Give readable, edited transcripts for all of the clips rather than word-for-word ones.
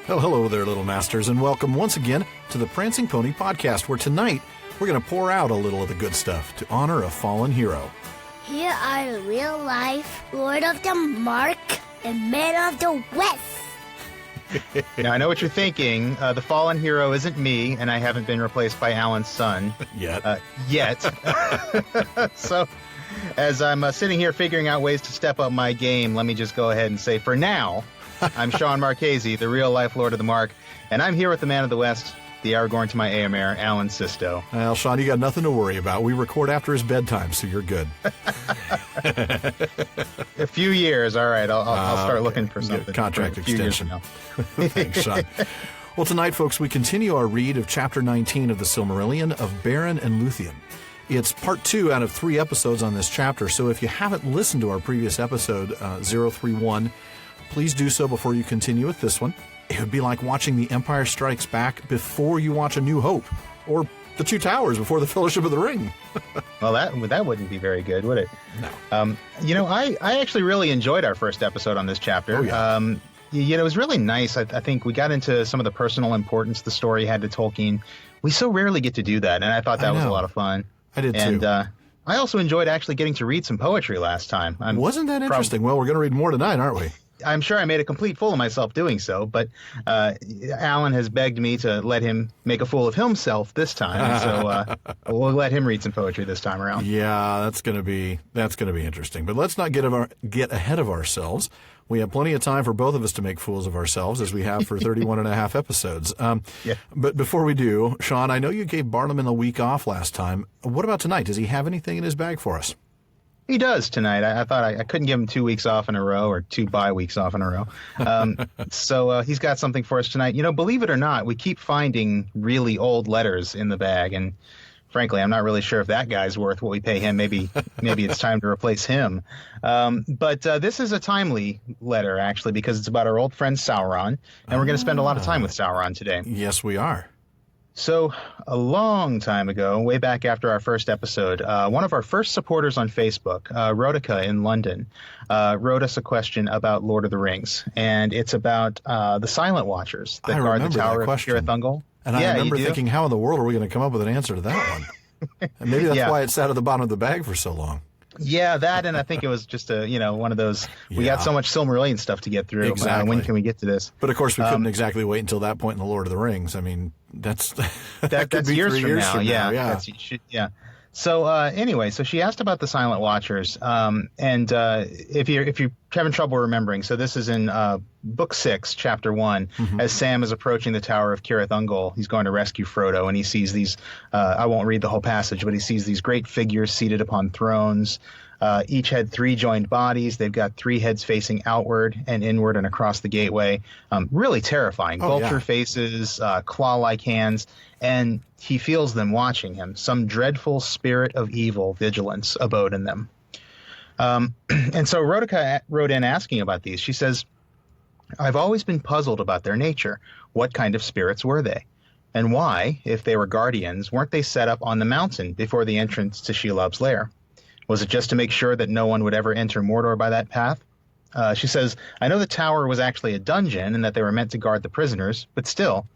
Well, hello there, little masters, and welcome once again to the Prancing Pony Podcast, where tonight we're going to pour out a little of the good stuff to honor a fallen hero. Here are the real-life Lord of the Mark and Man of the West. Now, I know what you're thinking. The fallen hero isn't me, and I haven't been replaced by Alan's son. Yet. So, as I'm sitting here figuring out ways to step up my game, let me just go ahead and say, for now, I'm Sean Marchese, the real-life Lord of the Mark, and I'm here with the Man of the West, the Aragorn to my Éomer, Alan Sisto. Well, Sean, you got nothing to worry about. We record after his bedtime, so you're good. A few years, all right. I'll start looking for something. Contract extension. Thanks, Sean. Well, tonight, folks, we continue our read of Chapter 19 of the Silmarillion of Beren and Lúthien. It's part 2 out of 3 episodes on this chapter, so if you haven't listened to our previous episode, 031, please do so before you continue with this one. It would be like watching The Empire Strikes Back before you watch A New Hope, or The Two Towers before The Fellowship of the Ring. Well, that wouldn't be very good, would it? No. I actually really enjoyed our first episode on this chapter. Oh, yeah. It was really nice. I think we got into some of the personal importance the story had to Tolkien. We so rarely get to do that, and I thought that was a lot of fun. I did, too. And I also enjoyed actually getting to read some poetry last time. Wasn't that interesting? Well, we're going to read more tonight, aren't we? I'm sure I made a complete fool of myself doing so, but Alan has begged me to let him make a fool of himself this time, so we'll let him read some poetry this time around. Yeah, that's going to be interesting. But let's not get ahead of ourselves. We have plenty of time for both of us to make fools of ourselves, as we have for 31 and a half episodes. Yeah. But before we do, Sean, I know you gave Bartleman a week off last time. What about tonight? Does he have anything in his bag for us? He does tonight. I thought I couldn't give him 2 weeks off in a row or 2 bye weeks off in a row. So he's got something for us tonight. You know, believe it or not, we keep finding really old letters in the bag. And frankly, I'm not really sure if that guy's worth what we pay him. Maybe it's time to replace him. But this is a timely letter, actually, because it's about our old friend Sauron. And we're going to spend a lot of time with Sauron today. Yes, we are. So, a long time ago, way back after our first episode, one of our first supporters on Facebook, Rhotica in London, wrote us a question about Lord of the Rings. And it's about the Silent Watchers that guard the Tower of Cirith-Ungol. And I remember thinking, how in the world are we going to come up with an answer to that one? And maybe that's why it sat at the bottom of the bag for so long. Yeah, that, and I think it was just one of those, we got so much Silmarillion stuff to get through. Exactly. When can we get to this? But of course, we couldn't exactly wait until that point in the Lord of the Rings. I mean, that could be years 3 from years now. from now. Yeah. So anyway, so she asked about the Silent Watchers, and if you're having trouble remembering, so this is in Book 6, Chapter 1, as Sam is approaching the Tower of Cirith-Ungol. He's going to rescue Frodo, and he sees these, I won't read the whole passage, but he sees these great figures seated upon thrones. Each had 3 joined bodies. They've got 3 heads facing outward and inward and across the gateway. Really terrifying. Vulture faces, claw-like hands, and he feels them watching him. Some dreadful spirit of evil vigilance abode in them. And so Rhotica wrote in asking about these. She says, I've always been puzzled about their nature. What kind of spirits were they? And why, if they were guardians, weren't they set up on the mountain before the entrance to Shelob's lair? Was it just to make sure that no one would ever enter Mordor by that path? She says, I know the tower was actually a dungeon and that they were meant to guard the prisoners, but still,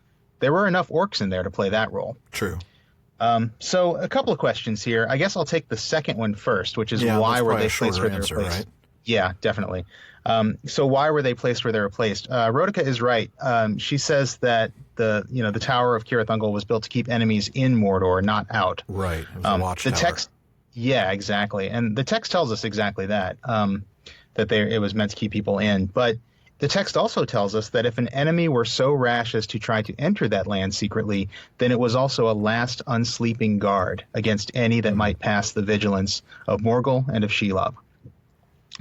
there were enough orcs in there to play that role. True. So a couple of questions here. I guess I'll take the second one first, which is why were they placed where they were placed? Right? Yeah, definitely. So why were they placed where they were placed? Rhotica is right. She says that the Tower of Cirith-Ungol was built to keep enemies in Mordor, not out. Right. It was a watchtower. The text. Yeah, exactly. And the text tells us exactly that, it was meant to keep people in. But the text also tells us that if an enemy were so rash as to try to enter that land secretly, then it was also a last unsleeping guard against any that might pass the vigilance of Morgul and of Shelob.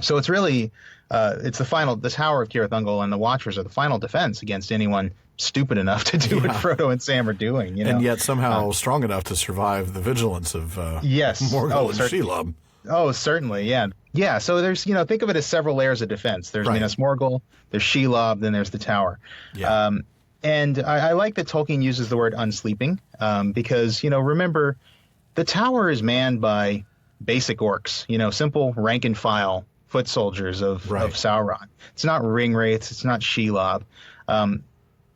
So it's really, the Tower of Cirith-Ungol and the Watchers are the final defense against anyone stupid enough to do what Frodo and Sam are doing, and yet somehow strong enough to survive the vigilance of Morgul and Shelob. Oh, certainly, yeah. So there's, think of it as several layers of defense. There's Minas Morgul, there's Shelob, then there's the tower. Yeah. And I like that Tolkien uses the word unsleeping because remember, the tower is manned by basic orcs, simple rank and file foot soldiers of Sauron. It's not ring wraiths, it's not Shelob.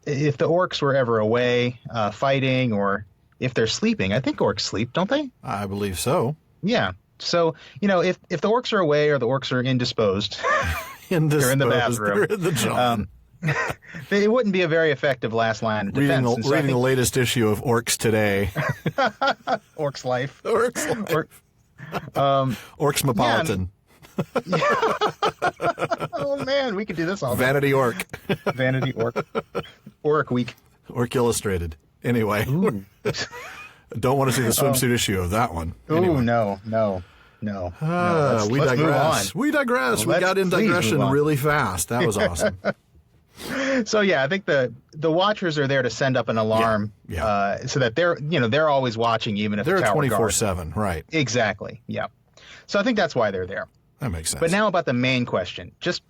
if the orcs were ever away fighting, or if they're sleeping. I think orcs sleep, don't they? I believe so. Yeah. So, if the orcs are away or the orcs are indisposed, they're in the bathroom. They're in the John. It wouldn't be a very effective last line of defense. Reading the latest issue of Orcs Today. Orcs Life. Orcs Life. Orcsmopolitan. Oh, man, we could do this all day. Vanity Orc. Vanity Orc. Orc Week. Orc Illustrated. Anyway. Don't want to see the swimsuit issue of that one. Anyway. Ooh, no. We digress. We digress. Well, we got in digression really fast. That was awesome. So yeah, I think the Watchers are there to send up an alarm, so that they're always watching, even if they're the tower 24/7, right? Exactly. Yeah. So I think that's why they're there. That makes sense. But now about the main question, just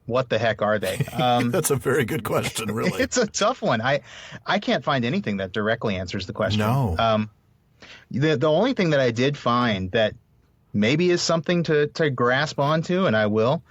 what the heck are they? That's a very good question, really. It's a tough one. I can't find anything that directly answers the question. No. The only thing that I did find that maybe is something to grasp onto, and I will,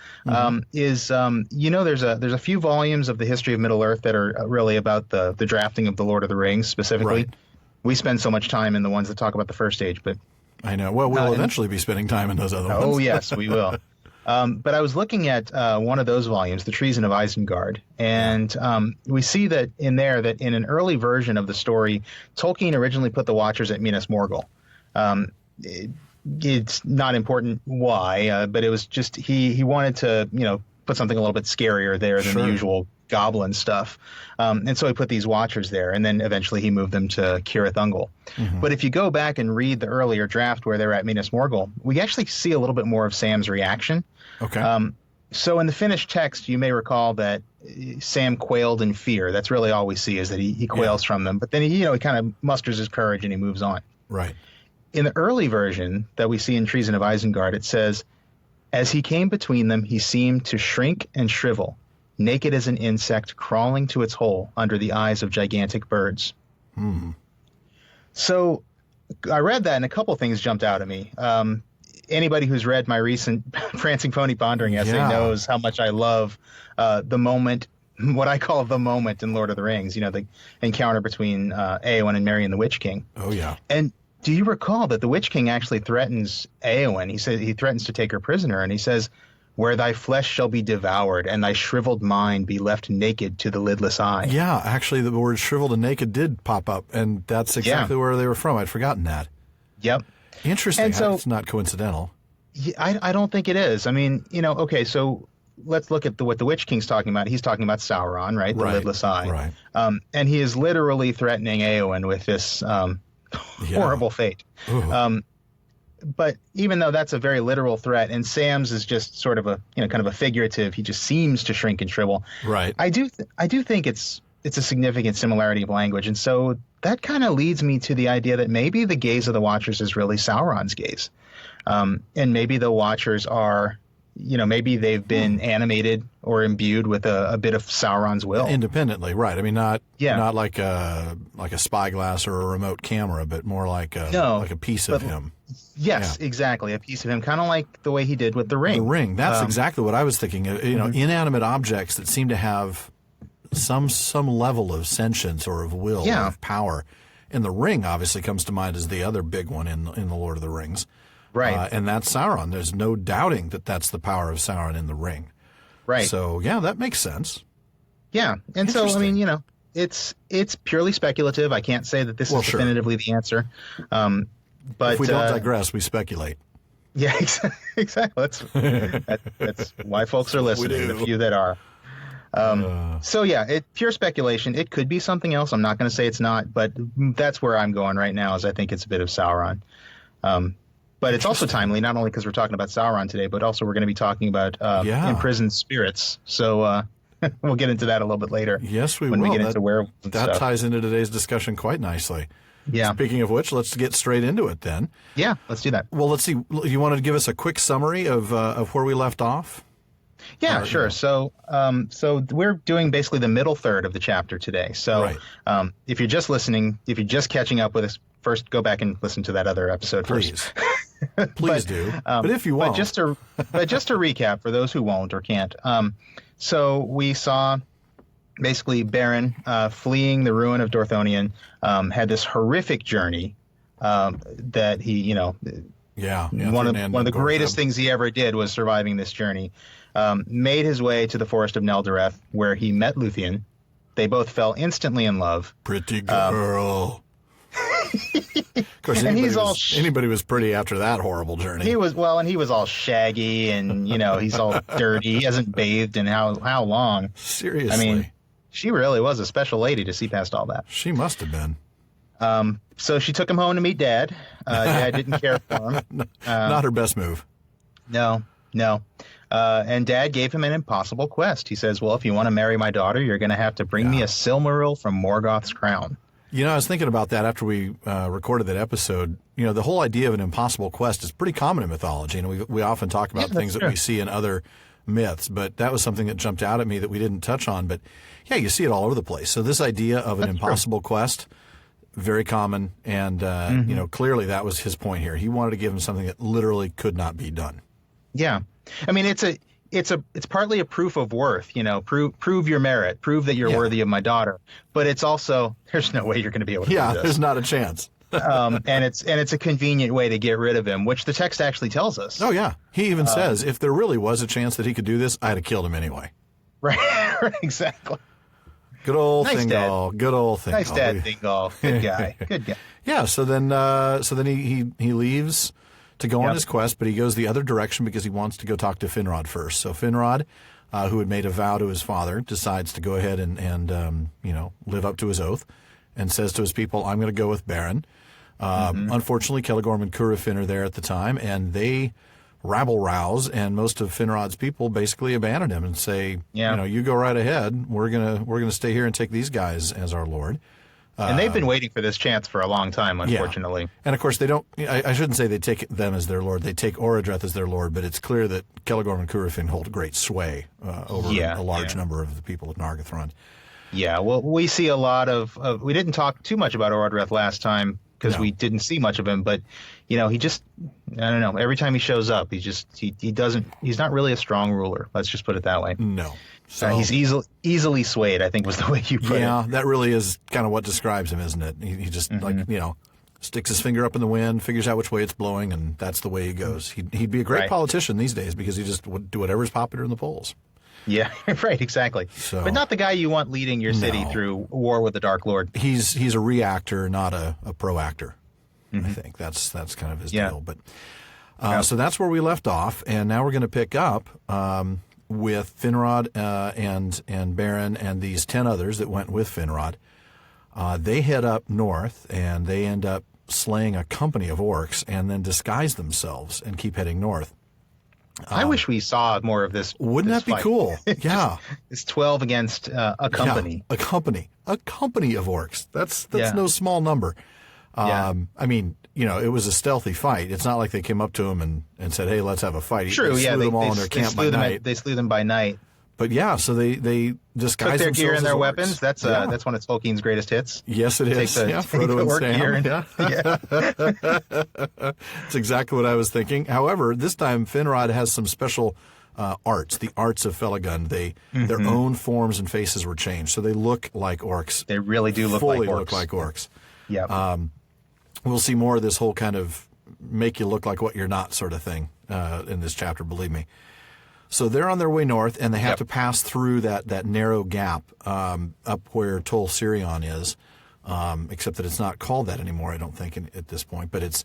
is there's a few volumes of the history of Middle Earth that are really about the drafting of the Lord of the Rings specifically. Right. We spend so much time in the ones that talk about the First Age, but I know. Well, we'll eventually be spending time in those other ones. Oh yes, we will. But I was looking at one of those volumes, The Treason of Isengard, and we see that in there that in an early version of the story, Tolkien originally put the Watchers at Minas Morgul. It's not important why, but it was just he wanted to put something a little bit scarier there than the usual goblin stuff, and so he put these Watchers there, and then eventually he moved them to Cirith Ungol. But if you go back and read the earlier draft where they're at Minas Morgul, we actually see a little bit more of Sam's reaction. Okay. So in the finished text, you may recall that Sam quailed in fear. That's really all we see, is that he quails from them, but then he kind of musters his courage and he moves on. Right. In the early version that we see in Treason of Isengard, it says, "As he came between them, he seemed to shrink and shrivel, naked as an insect crawling to its hole under the eyes of gigantic birds." So I read that, and a couple things jumped out at me. Anybody who's read my recent Prancing Pony Pondering essay knows how much I love the moment, what I call the moment in Lord of the Rings, the encounter between Éowyn and Merry and the Witch King. Oh, yeah. And do you recall that the Witch King actually threatens Éowyn? He says he threatens to take her prisoner, and he says, "Where thy flesh shall be devoured, and thy shriveled mind be left naked to the lidless eye." Yeah, actually, the word shriveled and naked did pop up, and that's exactly where they were from. I'd forgotten that. Yep. Interesting. And so, it's not coincidental. I don't think it is. I mean, okay, so let's look at what the Witch King's talking about. He's talking about Sauron, right? The lidless eye. Right. And he is literally threatening Éowyn with this horrible fate. But even though that's a very literal threat, and Sam's is just sort of a kind of a figurative, he just seems to shrink and shrivel. Right. I do think it's a significant similarity of language, and so that kind of leads me to the idea that maybe the gaze of the Watchers is really Sauron's gaze, and maybe the Watchers are, maybe they've been animated or imbued with a bit of Sauron's will independently. Right. I mean, not like a spyglass or a remote camera, but more like a piece of him. Yes, exactly. A piece of him, kind of like the way he did with the ring. The ring. That's exactly what I was thinking. Inanimate objects that seem to have some level of sentience or of will or of power. And the ring obviously comes to mind as the other big one in the Lord of the Rings. Right. And that's Sauron. There's no doubting that that's the power of Sauron in the ring. Right. So, that makes sense. Yeah. And so, I mean, it's purely speculative. I can't say that this is definitively the answer. But if we don't digress, we speculate. Yeah, exactly. That's why folks are listening, the few that are. So, pure speculation. It could be something else. I'm not going to say it's not, but that's where I'm going right now, is I think it's a bit of Sauron. But it's also timely, not only because we're talking about Sauron today, but also we're going to be talking about imprisoned spirits. So we'll get into that a little bit later. Yes, we will. When we get into werewolves and that stuff. Ties into today's discussion quite nicely. Yeah. Speaking of which, let's get straight into it then. Yeah, let's do that. Well, let's see. You want to give us a quick summary of where we left off? Yeah, sure. So we're doing basically the middle third of the chapter today. So if you're just listening, if you're just catching up with us, first go back and listen to that other episode first. Please do. But if you won't. But just to recap for those who won't or can't. So we saw basically Beren, fleeing the ruin of Dorthonion, had this horrific journey that he, one of the greatest things he ever did was surviving this journey. Made his way to the forest of Neldareth, where he met Lúthien. They both fell instantly in love. Pretty girl. Of course, anybody was pretty after that horrible journey. He was all shaggy, and he's all dirty. He hasn't bathed in how long? Seriously, I mean, she really was a special lady to see past all that. She must have been. So she took him home to meet Dad. Dad didn't care for him. Not her best move. No. And Dad gave him an impossible quest. He says, well, if you want to marry my daughter, you're going to have to bring me a Silmaril from Morgoth's crown. I was thinking about that after we recorded that episode. The whole idea of an impossible quest is pretty common in mythology, and we often talk about things that we see in other myths, but that was something that jumped out at me that we didn't touch on. But yeah, you see it all over the place. So this idea of an impossible quest, very common, and clearly that was his point here. He wanted to give him something that literally could not be done. Yeah, I mean it's partly a proof of worth. Prove your merit, prove that you're worthy of my daughter. But it's also there's no way you're going to be able to do this. There's not a chance. And it's a convenient way to get rid of him, which the text actually tells us. Oh yeah, he even says if there really was a chance that he could do this, I'd have killed him anyway. Right, exactly. Good old Thingol. Good old Thingol. Nice dad, Thingol. Good guy. Good guy. Yeah. So then he leaves to go on his quest, but he goes the other direction because he wants to go talk to Finrod first. So Finrod, who had made a vow to his father, decides to go ahead and live up to his oath, and says to his people, "I'm going to go with Beren." Unfortunately, Celegorm and Curufin are there at the time, and they rabble-rouse, and most of Finrod's people basically abandon him and say, you go right ahead. We're gonna stay here and take these guys as our lord. And they've been waiting for this chance for a long time, unfortunately. Yeah. And of course, they don't. I shouldn't say they take them as their lord. They take Orodreth as their lord, but it's clear that Celegorm and Curufin hold a great sway over a large number of the people of Nargothrond. Yeah, well, we see a lot of. We didn't talk too much about Orodreth last time because we didn't see much of him, but he just, I don't know. Every time he shows up, he's not really a strong ruler. Let's just put it that way. No. So he's easily swayed, I think was the way you put it. Yeah, that really is kind of what describes him, isn't it? He just sticks his finger up in the wind, figures out which way it's blowing, and that's the way he goes. He'd be a great politician these days because he just would do whatever's popular in the polls. Yeah, right, exactly. So, but not the guy you want leading your city through war with the Dark Lord. He's a reactor, not a proactor. I think that's kind of his deal. But so that's where we left off, and now we're going to pick up with Finrod and Beren and these 10 others that went with Finrod. They head up north, and they end up slaying a company of orcs and then disguise themselves and keep heading north. I wish we saw more of this. Wouldn't that be cool? Yeah. It's 12 against a company. Yeah, a company of orcs. That's no small number. I mean, it was a stealthy fight. It's not like they came up to him and said, "Hey, let's have a fight." True, they slew them all in their camp by night. They slew them by night. But yeah, so they disguise took their themselves gear and their as weapons. orcs. That's one of Tolkien's greatest hits. Yes, it is. Frodo and Sam. That's exactly what I was thinking. However, this time Finrod has some special arts, the arts of Felagund. Their own forms and faces were changed, so they look like orcs. They really do look fully like orcs. look like orcs. Yeah. We'll see more of this whole kind of make you look like what you're not sort of thing in this chapter, believe me. So they're on their way north, and they have to pass through that narrow gap up where Tol Sirion is, except that it's not called that anymore, I don't think, at this point. But it's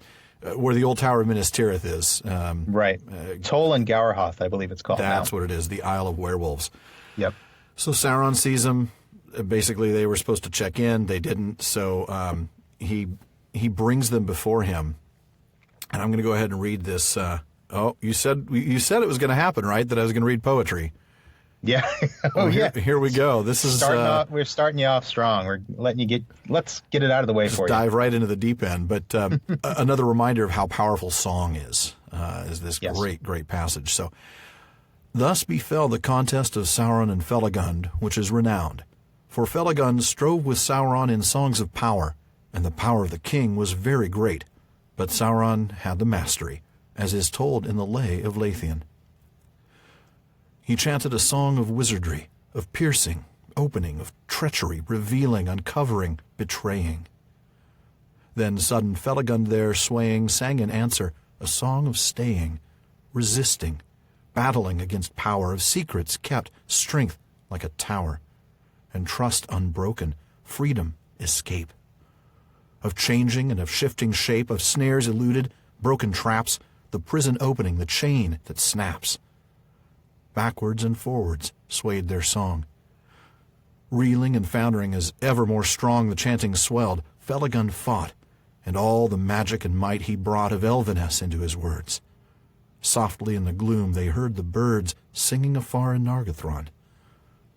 where the old Tower of Minas Tirith is. Right. Tol and Gowerhoth, I believe it's called That's what it is, the Isle of Werewolves. Yep. So Sauron sees them. Basically, they were supposed to check in. They didn't. So he brings them before him. And I'm going to go ahead and read this. You said it was going to happen, right? That I was going to read poetry. Yeah. Here we go. This is we're starting you off strong. We're letting you let's get it out of the way for you. Dive right into the deep end. But another reminder of how powerful song is this great passage. So, thus befell the contest of Sauron and Felagund, which is renowned. For Felagund strove with Sauron in songs of power, and the power of the king was very great. But Sauron had the mastery, as is told in the Lay of Lúthien. He chanted a song of wizardry, of piercing, opening, of treachery, revealing, uncovering, betraying. Then sudden Felagund there swaying sang in answer a song of staying, resisting, battling against power, of secrets kept, strength like a tower, and trust unbroken, freedom, escape. Of changing and of shifting shape, of snares eluded, broken traps, the prison opening, the chain that snaps. Backwards and forwards swayed their song. Reeling and foundering as ever more strong the chanting swelled, Felagund fought, and all the magic and might he brought of elveness into his words. Softly in the gloom they heard the birds singing afar in Nargothrond,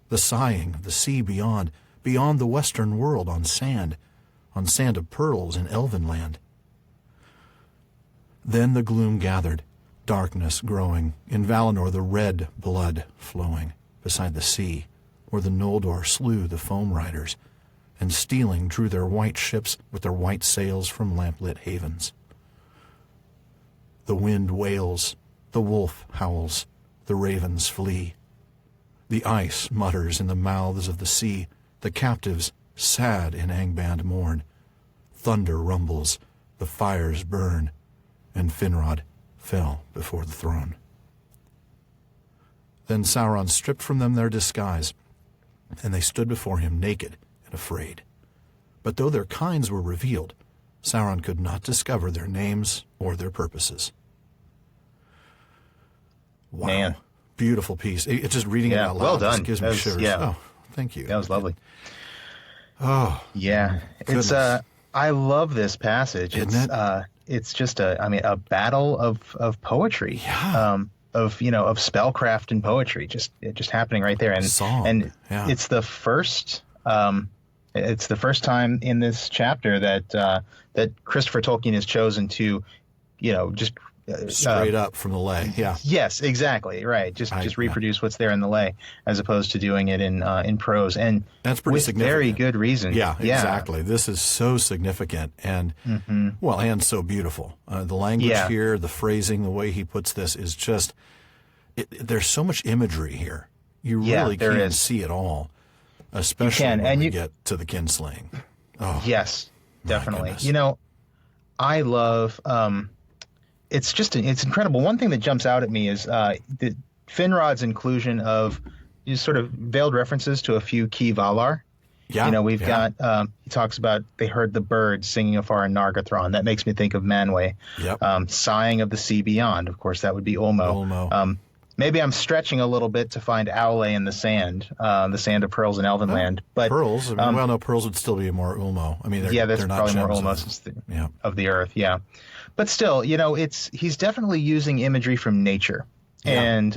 the sighing of the sea beyond the western world on sand of pearls in Elvenland. Then the gloom gathered, darkness growing, in Valinor the red blood flowing, beside the sea, where the Noldor slew the foam riders, and stealing drew their white ships with their white sails from lamplit havens. The wind wails, the wolf howls, the ravens flee. The ice mutters in the mouths of the sea, the captives sad in Angband mourn. Thunder rumbles, the fires burn, and Finrod fell before the throne. Then Sauron stripped from them their disguise, and they stood before him naked and afraid. But though their kinds were revealed, Sauron could not discover their names or their purposes. Wow. Man. Beautiful piece. It's just reading it out loud. Well done. Just gives me shivers. Yeah. Oh, thank you. That was lovely. Oh. Yeah. Goodness. It's I love this passage. Isn't It's just a battle of poetry. Yeah. Of spellcraft and poetry just happening right there. And Song. And Yeah. it's the first time in this chapter that Christopher Tolkien has chosen to, just Straight up from the lay. Yeah. Yes, exactly. Right. Just reproduce what's there in the lay, as opposed to doing it in prose, and That's pretty with significant. very good reason. Yeah, exactly. This is so significant and and so beautiful. The language here, the phrasing, the way he puts this is just. There's so much imagery here. You really can see it all, especially when you get to the kinslaying. Oh, yes, definitely. goodness. I love. It's incredible. One thing that jumps out at me is Finrod's inclusion of just sort of veiled references to a few key Valar. Yeah, we've got, he talks about they heard the birds singing afar in Nargothrond. That makes me think of Manwë. Yep. Sighing of the sea beyond. Of course, that would be Ulmo. Maybe I'm stretching a little bit to find Aule in the sand of pearls in Elvenland. But pearls, no, pearls would still be more Ulmo. I mean, that's they're not probably more gems Ulmo of the earth. Yeah. But still, he's definitely using imagery from nature, and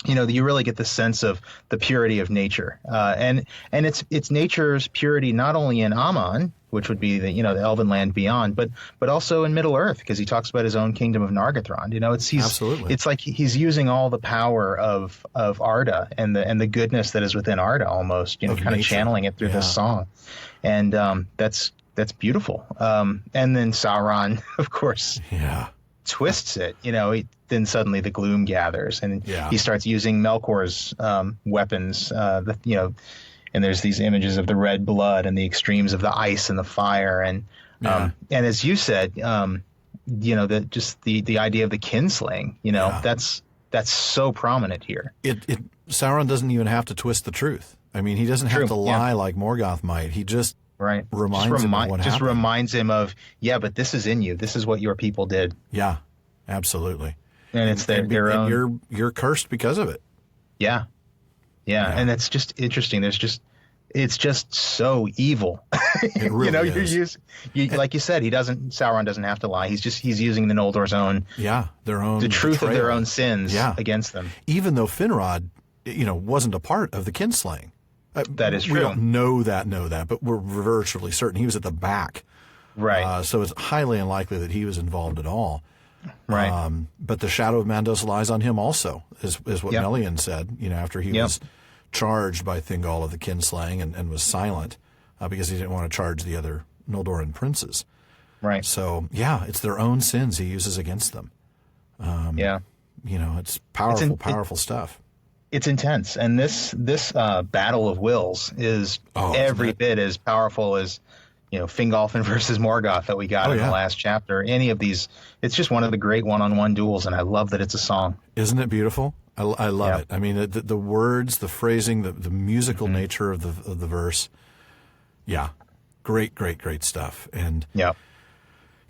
you really get the sense of the purity of nature, and it's nature's purity not only in Aman, which would be the Elvenland beyond, but also in Middle Earth, because he talks about his own kingdom of Nargothrond. Absolutely. It's like he's using all the power of Arda and the goodness that is within Arda, almost, kind of channeling it through this song, and that's beautiful. And then Sauron, of course, twists it. Then suddenly the gloom gathers, and he starts using Melkor's weapons. And there's these images of the red blood and the extremes of the ice and the fire, and as you said, the idea of the kinslaying. That's so prominent here. Sauron doesn't even have to twist the truth. I mean, he doesn't have to lie like Morgoth might. He just reminds him of what happened. Reminds him of, but this is in you. This is what your people did. Yeah, absolutely. And it's their own. You're cursed because of it. Yeah. And that's just interesting. It's just so evil. It really is. Like you said, Sauron doesn't have to lie. He's using the Noldor's own. Yeah, the truth betrayal of their own sins against them. Even though Finrod, wasn't a part of the kinslaying. That is true. We don't know that, but we're virtually certain he was at the back. Right. So it's highly unlikely that he was involved at all. Right. But the shadow of Mandos lies on him also, is what Melian said, after he was charged by Thingol of the kinslaying and was silent because he didn't want to charge the other Noldoran princes. Right. So, it's their own sins he uses against them. It's powerful stuff. It's intense, and this battle of wills is every bit as powerful as Fingolfin versus Morgoth that we got in the last chapter. Any of these, it's just one of the great one-on-one duels, and I love that it's a song. Isn't it beautiful? I love it. I mean, the words, the phrasing, the musical nature of the verse. Yeah, great stuff. And it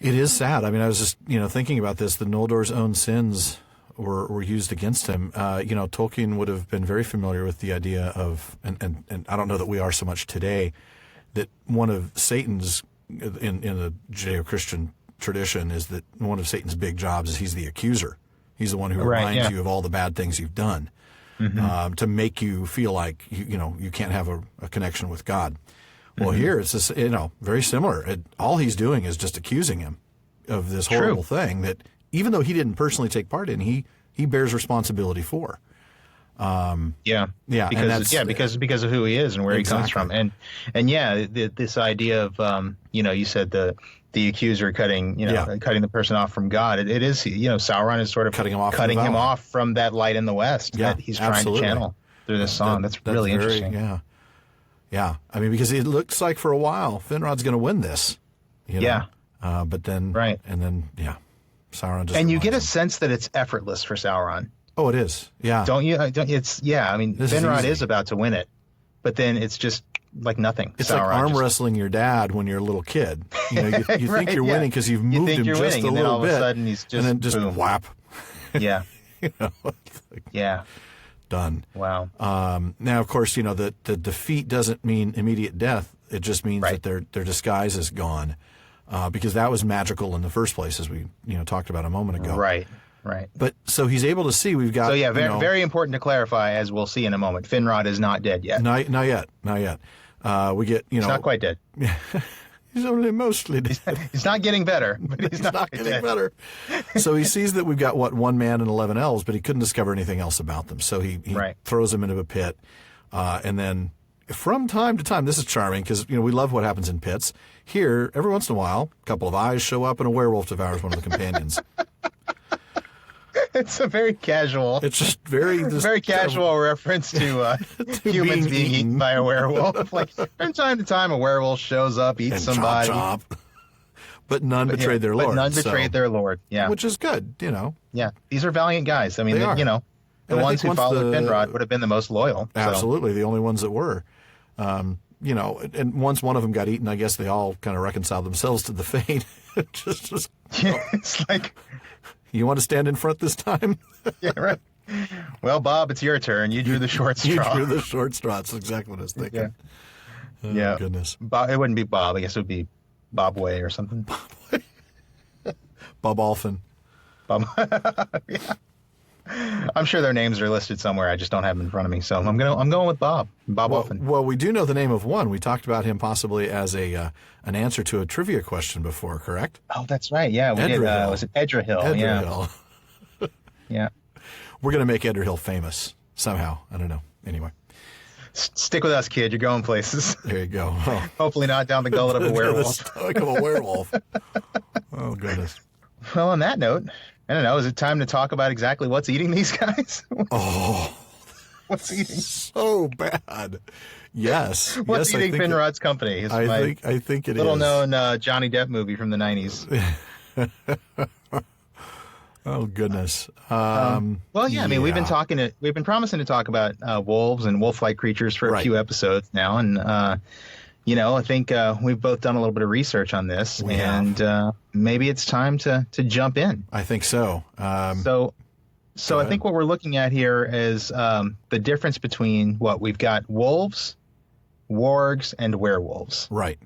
is sad. I mean, I was just thinking about this. The Noldor's own sins were used against him. Tolkien would have been very familiar with the idea of, and I don't know that we are so much today, that one of Satan's, in the Judeo-Christian tradition, is that one of Satan's big jobs is he's the accuser. He's the one who reminds you of all the bad things you've done, to make you feel like you can't have a connection with God. Well, here it's just, very similar. All he's doing is just accusing him of this horrible thing that, even though he didn't personally take part in, he bears responsibility for. Because of who he is and where he comes from, and this idea of you said the accuser cutting the person off from God. It is Sauron is sort of cutting him off from that light in the west that he's trying to channel through this song. That's really interesting. Yeah. I mean, because it looks like for a while Finrod's going to win this. But then Sauron just, and you get a sense that it's effortless for Sauron. Oh, it is. Yeah. Don't you? I mean, Finrod is about to win it, but then it's just like nothing. It's Sauron like arm wrestling your dad when you're a little kid. You think you're winning because you've moved him just a little bit, and then all of a sudden he's just, and then just boom. Whap. Yeah. Done. Wow. Now, of course, the defeat doesn't mean immediate death. It just means that their disguise is gone, because that was magical in the first place, as we talked about a moment ago. Right. But so he's able to see we've got. So very important to clarify, as we'll see in a moment. Finrod is not dead yet. Not yet. We get He's not quite dead. He's only mostly dead. He's not getting better, but he's not getting better. So he sees that we've got one man and 11 elves, but he couldn't discover anything else about them. So he throws them into a pit, and then from time to time, this is charming because we love what happens in pits. Here, every once in a while, a couple of eyes show up and a werewolf devours one of the companions. It's a very casual. It's just very casual reference to humans being eaten by a werewolf. Like from time to time, a werewolf shows up, eats somebody. Chop. But none betrayed their lord. Their lord. Yeah, which is good. Yeah, these are valiant guys. I mean, the ones who followed Finrod would have been the most loyal. Absolutely, the only ones that were. And once one of them got eaten, I guess they all kind of reconciled themselves to the fate. It's like, you want to stand in front this time? Yeah, right. Well, Bob, it's your turn. You drew the short straw. You drew the short straw. That's exactly what I was thinking. Yeah. Oh, goodness. Bob, it wouldn't be Bob. I guess it would be Bob Way or something. Bob Alphin. Bob. Yeah. I'm sure their names are listed somewhere. I just don't have them in front of me. So I'm going with Bob. Bob Alphin. Well, we do know the name of one. We talked about him possibly as an answer to a trivia question before, correct? Oh, that's right. Yeah, we did. Was it Edrahill? Edrahill. Yeah. We're going to make Edrahill famous somehow. I don't know. Anyway. Stick with us, kid. You're going places. There you go. Oh. Hopefully not down the gullet of a werewolf. The stomach of a werewolf. Oh, goodness. Well, on that note, I don't know. Is it time to talk about exactly what's eating these guys? What's eating? So bad. Yes. What's eating Finrod's company? I think it is. Little known Johnny Depp movie from the 90s. Oh goodness. Well, yeah. I mean, we've been promising to talk about wolves and wolf-like creatures for a few episodes now, and I think we've both done a little bit of research on this, maybe it's time to jump in. I think so. So I think what we're looking at here is the difference between what we've got: wolves, wargs, and werewolves. Right.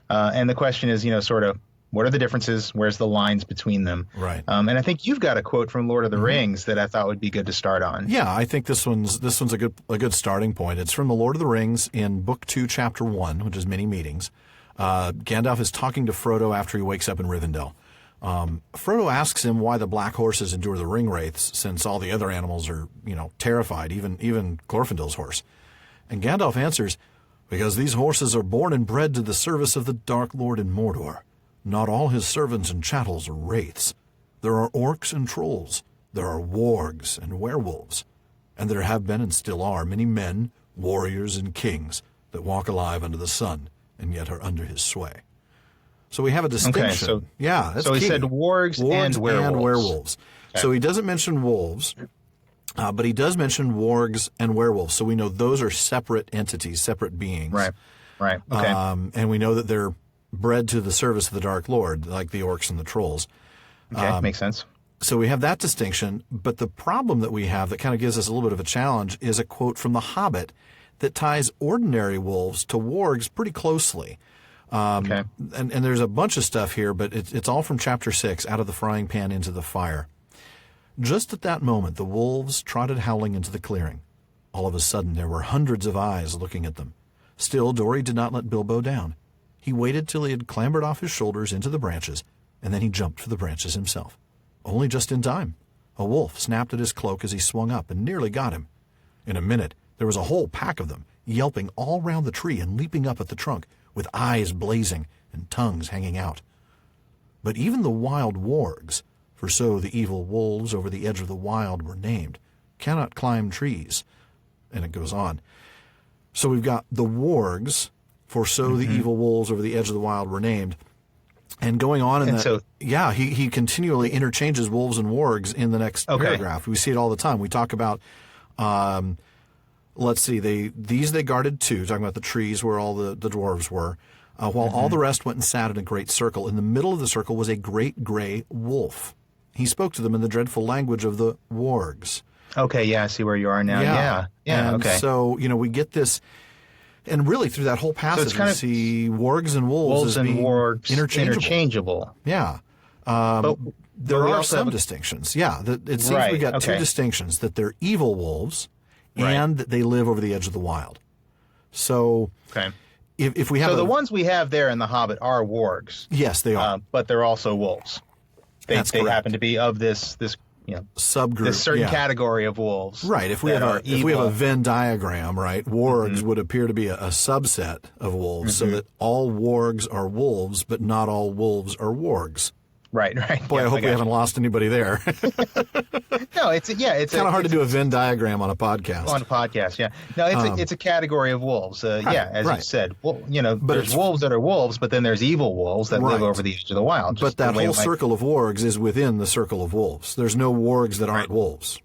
And the question is, sort of, what are the differences? Where's the lines between them? Right. And I think you've got a quote from Lord of the Rings that I thought would be good to start on. Yeah, I think this one's a good starting point. It's from the Lord of the Rings in Book 2, Chapter 1, which is Many Meetings. Gandalf is talking to Frodo after he wakes up in Rivendell. Frodo asks him why the black horses endure the ring wraiths, since all the other animals are, terrified, even Glorfindel's horse. And Gandalf answers, because these horses are born and bred to the service of the Dark Lord in Mordor. Not all his servants and chattels are wraiths. There are orcs and trolls. There are wargs and werewolves. and there have been and still are many men, warriors, and kings that walk alive under the sun and yet are under his sway. So we have a distinction. Okay, so, yeah, that's so he key. said wargs and werewolves. Okay. So he doesn't mention wolves, but he does mention wargs and werewolves. So we know those are separate entities, separate beings. Right. Okay. And we know that they're bred to the service of the Dark Lord, like the orcs and the trolls. Okay, makes sense. So we have that distinction, but the problem that we have that kind of gives us a little bit of a challenge is a quote from The Hobbit that ties ordinary wolves to wargs pretty closely. Okay. And there's a bunch of stuff here, but it's all from Chapter 6, Out of the Frying Pan into the Fire. Just at that moment, the wolves trotted howling into the clearing. All of a sudden, there were hundreds of eyes looking at them. Still, Dory did not let Bilbo down. He waited till he had clambered off his shoulders into the branches, and then he jumped for the branches himself. Only just in time. A wolf snapped at his cloak as he swung up and nearly got him. In a minute, there was a whole pack of them, yelping all round the tree and leaping up at the trunk, with eyes blazing and tongues hanging out. But even the wild wargs, for so the evil wolves over the edge of the wild were named, cannot climb trees. And it goes on. So we've got the wargs, for so the evil wolves over the edge of the wild were named. And going on in he continually interchanges wolves and wargs in the next paragraph. We see it all the time. We talk about, let's see, they guarded too, talking about the trees where all the dwarves were, while all the rest went and sat in a great circle. In the middle of the circle was a great gray wolf. He spoke to them in the dreadful language of the wargs. Okay, yeah, I see where you are now. Yeah, and okay. So, we get this, and really through that whole passage, we see wargs and wolves as being wargs interchangeable. Yeah. But there are some distinctions. Yeah, it seems we got two distinctions, that they're evil wolves and that they live over the edge of the wild. So if we have... So the ones we have there in The Hobbit are wargs. Yes, they are. But they're also wolves. They happen to be of this subgroup, this certain category of wolves. Right. If we have a Venn diagram, right, wargs would appear to be a subset of wolves, so that all wargs are wolves, but not all wolves are wargs. Right. Boy, I hope we haven't lost anybody there. No, it's kind of hard to do a Venn diagram on a podcast. No, it's a category of wolves. As you said, there's wolves that are wolves, but then there's evil wolves that live over the edge of the wild. But that whole circle of wargs is within the circle of wolves. There's no wargs that aren't wolves,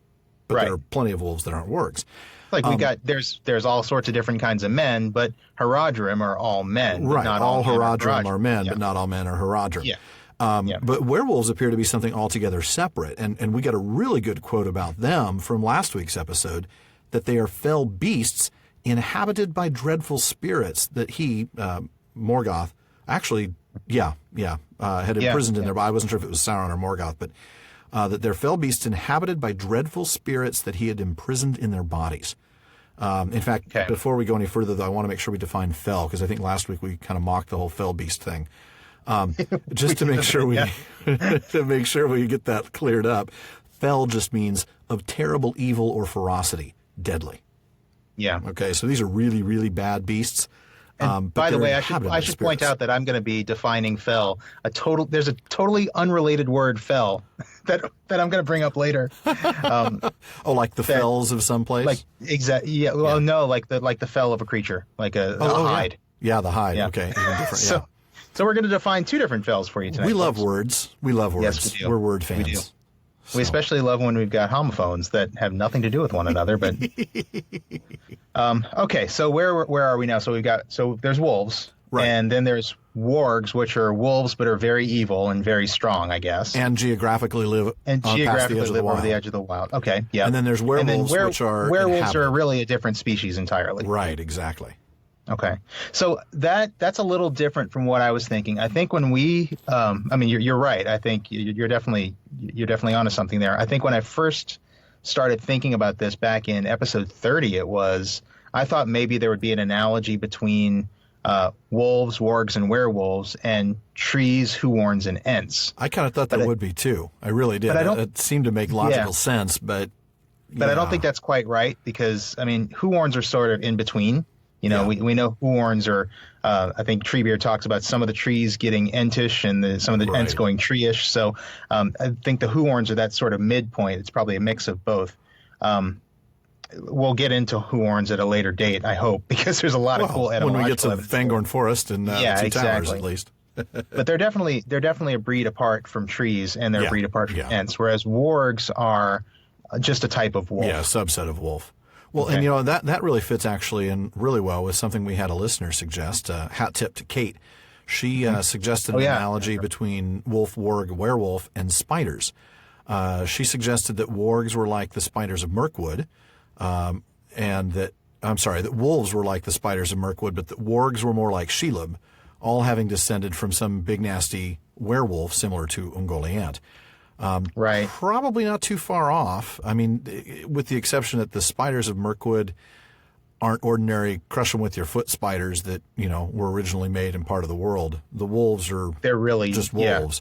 but there are plenty of wolves that aren't wargs. Like we got there's all sorts of different kinds of men, but Haradrim are all men. Right, not all Haradrim are men, but not all men are Haradrim. Yeah. But werewolves appear to be something altogether separate, and we got a really good quote about them from last week's episode, that they are fell beasts inhabited by dreadful spirits that he, Morgoth, actually, had imprisoned in there, but I wasn't sure if it was Sauron or Morgoth, but that they're fell beasts inhabited by dreadful spirits that he had imprisoned in their bodies. In fact, before we go any further, though, I want to make sure we define fell, because I think last week we kind of mocked the whole fell beast thing. Just to make sure we get that cleared up. Fell just means of terrible evil or ferocity, deadly. Yeah. Okay, so these are really, really bad beasts. By the way, I should point out that I'm going to be defining fell. There's a totally unrelated word, fell, that I'm going to bring up later. Like the fells of some place? Like exactly. Yeah. Well, no, like the fell of a creature, like a hide. Yeah, the hide. Yeah. Okay. Even different. So we're going to define two different fells for you tonight. We love words. Yes, we do. We're word fans. We do. We especially love when we've got homophones that have nothing to do with one another. But okay, so where are we now? So there's wolves, and then there's wargs, which are wolves but are very evil and very strong, I guess, and geographically live over the edge of the wild. Okay, yeah. And then there's werewolves, which are werewolves are really a different species entirely. Right, exactly. Okay, so that's a little different from what I was thinking. I think when you're right. I think you're definitely onto something there. I think when I first started thinking about this back in episode 30, I thought maybe there would be an analogy between wolves, wargs, and werewolves, and trees, Huorns, and Ents. I kind of thought that would be too. I really did. It seemed to make logical sense, but I don't think that's quite right, because Huorns are sort of in between. We know Huorns are, I think Treebeard talks about some of the trees getting entish and some of the Ents going tree-ish. So I think the Huorns are that sort of midpoint. It's probably a mix of both. we'll get into Huorns at a later date, I hope, because there's a lot of cool etymological when we get to evidence. Fangorn Forest and Two Towers, at least. But they're definitely a breed apart from trees, and they're a breed apart from Ents, whereas wargs are just a type of wolf. Yeah, a subset of wolf. Well, Okay. and that really fits actually in really well with something we had a listener suggest. Hat tip to Kate. She suggested an analogy between wolf, warg, werewolf, and spiders. She suggested that wargs were like the spiders of Mirkwood, and that wolves were like the spiders of Mirkwood, but that wargs were more like Shelob, all having descended from some big nasty werewolf similar to Ungoliant. Right. Probably not too far off. I mean, with the exception that the spiders of Mirkwood aren't ordinary crush them with your foot spiders that, were originally made in part of the world. The wolves they're really just wolves.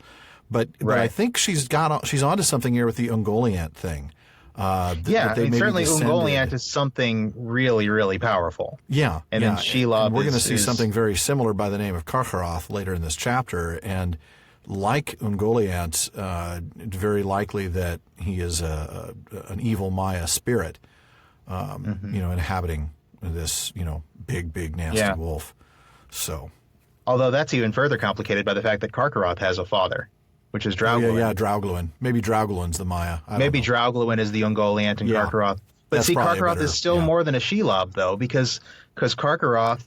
But I think she's onto something here with the Ungoliant thing. Certainly Ungoliant is something really, really powerful. Yeah. And then Shelob we're going to see something very similar by the name of Carcharoth later in this chapter. And like Ungoliant, very likely that he is an evil Maya spirit, inhabiting this, big, nasty wolf. So, although that's even further complicated by the fact that Carcharoth has a father, which is Draugluin. Yeah, Draugluin. Maybe Draugluin's the Maya. Maybe Draugluin is the Ungoliant and Carcharoth. But That's see, probably Carcharoth better, is still more than a Shelob, though, because Carcharoth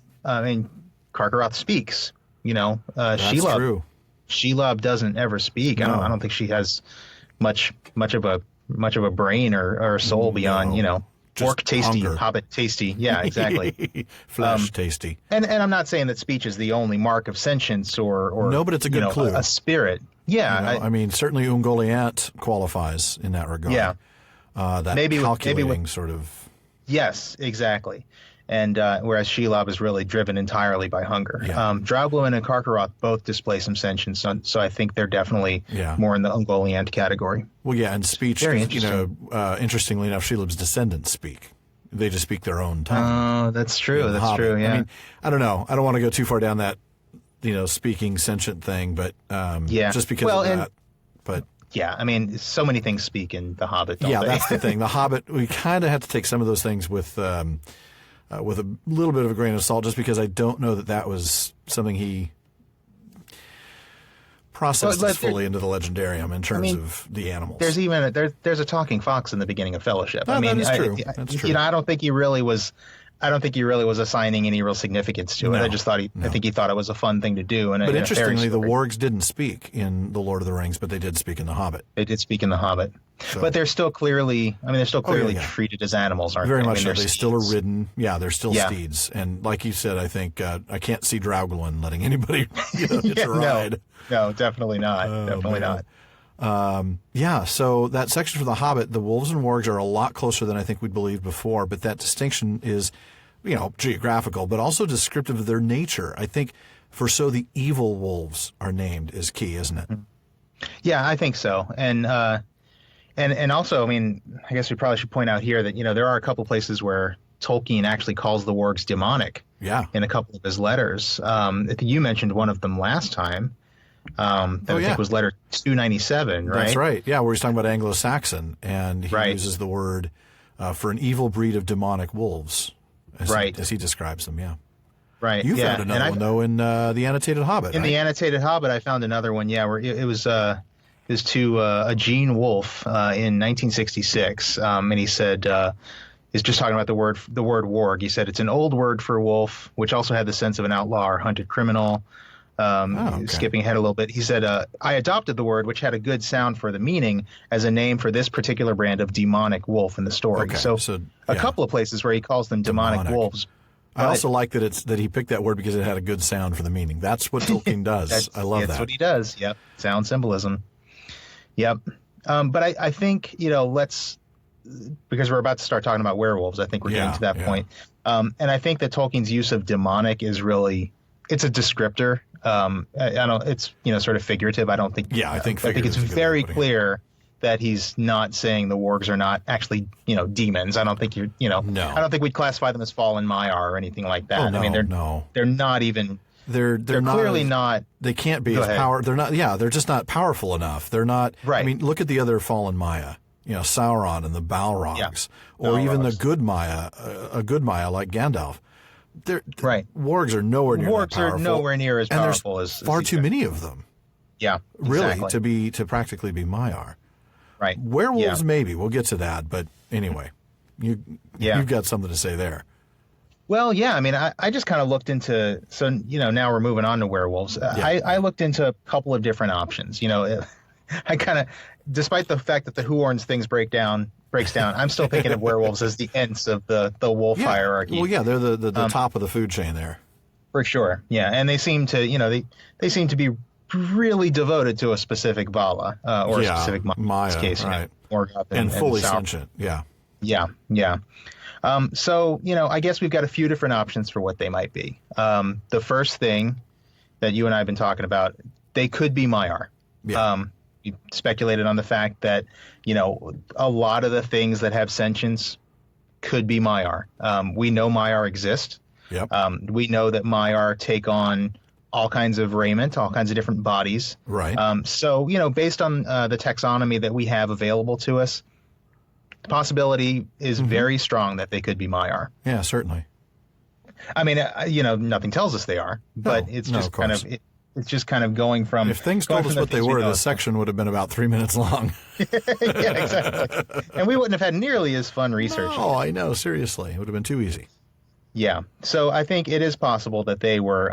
speaks. That's Shelob. true. Shelob doesn't ever speak. No. I don't think she has much of a brain or a soul beyond orc tasty, hunger. hobbit tasty. Yeah, exactly. Flesh tasty. And I'm not saying that speech is the only mark of sentience or no, but it's a good clue. A spirit. Yeah, I mean, certainly Ungoliant qualifies in that regard. Yeah, that calculating sort of. Yes, exactly. And whereas Shelob is really driven entirely by hunger. Yeah. Draugluin and Carcharoth both display some sentience, so I think they're definitely more in the Ungoliant category. Well, yeah, and speech. Very interesting. Interestingly enough, Shelob's descendants speak. They just speak their own tongue. Oh, that's true. That's Hobbit. true. Yeah. I mean, I don't know. I don't want to go too far down that, speaking sentient thing, but just because of that. But yeah, I mean, so many things speak in The Hobbit. Don't they? That's the thing. The Hobbit. We kind of have to take some of those things with a little bit of a grain of salt, just because I don't know that was something he processed fully into the legendarium in terms of the animals. There's even there's a talking fox in the beginning of Fellowship. Oh, that is true. That's true. I don't think he really was assigning any real significance to it. I just thought I think he thought it was a fun thing to do. But interestingly, the wargs didn't speak in The Lord of the Rings, but they did speak in The Hobbit. They did speak in The Hobbit. So. But they're still clearly treated as animals, aren't they? Very much so. They steeds. still are ridden. Yeah, they're still steeds. And like you said, I think I can't see Draugluin letting anybody hitch a ride. No, definitely not. Definitely not. So that section for The Hobbit, the wolves and wargs are a lot closer than I think we'd believed before, but that distinction is, geographical, but also descriptive of their nature. I think the evil wolves are named is key, isn't it? Yeah, I think so. And also, I mean, I guess we probably should point out here that, there are a couple places where Tolkien actually calls the wargs demonic. Yeah. In a couple of his letters. I think you mentioned one of them last time. I think was letter 297, right? That's right. Yeah, where he's talking about Anglo-Saxon, and he uses the word for an evil breed of demonic wolves, as he describes them. Yeah. Right. You found another one though in the Annotated Hobbit. In the Annotated Hobbit, I found another one. Yeah, where it was to a Gene Wolfe in 1966, and he said. Is just talking about the word warg. He said it's an old word for wolf, which also had the sense of an outlaw or hunted criminal. Skipping ahead a little bit, he said, I adopted the word, which had a good sound for the meaning, as a name for this particular brand of demonic wolf in the story. Okay. So a couple of places where he calls them demonic wolves. I also like that he picked that word because it had a good sound for the meaning. That's what Tolkien does. I love that. That's what he does. Yep. Sound symbolism. Yep. But I think, because we're about to start talking about werewolves, I think we're getting to that point. And I think that Tolkien's use of demonic is really, it's a descriptor. It's, sort of figurative. I don't think, I think it's very clear that he's not saying the wargs are not actually, demons. I don't think no. I don't think we'd classify them as fallen Maiar or anything like that. Oh, no, I mean, they're not even, they're not, clearly not. They can't be as powerful. They're not, they're just not powerful enough. They're not, right. I mean, look at the other fallen Maya. Sauron and the Balrogs, or even the good Maya, a good Maya like Gandalf. Wargs are nowhere near that powerful. Wargs are nowhere near as powerful as far too many of them. Yeah, exactly. Really, to practically be Maiar. Right. Werewolves, maybe. We'll get to that. But anyway, you've got something to say there. Well, yeah. I mean, I just kind of looked into. So now we're moving on to werewolves. I looked into a couple of different options. I kind of, despite the fact that the Huorns things breaks down, I'm still thinking of werewolves as the ends of the wolf hierarchy. Well, yeah, they're the top of the food chain there. For sure. Yeah, and they seem to, they seem to be really devoted to a specific Vala or a specific Maya, in this case, right? Morgoth and fully sentient. Yeah. So I guess we've got a few different options for what they might be. The first thing that you and I have been talking about, they could be Maiar. Yeah. We speculated on the fact that a lot of the things that have sentience could be Maiar. We know Maiar exist. Yep. We know that Maiar take on all kinds of raiment, all kinds of different bodies. Right. So, based on the taxonomy that we have available to us, the possibility is very strong that they could be Maiar. Yeah, certainly. I mean, nothing tells us they are, but it's just kind of it's just kind of going from. If things told us what they were, this section would have been about 3 minutes long. Yeah, exactly. And we wouldn't have had nearly as fun research. Oh, I know. Seriously, it would have been too easy. Yeah. So I think it is possible that they were.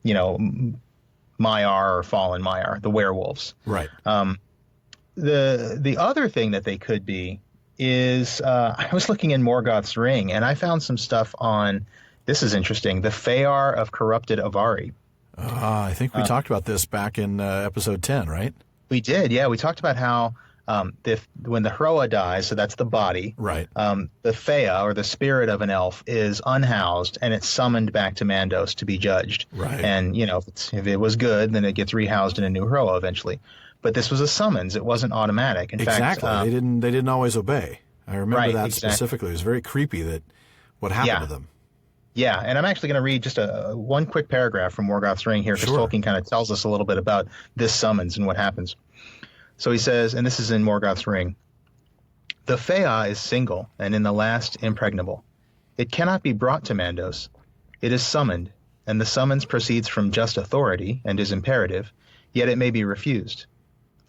Maiar or fallen Maiar, the werewolves. Right. The other thing that they could be is I was looking in Morgoth's Ring and I found some stuff on. This is interesting. The Fëanor of corrupted Avari. I think we talked about this back in episode 10, right? We did. Yeah, we talked about how when the Hroa dies, so that's the body, right? The Fëa, or the spirit of an elf, is unhoused and it's summoned back to Mandos to be judged. Right. And if it was good, then it gets rehoused in a new Hroa eventually. But this was a summons; it wasn't automatic. In fact, they didn't always obey. I remember that exactly. specifically. It was very creepy that what happened to them. Yeah, and I'm actually going to read just one quick paragraph from Morgoth's Ring here, because Tolkien kind of tells us a little bit about this summons and what happens. So he says, and this is in Morgoth's Ring, "The Fëa is single, and in the last impregnable. It cannot be brought to Mandos. It is summoned, and the summons proceeds from just authority and is imperative, yet it may be refused.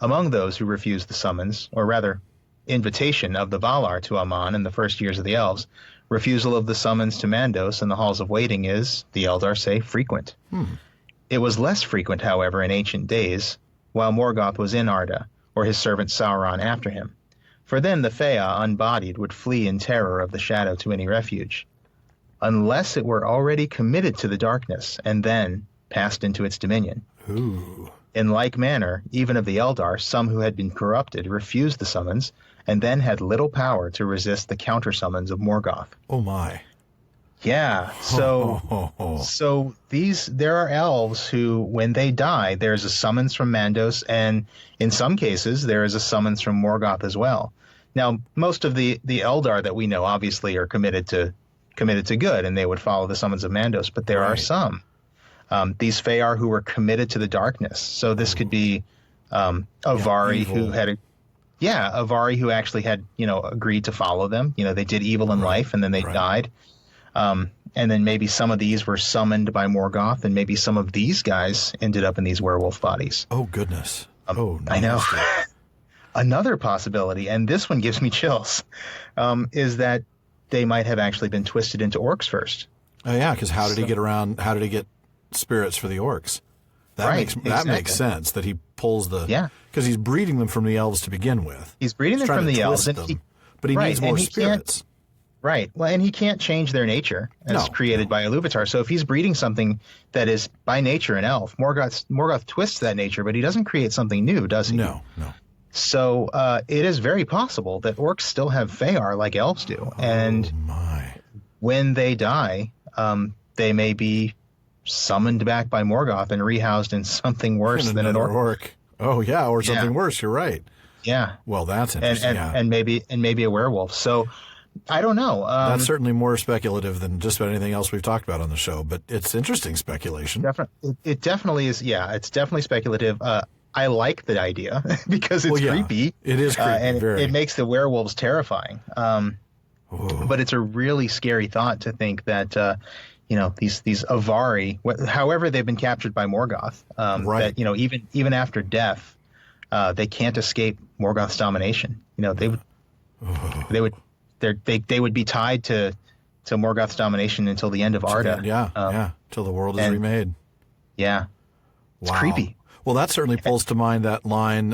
Among those who refuse the summons, or rather, invitation of the Valar to Aman in the first years of the Elves, refusal of the summons to Mandos in the halls of waiting is, the Eldar say, frequent. It was less frequent, however, in ancient days, while Morgoth was in Arda, or his servant Sauron after him. For then the Fëa, unbodied, would flee in terror of the shadow to any refuge. Unless it were already committed to the darkness, and then passed into its dominion. Ooh. In like manner, even of the Eldar, some who had been corrupted refused the summons, and then had little power to resist the counter-summons of Morgoth." Oh, my. Yeah, so there are elves who, when they die, there's a summons from Mandos, and in some cases, there is a summons from Morgoth as well. Now, most of the Eldar that we know, obviously, are committed to good, and they would follow the summons of Mandos, but there are some. These Fëanor who were committed to the darkness. So this could be Avari who had Avari who actually had, agreed to follow them. They did evil in life and then they died. And then maybe some of these were summoned by Morgoth, and maybe some of these guys ended up in these werewolf bodies. Oh, goodness. I know. Another possibility, and this one gives me chills, is that they might have actually been twisted into orcs first. Oh, yeah, because how did he get spirits for the orcs? That makes sense, that he pulls because he's breeding them from the elves to begin with. He's breeding them from the elves, but he needs more spirits. Right. Well, and he can't change their nature as created by Iluvatar. So if he's breeding something that is by nature an elf, Morgoth twists that nature, but he doesn't create something new, does he? No. So it is very possible that orcs still have Fëanor like elves do. And when they die, they may be summoned back by Morgoth and rehoused in something worse than an orc. Oh, yeah, or something worse. You're right. Yeah. Well, that's interesting. And maybe a werewolf. So I don't know. That's certainly more speculative than just about anything else we've talked about on the show, but it's interesting speculation. It definitely is. Yeah, it's definitely speculative. I like the idea because it's creepy. It is creepy, and very. it makes the werewolves terrifying. But it's a really scary thought to think that these Avari, however they've been captured by Morgoth, that even after death, they can't escape Morgoth's domination. They would be tied to Morgoth's domination until the end of Arda. Till the world is remade. Yeah, it's creepy. Well, that certainly pulls to mind that line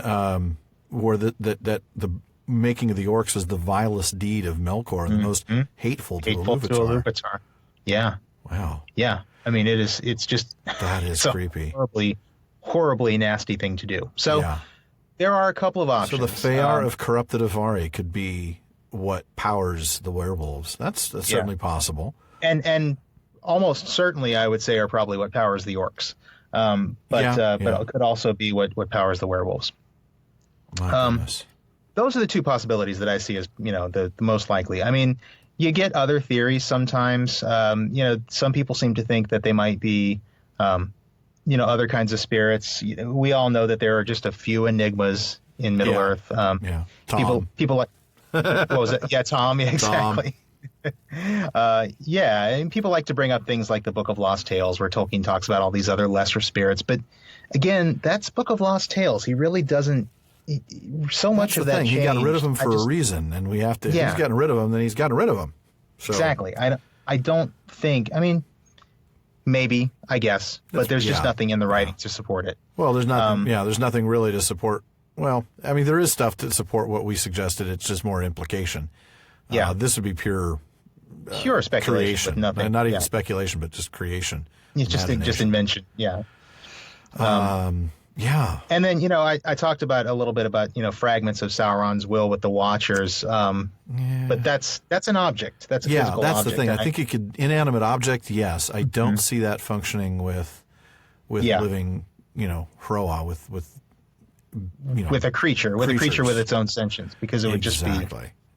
where that the making of the orcs is the vilest deed of Melkor and the most hateful to Iluvatar. Yeah. Wow. Yeah. I mean, it's just that is creepy. Horribly nasty thing to do. So there are a couple of options. So the Fëanor of corrupted Avari could be what powers the werewolves. That's certainly possible. And almost certainly, I would say, are probably what powers the orcs. But it could also be what powers the werewolves. My goodness. Those are the two possibilities that I see as the most likely. I mean, you get other theories sometimes. Some people seem to think that they might be, other kinds of spirits. We all know that there are just a few enigmas in Middle Earth. Tom. People like what was it? Yeah, Tom. Yeah, exactly. And people like to bring up things like the Book of Lost Tales, where Tolkien talks about all these other lesser spirits. But again, that's Book of Lost Tales. He really doesn't. So much of that thing. He got rid of him for a reason, and we have to. Yeah. He's gotten rid of him, then he's gotten rid of him. So. Exactly. I don't think. I mean, maybe, I guess, but there's just nothing in the writing to support it. Well, there's nothing. There's nothing really to support. Well, I mean, there is stuff to support what we suggested. It's just more implication. This would be pure speculation, creation. Nothing. And not even speculation, but just creation. It's just invention. Yeah. Yeah. And then, I talked about a little bit about, fragments of Sauron's will with the Watchers. But that's an object. That's a physical object. Yeah, that's the thing. I think it could, inanimate object, yes. I don't see that functioning with living, Hroa, with a creature, with its own sentience, because it would just be.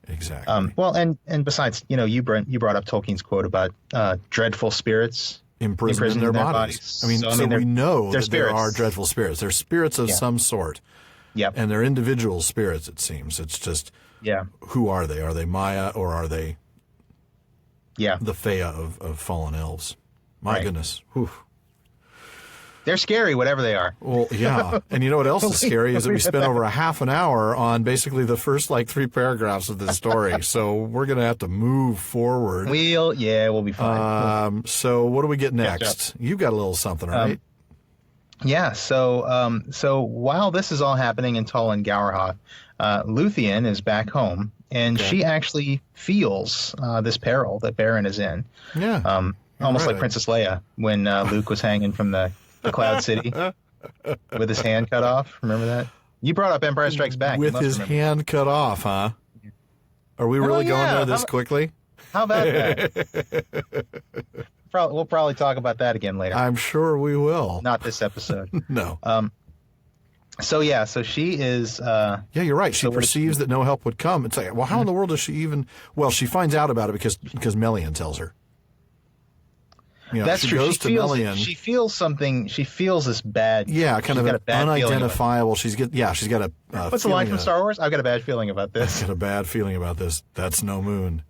Exactly. Well, and besides, you brought up Tolkien's quote about dreadful spirits. Imprisoned in their bodies. I mean, so we know that there are dreadful spirits. They're spirits of some sort. Yep. And they're individual spirits, it seems. It's just, who are they? Are they Maya, or are they the Fëa of fallen elves? My goodness. Whew. They're scary, whatever they are. Well, yeah. And you know what else is scary is that we spent over a half an hour on basically the first 3 paragraphs of this story. So we're going to have to move forward. We'll be fine. So what do we get next? You got a little something, right? So while this is all happening in Tol and Gaurhoth, Lúthien is back home, and she actually feels this peril that Beren is in. Yeah. Almost like Princess Leia when Luke was hanging from the Cloud City with his hand cut off. Remember that? You brought up Empire Strikes Back. With his hand cut off, huh? Are we really going there this quickly? How about that? We'll probably talk about that again later. I'm sure we will. Not this episode. No. So she is... you're right. She perceives that no help would come. It's like, well, how in the world does she even... Well, she finds out about it because Melian tells her. That's she true. Goes to Melian. She feels something. She feels this bad. Yeah, kind of an unidentifiable. She's got a. What's the line from Star Wars? I've got a bad feeling about this. I've got a bad feeling about this. That's no moon.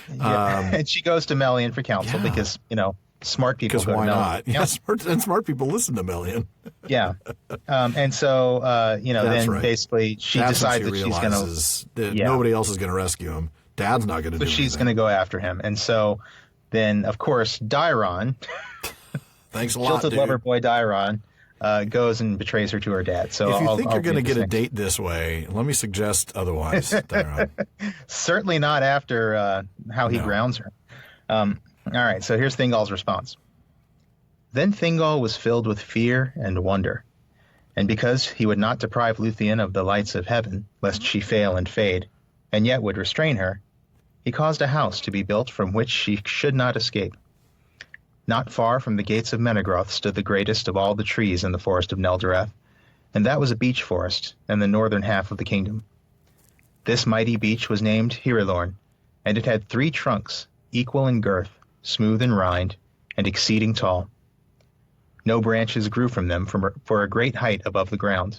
And she goes to Melian for counsel because smart people. Because why not? Yeah, smart people listen to Melian. Yeah, and so basically she decides that she's going to. Nobody else is going to rescue him. Dad's not going to do anything. So she's going to go after him, and so. Then, of course, Dairon, thanks a lot, jilted lover boy Dairon, goes and betrays her to her dad. So if you think you're going to get a date this way, let me suggest otherwise, Dairon. Certainly not after how he grounds her. All right, so here's Thingol's response. Then Thingol was filled with fear and wonder, and because he would not deprive Lúthien of the lights of heaven, lest she fail and fade, and yet would restrain her, he caused a house to be built from which she should not escape. Not far from the gates of Menegroth stood the greatest of all the trees in the forest of Neldareth, and that was a beech forest in the northern half of the kingdom. This mighty beech was named Hirilorn, and it had 3 trunks, equal in girth, smooth in rind, and exceeding tall. No branches grew from them for a great height above the ground,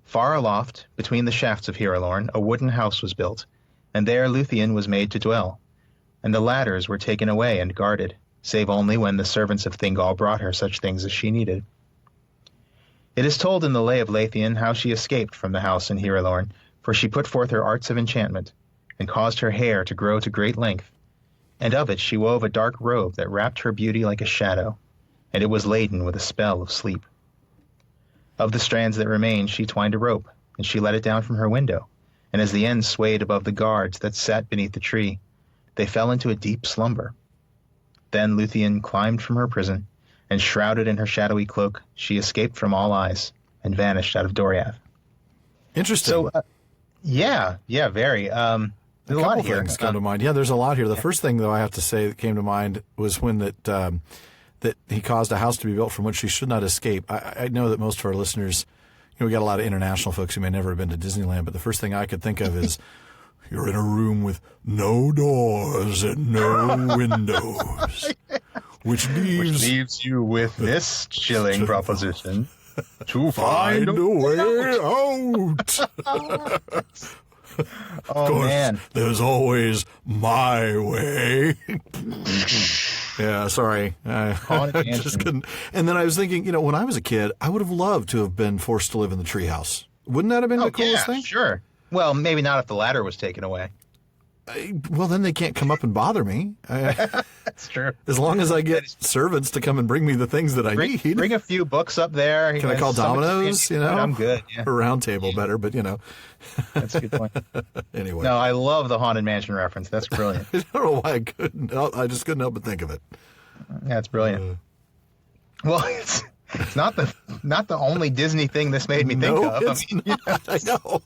Far aloft, between the shafts of Hirelorn, a wooden house was built, and there Lúthien was made to dwell. And the ladders were taken away and guarded, save only when the servants of Thingol brought her such things as she needed. It is told in the Lay of Lúthien how she escaped from the house in Hirelorn, for she put forth her arts of enchantment, and caused her hair to grow to great length, and of it she wove a dark robe that wrapped her beauty like a shadow, and it was laden with a spell of sleep. Of the strands that remained she twined a rope, and she let it down from her window, and as the ends swayed above the guards that sat beneath the tree, they fell into a deep slumber. Then Lúthien climbed from her prison, and shrouded in her shadowy cloak, she escaped from all eyes and vanished out of Doriath. Interesting. So, very. A couple things come to mind. Yeah, there's a lot here. The first thing, though, I have to say that came to mind was when that he caused a house to be built from which she should not escape. I know that most of our listeners, we got a lot of international folks who may never have been to Disneyland, but the first thing I could think of is you're in a room with no doors and no windows, which leaves you with this chilling proposition to find a way out. Of course, man. There's always my way. Yeah, sorry. I just couldn't. And then I was thinking, when I was a kid, I would have loved to have been forced to live in the treehouse. Wouldn't that have been the coolest thing? Sure. Well, maybe not if the ladder was taken away. Well, then they can't come up and bother me. That's true. As long as I get servants to come and bring me the things that I need. Bring a few books up there. Can I call Domino's? I'm good. Yeah. Or Round Table better, but That's a good point. Anyway. No, I love the Haunted Mansion reference. That's brilliant. I don't know why I couldn't. I just couldn't help but think of it. That's brilliant. Well, it's not the only Disney thing this made me think of. I know.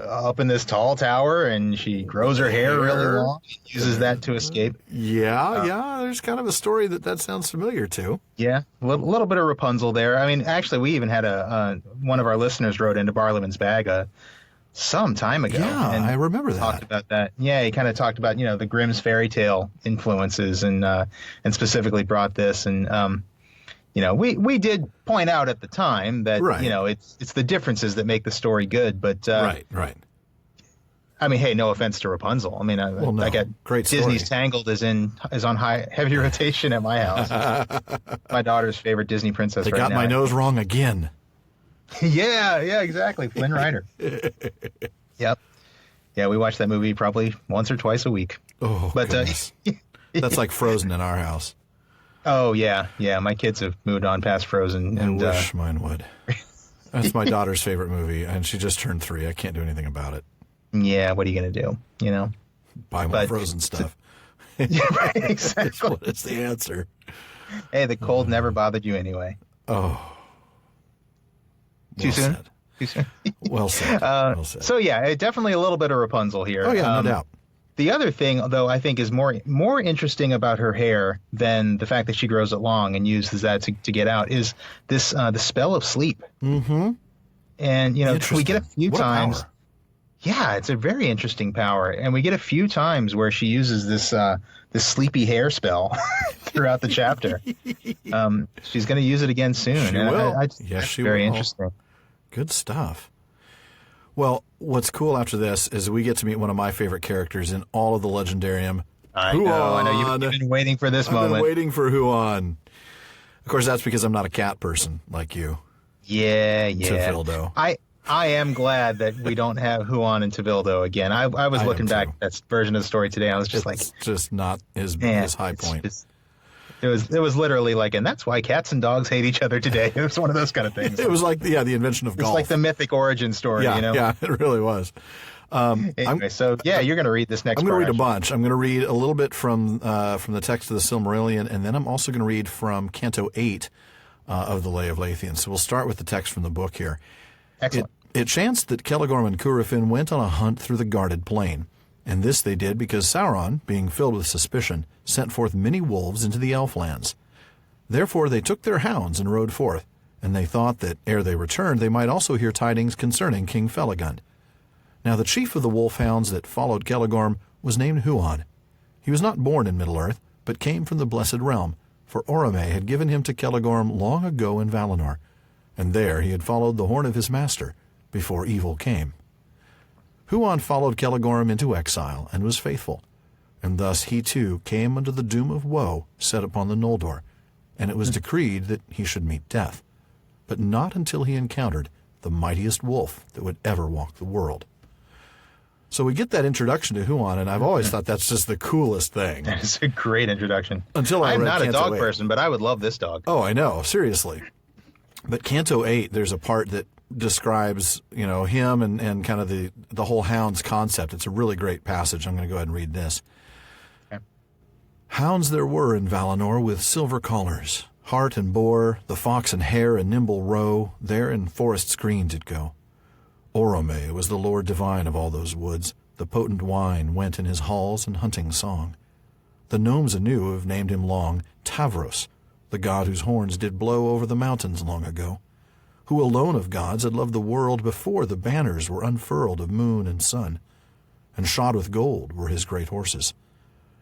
Up in this tall tower, and she grows her hair really long, and uses that to escape. Yeah. There's kind of a story that sounds familiar too. Yeah, a little bit of Rapunzel there. I mean, actually, we even had one of our listeners wrote into Barliman's Bag some time ago. Yeah, and I remember that. Talked about that. Yeah, he kind of talked about the Grimm's fairy tale influences, and specifically brought this, and we did point out at the time that it's the differences that make the story good, but right. I mean, hey, no offense to Rapunzel. I mean, I got great Disney's story. Tangled is on heavy rotation at my house. My daughter's favorite Disney princess. They right got now. my nose wrong again. Yeah, exactly. Flynn Rider. Yep. Yeah, we watch that movie probably once or twice a week. Oh, but goodness. That's like Frozen in our house. Oh, yeah. My kids have moved on past Frozen. And, I wish mine would. That's my daughter's favorite movie, and she just turned 3. I can't do anything about it. Yeah, what are you going to do? Buy more Frozen stuff. Yeah, right, exactly. That's the answer. Hey, the cold never bothered you anyway. Oh. Too soon? Said. Too soon. Well said. So, yeah, definitely a little bit of Rapunzel here. Oh, yeah, no doubt. The other thing, though, I think is more interesting about her hair than the fact that she grows it long and uses that to get out is this the spell of sleep. Mm-hmm. And, we get a few times. Power. Yeah, it's a very interesting power. And we get a few times where she uses this sleepy hair spell throughout the chapter. She's going to use it again soon. She will. Yes, she very will. Interesting. Good stuff. Well, what's cool after this is we get to meet one of my favorite characters in all of the Legendarium. I know. You've been waiting for this moment. I've been waiting for Huan. Of course, that's because I'm not a cat person like you. Yeah. Tevildo. I am glad that we don't have Huan and Tevildo again. I was looking back at that version of the story today. I was just it's just not his high point. It was literally like, and that's why cats and dogs hate each other today. It was one of those kind of things. It was like the invention of golf. It's like the mythic origin story, Yeah, it really was. Anyway, you're going to read this next. I'm going to read a bunch. I'm going to read a little bit from the text of the Silmarillion, and then I'm also going to read from Canto 8 of the Lay of Lúthien. So we'll start with the text from the book here. Excellent. It chanced that Celegorm and Curufin went on a hunt through the guarded plain, and this they did because Sauron, being filled with suspicion, sent forth many wolves into the Elf-lands. Therefore they took their hounds and rode forth, and they thought that ere they returned they might also hear tidings concerning King Felagund. Now the chief of the wolf-hounds that followed Celegorm was named Huan. He was not born in Middle-earth, but came from the Blessed Realm, for Orome had given him to Celegorm long ago in Valinor, and there he had followed the horn of his master before evil came. Huan followed Celegorm into exile and was faithful, and thus he too came under the doom of woe set upon the Noldor, and it was decreed that he should meet death, but not until he encountered the mightiest wolf that would ever walk the world. So we get that introduction to Huan, and I've always thought that's just the coolest thing. It's a great introduction. Until I I'm read not a Canto dog 8. person, but I would love this dog. Oh, I know, seriously. But Canto 8, there's a part that describes, him and kind of the whole hounds concept. It's a really great passage. I'm going to go ahead and read this. Okay. Hounds there were in Valinor with silver collars. Hart and boar, the fox and hare and nimble roe, there in forest's green did go. Orome was the lord divine of all those woods. The potent wine went in his halls and hunting song. The gnomes anew have named him long Tavros, the god whose horns did blow over the mountains long ago, who alone of gods had loved the world before the banners were unfurled of moon and sun, and shod with gold were his great horses.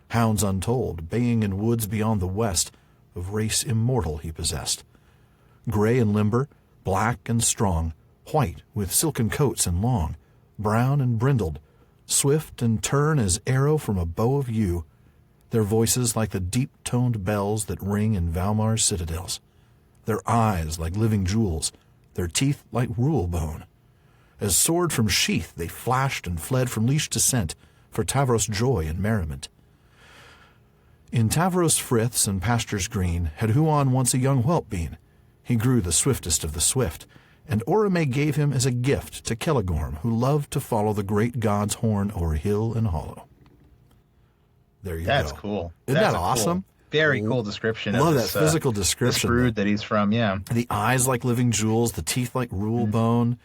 Hounds untold, baying in woods beyond the west, of race immortal he possessed. Gray and limber, black and strong, white with silken coats and long, brown and brindled, swift and turn as arrow from a bow of yew, their voices like the deep-toned bells that ring in Valmar's citadels, their eyes like living jewels, their teeth like rule bone. As sword from sheath they flashed and fled from leash to scent, for Tavros' joy and merriment. In Tavros' friths and pastures green had Huan once a young whelp been. He grew the swiftest of the swift, and Orome gave him as a gift to Celegorm, who loved to follow the great god's horn o'er hill and hollow. There you go. That's cool. Isn't That's that a awesome? Very cool description. Love of that this, physical this description. brood that he's from. Yeah. The eyes like living jewels, the teeth like rule bone.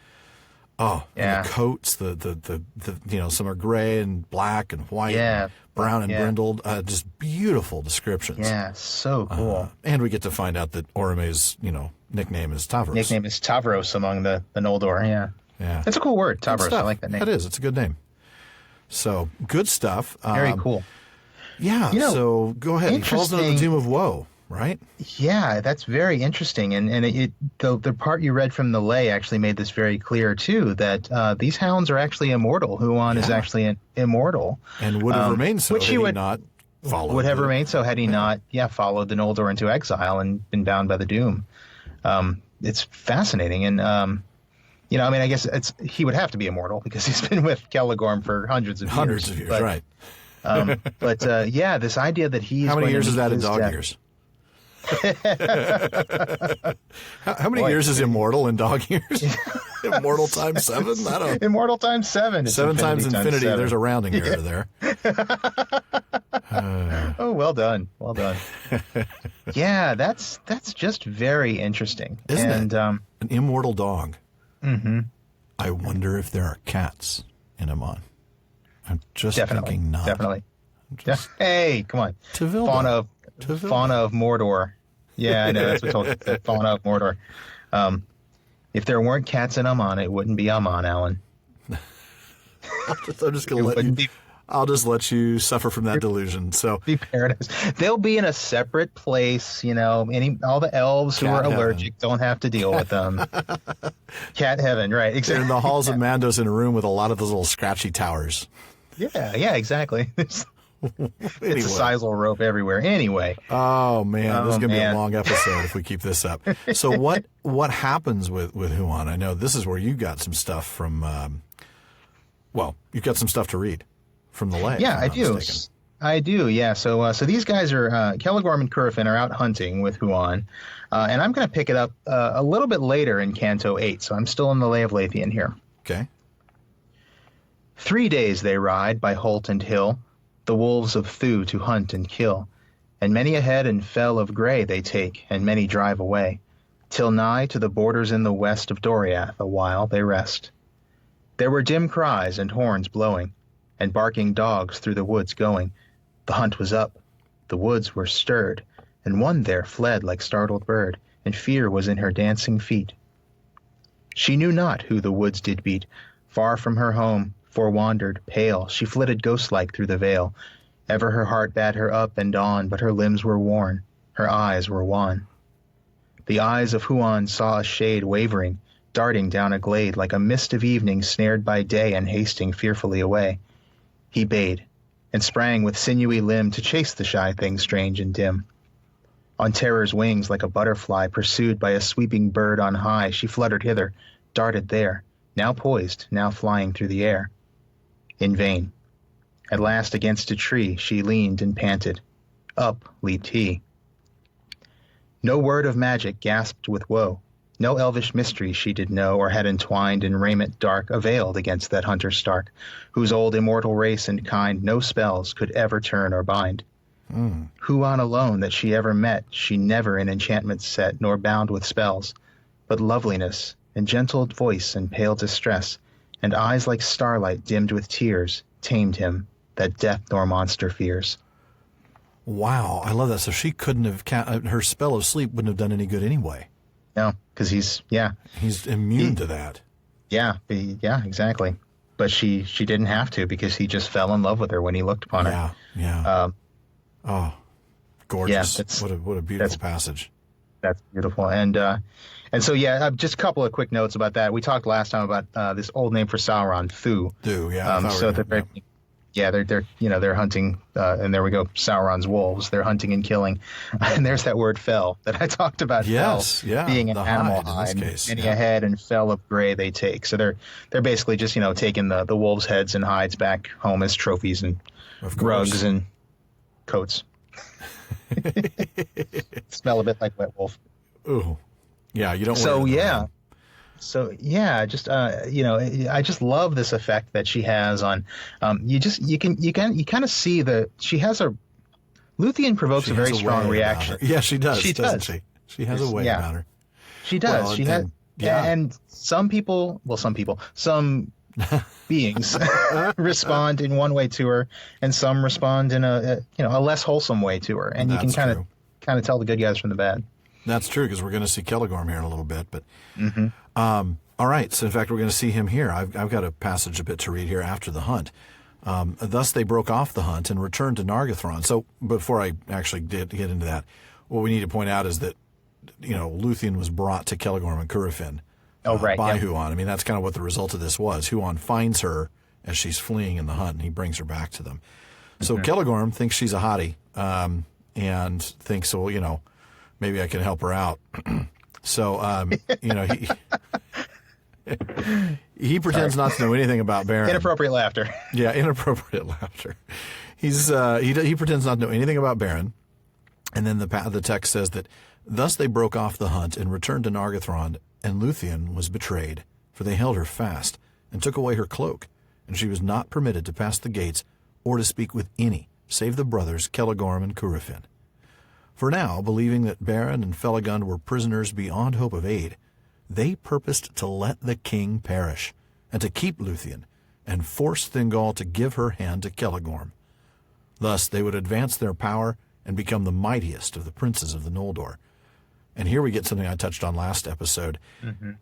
Oh, Yeah. and the coats, the some are gray and black and white, Yeah. and brown and Yeah. brindled. Just beautiful descriptions. Yeah. So cool. And we get to find out that Orome's, nickname is Tavros. Nickname is Tavros among the Noldor. Yeah. Yeah. That's a cool word, Good Tavros. I stuff. like that name. That is. It's a good name. So, good stuff. Very cool. Yeah, so go ahead. He falls into the interesting- doom of woe, right? Yeah, that's very interesting. And the part you read from the lay actually made this very clear, too, that these hounds are actually immortal. Huan is actually immortal. And would have remained so which had he he would- not followed. Would have remained so had he not, followed the Noldor into exile and been bound by the doom. It's fascinating. And, I guess he would have to be immortal because he's been with Celegorm for hundreds of years, but, right. This idea that he's How many going years to is meet that in his dog death- years? How many Boy. years is immortal in dog years? Immortal times 7? I don't. Immortal times 7. It's 7 times infinity. 7. There's a rounding error there. Oh, well done. Well done. Yeah, that's just very interesting. Isn't and, it? An immortal dog. Mm-hmm. I wonder if there are cats in Amon. I'm just thinking not. Definitely. Just Hey, come on. Tevilda. Fauna of Mordor. Yeah, I know. That's what Tolkien said. Fauna of Mordor. If there weren't cats in Amon, it wouldn't be Amon, Alan. I'm just going to let you. I'll just let you suffer from that delusion. So Be paradise. They'll be in a separate place. All the elves who Cat are heaven. allergic don't have to deal with them. Cat heaven, right? they're Exactly. in the halls of Mandos in a room with a lot of those little scratchy towers. Yeah, exactly. It's Anyway. a sisal rope everywhere. Anyway. Oh man, this is going to be a man. long episode if we keep this up. So what happens with Huan? I know this is where you got some stuff from. You've got some stuff to read from the lay. Yeah, if I I'm not do. mistaken. I do. Yeah. So these guys are Celegorm and Curufin are out hunting with Huan, and I'm going to pick it up a little bit later in Canto 8. So I'm still in the Lay of Lúthien here. Okay. 3 days they ride by holt and hill, the wolves of Thu to hunt and kill, and many a head and fell of grey they take, and many drive away, till nigh to the borders in the west of Doriath a while they rest. There were dim cries and horns blowing, and barking dogs through the woods going. The hunt was up, the woods were stirred, and one there fled like startled bird, and fear was in her dancing feet. She knew not who the woods did beat, far from her home, forewandered, pale, she flitted ghost-like through the vale. Ever her heart bade her up and on, but her limbs were worn, her eyes were wan. The eyes of Huan saw a shade wavering, darting down a glade like a mist of evening snared by day and hasting fearfully away. He bayed, and sprang with sinewy limb to chase the shy thing strange and dim. On terror's wings like a butterfly pursued by a sweeping bird on high, she fluttered hither, darted there, now poised, now flying through the air. In vain. At last against a tree she leaned and panted. Up leaped he. No word of magic gasped with woe. No elvish mystery she did know or had entwined in raiment dark availed against that hunter stark, whose old immortal race and kind no spells could ever turn or bind. Huan alone that she ever met she never in enchantment set nor bound with spells, but loveliness and gentle voice and pale distress, and eyes like starlight dimmed with tears, tamed him that death nor monster fears. Wow, I love that. So she couldn't have, her spell of sleep wouldn't have done any good anyway. No, because he's immune to that. Yeah, exactly. But she didn't have to because he just fell in love with her when he looked upon her. Yeah. Gorgeous. Yeah, what a beautiful passage. That's beautiful. And so, just a couple of quick notes about that. We talked last time about this old name for Sauron, Thu. Thu, yeah. They're hunting, and there we go, Sauron's wolves. They're hunting and killing. And there's that word fell that I talked about. Yes, fell, being an animal hide. In this case, many a head and fell of gray they take. So they're basically just, taking the wolves' heads and hides back home as trophies and rugs and coats. Smell a bit like wet wolf. Ooh. Yeah, you don't want to. So I just love this effect that she has on. You kind of see that she has Lúthien provokes a very strong reaction. Yeah, she does. Doesn't she? She has a way about her. She does. And some beings respond in one way to her, and some respond in a less wholesome way to her, and you can kind of tell the good guys from the bad. That's true, because we're going to see Celegorm here in a little bit. But all right, so in fact, we're going to see him here. I've got a passage a bit to read here after the hunt. Thus they broke off the hunt and returned to Nargothrond. So before I actually did get into that, what we need to point out is that Lúthien was brought to Celegorm and Curufin by Huan. I mean, that's kind of what the result of this was. Huan finds her as she's fleeing in the hunt, and he brings her back to them. So Celegorm thinks she's a hottie and thinks, well, maybe I can help her out. So, he pretends not to know anything about Beren. Inappropriate laughter. Yeah, inappropriate laughter. He pretends not to know anything about Beren. And then the text says that, thus they broke off the hunt and returned to Nargothrond, and Lúthien was betrayed, for they held her fast and took away her cloak, and she was not permitted to pass the gates or to speak with any, save the brothers Celegorm and Curufin. For now, believing that Beren and Felagund were prisoners beyond hope of aid, they purposed to let the king perish, and to keep Lúthien, and force Thingol to give her hand to Celegorm. Thus they would advance their power and become the mightiest of the princes of the Noldor. And here we get something I touched on last episode.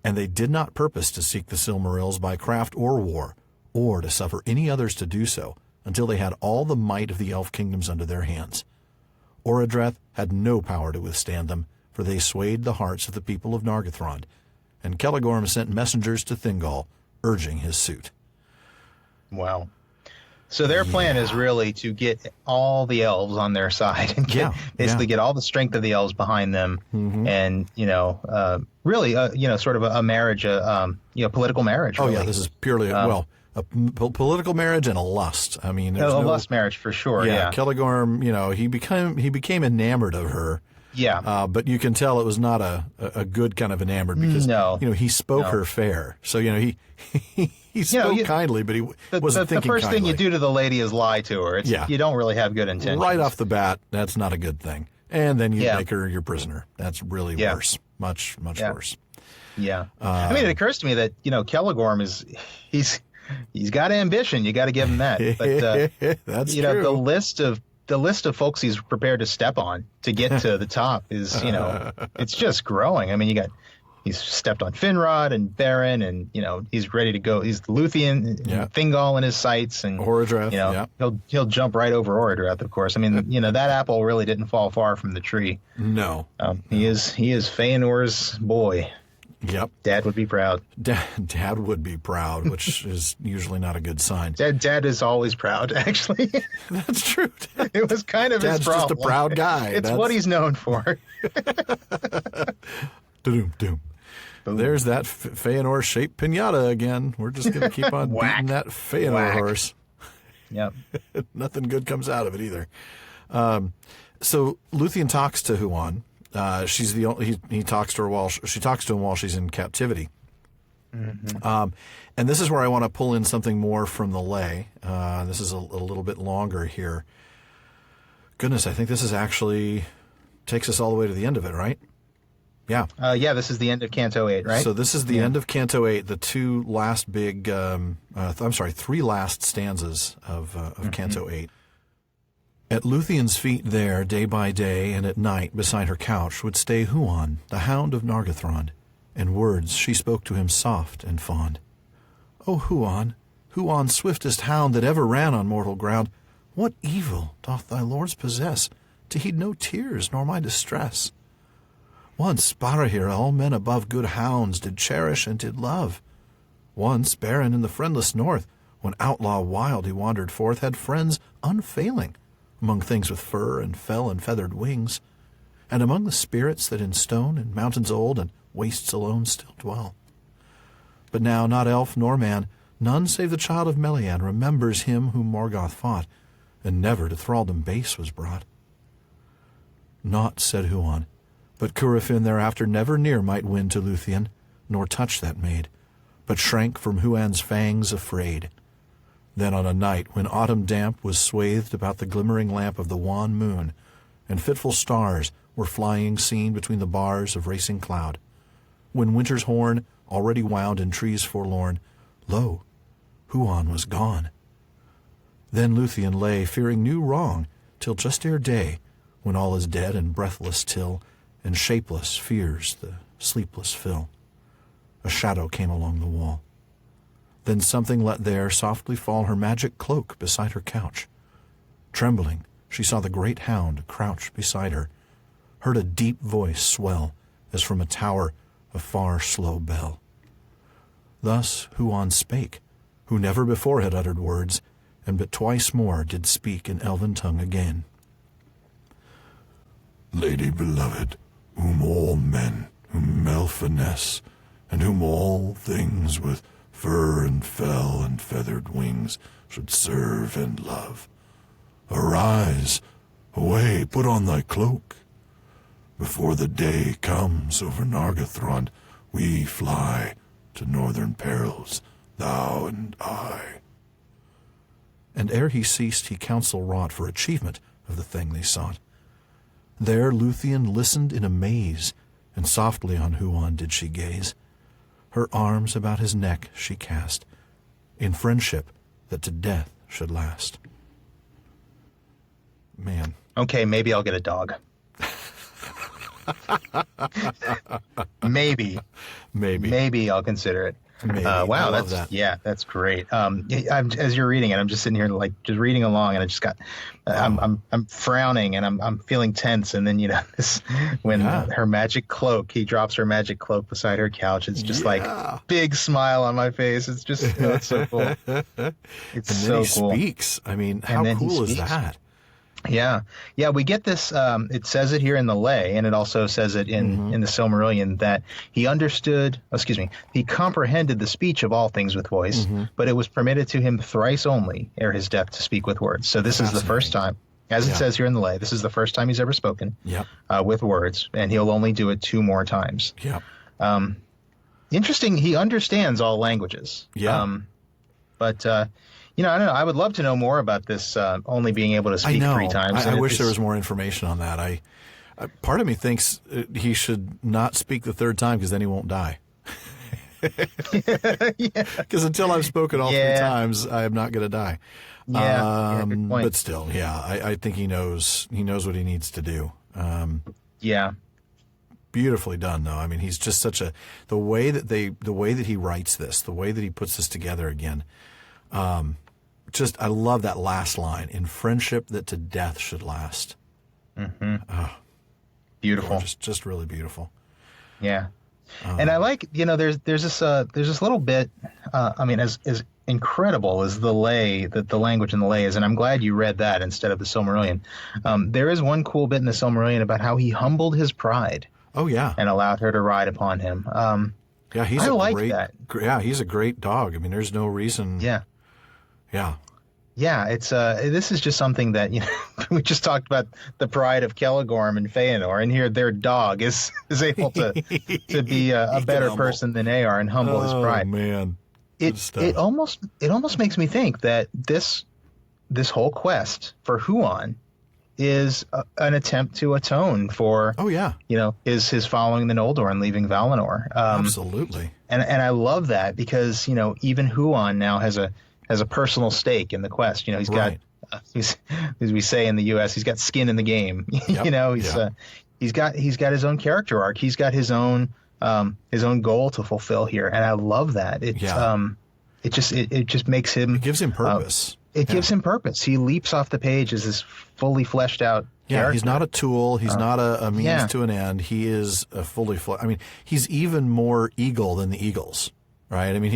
And they did not purpose to seek the Silmarils by craft or war, or to suffer any others to do so, until they had all the might of the elf kingdoms under their hands. Orodreth had no power to withstand them, for they swayed the hearts of the people of Nargothrond, and Celegorm sent messengers to Thingol, urging his suit. Wow. So their plan is really to get all the elves on their side and get all the strength of the elves behind them, and really sort of a marriage, political marriage. Oh really. Yeah, this is purely a political marriage and a lust. I mean, a lust marriage for sure. Yeah, Celegorm, he became enamored of her. Yeah, but you can tell it was not a good kind of enamored, because he spoke her fair. So he spoke kindly, but he wasn't thinking the first kindly. thing you do to the lady is lie to her. You don't really have good intentions. Right off the bat, that's not a good thing. And then you make her your prisoner. That's really worse. Much worse. Yeah. I mean, it occurs to me that Celegorm he's got ambition. You got to give him that. But that's true. The list of folks he's prepared to step on to get to the top is, it's just growing. I mean, you got he's stepped on Finrod and Beren, and he's ready to go. He's the Lúthien, Thingol in his sights, and Orodreth, he'll jump right over Orodreth, of course. I mean, that apple really didn't fall far from the tree. No, he is Fëanor's boy. Yep. Dad would be proud. Dad would be proud, which is usually not a good sign. Dad is always proud, actually. That's true. It was kind of Dad's his problem. just a proud guy. It's what he's known for. Doom. There's that Fëanor-shaped pinata again. We're just going to keep on beating that Fëanor horse. Yep. Nothing good comes out of it either. So Lúthien talks to Huan. He talks to her she talks to him while she's in captivity. Mm-hmm. And this is where I want to pull in something more from the lay. This is a little bit longer here. Goodness, I think this is actually takes us all the way to the end of it, right? Yeah. This is the end of Canto 8, right? So this is the end of Canto 8, the three last stanzas of Canto 8. At Lúthien's feet there, day by day, and at night, beside her couch, would stay Huan, the hound of Nargothrond, and words she spoke to him soft and fond. O Huan, Huan, swiftest hound that ever ran on mortal ground, what evil doth thy lords possess, to heed no tears nor my distress? Once Barahir all men above good hounds did cherish and did love. Once Beren in the friendless north, when outlaw wild he wandered forth, had friends unfailing, among things with fur and fell and feathered wings, and among the spirits that in stone and mountains old and wastes alone still dwell. But now not elf nor man, none save the child of Melian remembers him whom Morgoth fought, and never to thraldom base was brought. Naught, said Huan, but Curufin thereafter never near might win to Lúthien, nor touch that maid, but shrank from Huan's fangs afraid. Then on a night when autumn damp was swathed about the glimmering lamp of the wan moon, and fitful stars were flying seen between the bars of racing cloud, when winter's horn already wound in trees forlorn, lo, Huan was gone. Then Lúthien lay, fearing new wrong, till just ere day, when all is dead and breathless till, and shapeless fears the sleepless fill. A shadow came along the wall. Then something let there softly fall her magic cloak beside her couch. Trembling, she saw the great hound crouch beside her, heard a deep voice swell, as from a tower a far slow bell. Thus Huan spake, who never before had uttered words, and but twice more did speak in elven tongue again. Lady beloved, whom all men, whom Melfiness, and whom all things with fur and fell and feathered wings should serve and love. Arise, away, put on thy cloak. Before the day comes over Nargothrond, we fly to northern perils, thou and I. And ere he ceased, he counsel wrought for achievement of the thing they sought. There Lúthien listened in amaze, and softly on Huan did she gaze. Her arms about his neck she cast, in friendship that to death should last. Man. Okay, maybe I'll get a dog. Maybe I'll consider it. Wow, that's great. As you're reading it, I'm just sitting here just reading along, and I just got, I'm frowning, and I'm feeling tense, and then when her magic cloak, he drops her magic cloak beside her couch. It's just big smile on my face. It's just it's so cool. It's so cool. Speaks. I mean, how cool is that? Yeah, we get this. It says it here in the lay, and it also says it in the Silmarillion that he he comprehended the speech of all things with voice, but it was permitted to him thrice only ere his death to speak with words. So this is the first time, as it says here in the lay, this is the first time he's ever spoken with words, and he'll only do it 2 more times. Interesting. He understands all languages. But I don't know. I would love to know more about this only being able to speak 3 times. I wish there was more information on that. Part of me thinks he should not speak the 3rd time because then he won't die. Because until I've spoken all 3 times, I am not going to die. Good point. But still, I think he knows what he needs to do. beautifully done, though. I mean, he's just such the way that he writes this, the way that he puts this together again. I love that last line, in friendship that to death should last. Mm-hmm. Beautiful. Just really beautiful. Yeah. And I like, there's this little bit, as incredible as the language in the lay is, and I'm glad you read that instead of the Silmarillion. There is one cool bit in the Silmarillion about how he humbled his pride. Oh, yeah. And allowed her to ride upon him. He's a great dog. I mean, there's no reason. Yeah. Yeah. Yeah, this is just something that, we just talked about the pride of Celegorm and Fëanor, and here their dog is able to be a better person than they are and humble his pride. Oh, man. It almost makes me think that this whole quest for Huan is an attempt to atone for his following the Noldor and leaving Valinor. Absolutely. And I love that because, even Huan now has a personal stake in the quest. He's got, as we say in the U.S., he's got skin in the game. Yep. He's got his own character arc. He's got his own goal to fulfill here, and I love that. It just makes him. It gives him purpose. It gives him purpose. He leaps off the page as this fully fleshed out. Yeah, he's not a tool. He's not a means to an end. He is a fully fleshed. I mean, he's even more eagle than the eagles, right? I mean,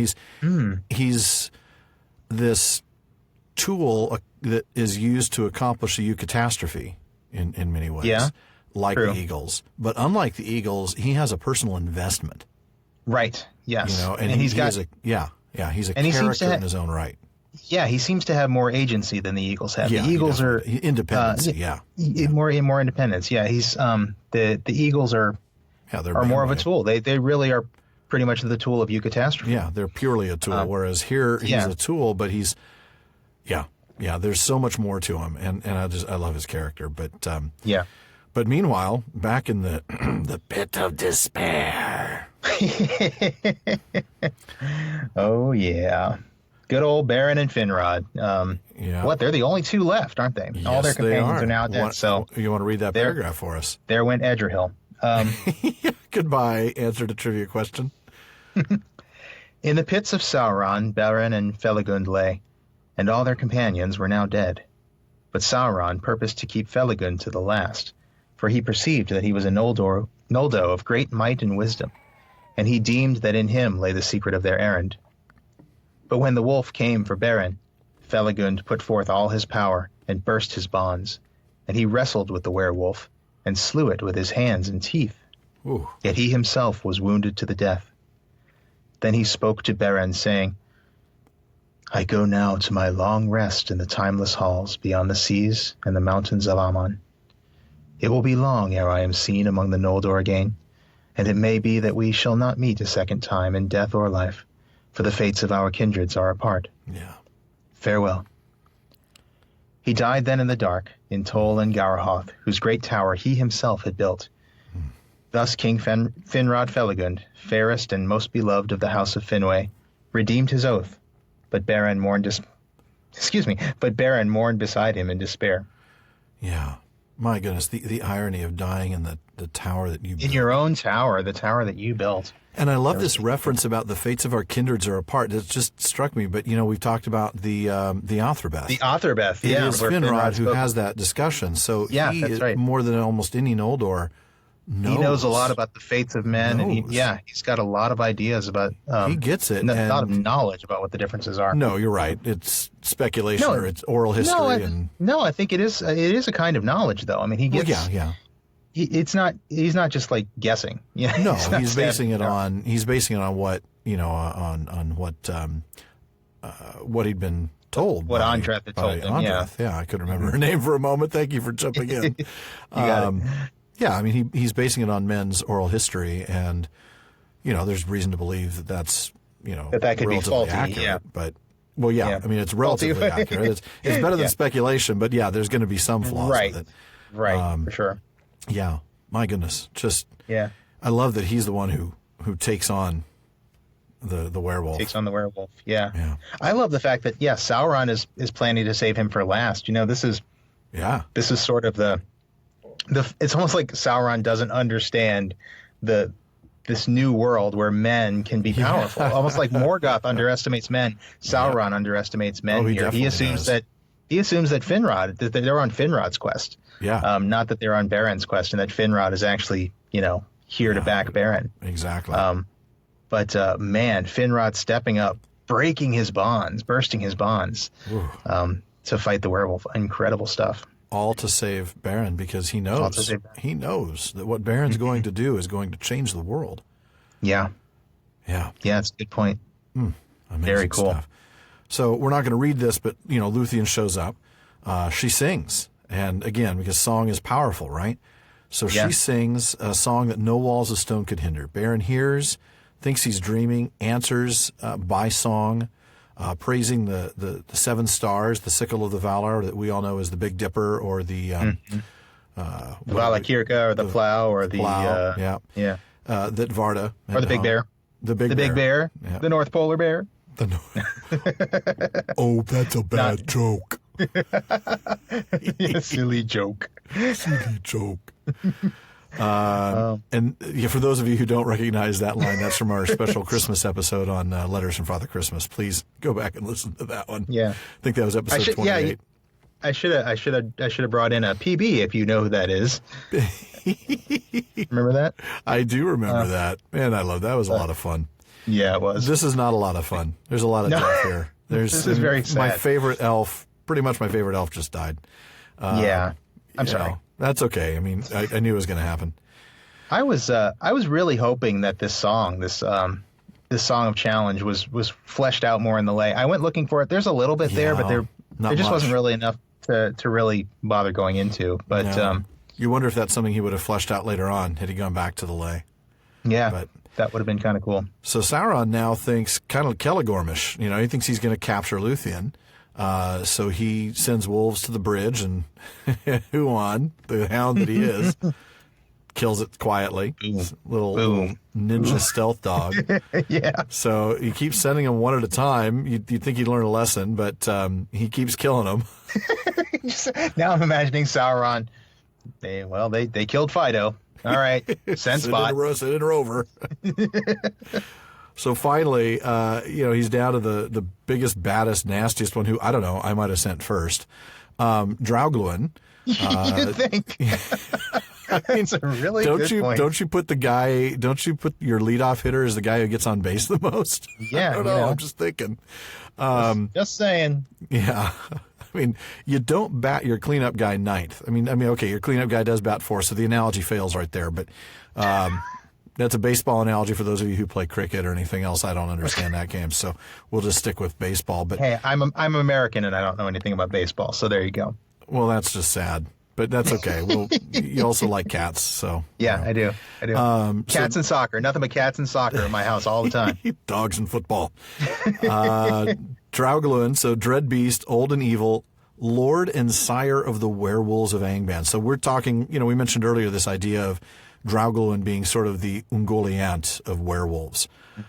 he's this tool that is used to accomplish a eucatastrophe in many ways, like the eagles. But unlike the eagles, he has a personal investment. Right. Yes. And he's a character in his own right. Yeah, he seems to have more agency than the eagles have. Yeah, the eagles are independence. More independence. Yeah, he's the eagles are more of a tool. They really are pretty much the tool of eucatastrophe. Yeah, they're purely a tool. Whereas here he's a tool, but he's there's so much more to him, and I love his character. But but meanwhile, back in the the pit of despair. Oh yeah. Good old Beren and Finrod. They're the only two left, aren't they? Yes, all their companions are now dead. So you want to read that paragraph for us? There went Edgerhill. Goodbye. Answer to trivia question. In the pits of Sauron, Beren and Felagund lay, and all their companions were now dead. But Sauron purposed to keep Felagund to the last, for he perceived that he was a Noldo of great might and wisdom, and he deemed that in him lay the secret of their errand. But when the wolf came for Beren, Felagund put forth all his power and burst his bonds, and he wrestled with the werewolf and slew it with his hands and teeth. Ooh. Yet he himself was wounded to the death. Then he spoke to Beren, saying, I go now to my long rest in the timeless halls beyond the seas and the mountains of Aman. It will be long ere I am seen among the Noldor again, and it may be that we shall not meet a second time in death or life, for the fates of our kindreds are apart. Yeah. Farewell. He died then in the dark, in Tol and Gaurhoth, whose great tower he himself had built. Thus King Finrod Felagund, fairest and most beloved of the house of Finwë, redeemed his oath, but Beren mourned beside him in despair. Yeah. My goodness, the irony of dying in the tower that you built. In your own tower, the tower that you built. And I love this reference about the fates of our kindreds are apart. It just struck me. But, we've talked about the Authrbeth. The Authrbeth, yeah. It is Finrod who has that discussion. So he, that's right. More than almost any Noldor, knows. He knows a lot about the fates of men. And he's got a lot of ideas about... he gets it. A lot of knowledge about what the differences are. No, you're right. It's speculation or it's oral history. I think it is a kind of knowledge, though. I mean, he gets... Well, yeah. He's not just like guessing. No, he's basing it on what what he'd been told. What Andreth had told him. Andreth. Yeah, I couldn't remember her name for a moment. Thank you for jumping in. You got it. Yeah, I mean he's basing it on men's oral history, and there's reason to believe that's that could be faulty. Accurate, yeah. But I mean it's relatively accurate. It's better than speculation, but there's going to be some flaws with it. Right, for sure. Yeah, my goodness, I love that he's the one who takes on the werewolf. Takes on the werewolf. Yeah. I love the fact that Sauron is planning to save him for last. This is sort of the it's almost like Sauron doesn't understand this new world where men can be powerful, almost like Morgoth underestimates men. Sauron underestimates men here. He assumes that Finrod, that they're on Finrod's quest. Yeah. Not that they're on Beren's quest, and that Finrod is actually, here to back Beren. Exactly. But man, Finrod stepping up, bursting his bonds to fight the werewolf. Incredible stuff. All to save Beren, because he knows that what Beren's going to do is going to change the world. Yeah. Yeah. Yeah, that's a good point. Amazing Very cool stuff. So we're not going to read this, but, Lúthien shows up. She sings. And again, because song is powerful, right? So she sings a song that no walls of stone could hinder. Beren hears, thinks he's dreaming, answers by song, praising the seven stars, the sickle of the Valar that we all know as the Big Dipper, or the Valakirka, or the plow, or the plow, that Varda, or the big bear, the big bear, the North Polar bear. Oh, that's a bad joke. Silly joke. Silly joke. And for those of you who don't recognize that line, that's from our special Christmas episode on Letters from Father Christmas. Please go back and listen to that one. Yeah, I think that was episode 28. I should have brought in a PB, if you know who that is. Remember that? I do remember that. Man, I love that. It was a lot of fun. Yeah, it was. This is not a lot of fun. There's a lot of death here. This is very sad. My favorite elf, pretty much my favorite elf, just died. I'm sorry. That's okay. I mean, I knew it was going to happen. I was really hoping that this song, this song of challenge, was fleshed out more in the lay. I went looking for it. There's a little bit there, but there just wasn't really enough to really bother going into. But you wonder if that's something he would have fleshed out later on had he gone back to the lay. Yeah, but that would have been kind of cool. So Sauron now thinks kind of Celegormish. He thinks he's going to capture Lúthien. So he sends wolves to the bridge, and Huan, the hound that he is, kills it quietly. Little ninja stealth dog. Yeah. So he keeps sending them one at a time. You'd think he'd learn a lesson, but he keeps killing them. Now I'm imagining Sauron. They killed Fido. All right, send spot. Send it over. So finally, he's down to the biggest, baddest, nastiest one who, I don't know, I might have sent first. Draugluin. You think? I mean, it's a really good point. Don't you put your leadoff hitter as the guy who gets on base the most? Yeah. I don't know. I'm just thinking. Just saying. Yeah. I mean, you don't bat your cleanup guy ninth. I mean, okay, your cleanup guy does bat fourth, so the analogy fails right there. But that's a baseball analogy for those of you who play cricket or anything else. I don't understand that game, so we'll just stick with baseball. But hey, I'm American and I don't know anything about baseball, so there you go. Well, that's just sad, but that's okay. Well, you also like cats, so yeah, I do. Cats and soccer, nothing but cats and soccer in my house all the time. Dogs and football. Draugluin, so dread beast, old and evil, lord and sire of the werewolves of Angband. So we're talking, we mentioned earlier this idea of Draugluin being sort of the Ungoliant of werewolves.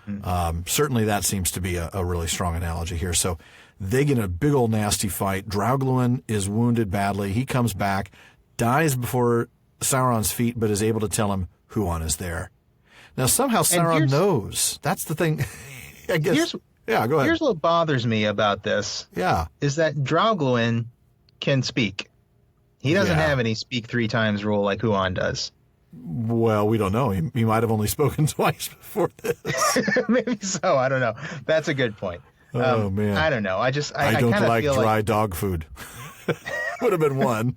Mm-hmm. Certainly that seems to be a really strong analogy here. So they get in a big old nasty fight. Draugluin is wounded badly. He comes back, dies before Sauron's feet, but is able to tell him Huan is there. Now somehow Sauron knows. That's the thing. I guess. Yeah, go ahead. Here's what bothers me about this. Yeah. Is that Draugluin can speak. He doesn't have any speak 3 times rule like Huan does. Well, we don't know. He might have only spoken twice before this. Maybe so. I don't know. That's a good point. Oh, man. I don't know. I don't like dry dog food. Would have been one.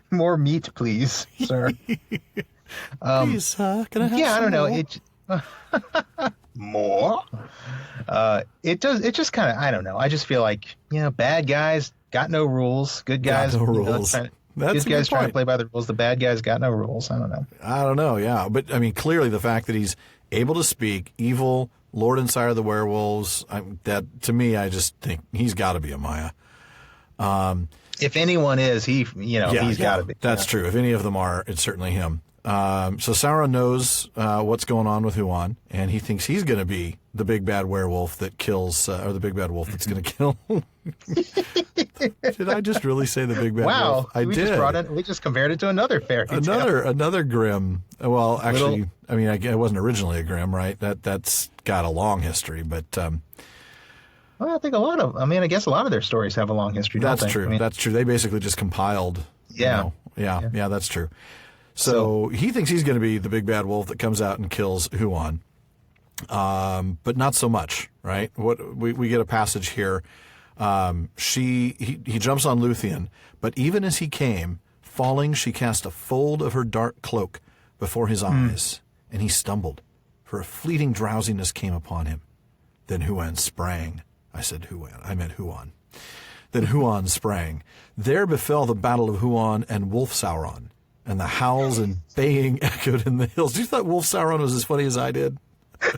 More meat, please, sir. Please, can I have some I don't know. more? More? It just kind of, I don't know. I just feel like, bad guys got no rules. Good guys, got no rules. Good guys trying to play by the rules. The bad guys got no rules. I don't know. Yeah. But, I mean, clearly the fact that he's able to speak, evil, lord and sire of the werewolves, that to me, I just think he's got to be a Maya. If anyone is, he's got to be. That's true. If any of them are, it's certainly him. So Sauron knows what's going on with Huan, and he thinks he's going to be the big bad werewolf that kills, or the big bad wolf that's going to kill. Did I just really say the big bad wolf? I did. We just compared it to another fairy tale. Another grim. Well, actually, I mean, it wasn't originally a grim, right? That's got a long history, but. Well, I think I guess a lot of their stories have a long history. That's true. That's true. They basically just compiled. Yeah. Yeah, that's true. So he thinks he's going to be the big bad wolf that comes out and kills Huan. But not so much, right? We get a passage here. He jumps on Lúthien, but even as he came, falling, she cast a fold of her dark cloak before his eyes, and he stumbled, for a fleeting drowsiness came upon him. Then Huan sprang. I said Huan. I meant Huan. Then Huan sprang. There befell the battle of Huan and Wolf Sauron, and the howls and baying echoed in the hills. You thought Wolf Sauron was as funny as I did?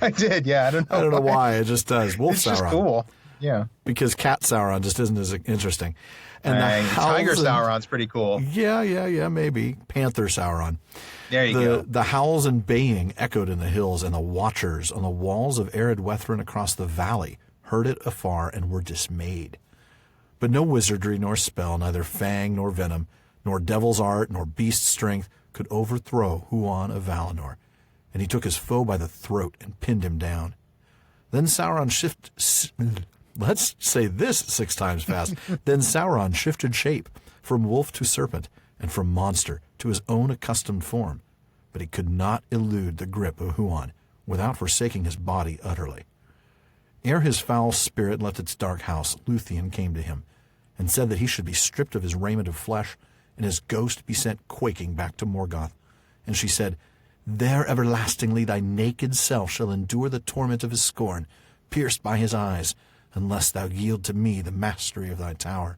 I did, yeah. I don't know why. It just does. Wolf it's Sauron. It's just cool. Yeah. Because Cat Sauron just isn't as interesting. And Tiger Sauron's pretty cool. Yeah, maybe. Panther Sauron. There you go. The howls and baying echoed in the hills, and the watchers on the walls of arid Wethrin across the valley heard it afar and were dismayed. But no wizardry nor spell, neither fang nor venom, nor devil's art nor beast strength could overthrow Huan of Valinor. And he took his foe by the throat and pinned him down. Then Sauron let's say this 6 times fast. Then Sauron shifted shape from wolf to serpent and from monster to his own accustomed form. But he could not elude the grip of Huan without forsaking his body utterly. Ere his foul spirit left its dark house, Lúthien came to him and said that he should be stripped of his raiment of flesh and his ghost be sent quaking back to Morgoth. And she said, There everlastingly thy naked self shall endure the torment of his scorn, pierced by his eyes, unless thou yield to me the mastery of thy tower.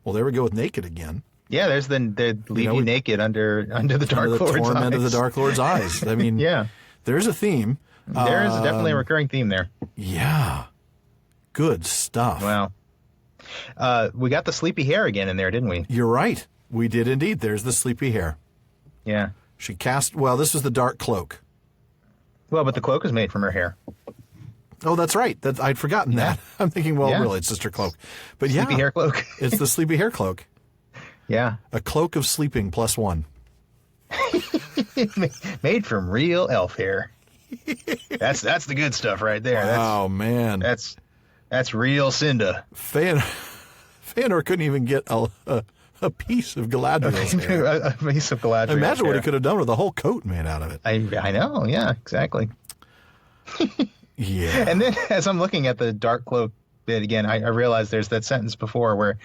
Well, there we go with naked again. Yeah, there's the leave you naked under the Dark Lord's eyes. Torment of the Dark Lord's eyes. I mean, yeah, there's a theme. There is definitely a recurring theme there. Yeah, good stuff. Wow. We got the sleepy hair again in there, didn't we? You're right. We did indeed. There's the sleepy hair. Yeah. She cast, this was the dark cloak. Well, but the cloak is made from her hair. Oh, that's right. I'd forgotten that. I'm thinking, really, it's just her cloak. But sleepy hair cloak. It's the sleepy hair cloak. Yeah. A cloak of sleeping +1. Made from real elf hair. That's the good stuff right there. Man. That's real Cinda. Fëanor couldn't even get a piece of Galadriel's hair. A piece of Galadriel's Imagine what hair. he could have done with a whole coat made out of it. I know. Yeah, exactly. Yeah. And then as I'm looking at the dark cloak bit again, I realized there's that sentence before where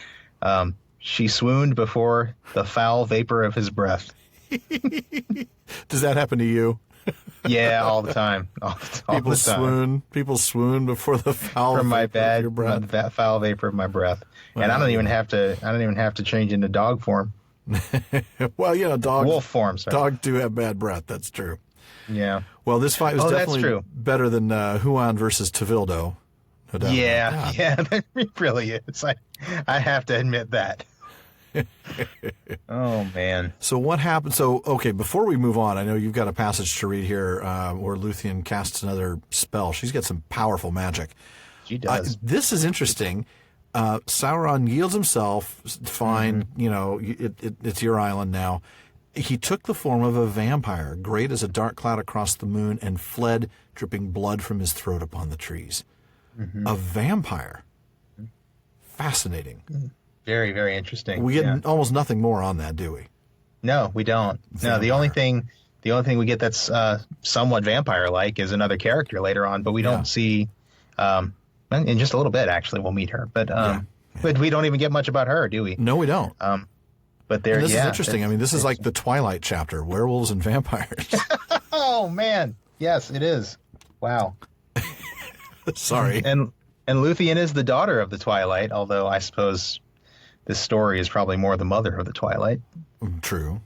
she swooned before the foul vapor of his breath. Does that happen to you? Yeah, all the time. People swoon before the foul from my vapor of your breath. that foul vapor of my breath. And I don't even have to change into dog form. Well, dogs. Wolf form. Sorry. Dogs do have bad breath. That's true. Yeah. Well, this fight was definitely that's true. better than Huan versus Tevildo. No doubt. Yeah, it really is. I have to admit that. Oh, man. So what happened? So, okay, before we move on, I know you've got a passage to read here where Lúthien casts another spell. She's got some powerful magic. She does. This is interesting. Sauron yields himself. Fine, it's your island now. He took the form of a vampire, great as a dark cloud across the moon, and fled, dripping blood from his throat upon the trees. Mm-hmm. A vampire. Fascinating. Very, very interesting. We get almost nothing more on that, do we? No, we don't. Vampire. No, the only thing we get that's somewhat vampire-like is another character later on, but we don't see. In just a little bit, actually, we'll meet her, but we don't even get much about her, do we? No, we don't. But there, this is interesting. I mean, this is like the Twilight chapter: werewolves and vampires. Oh man, yes, it is. Wow. Sorry. And Lúthien is the daughter of the Twilight, although I suppose this story is probably more the mother of the Twilight. True.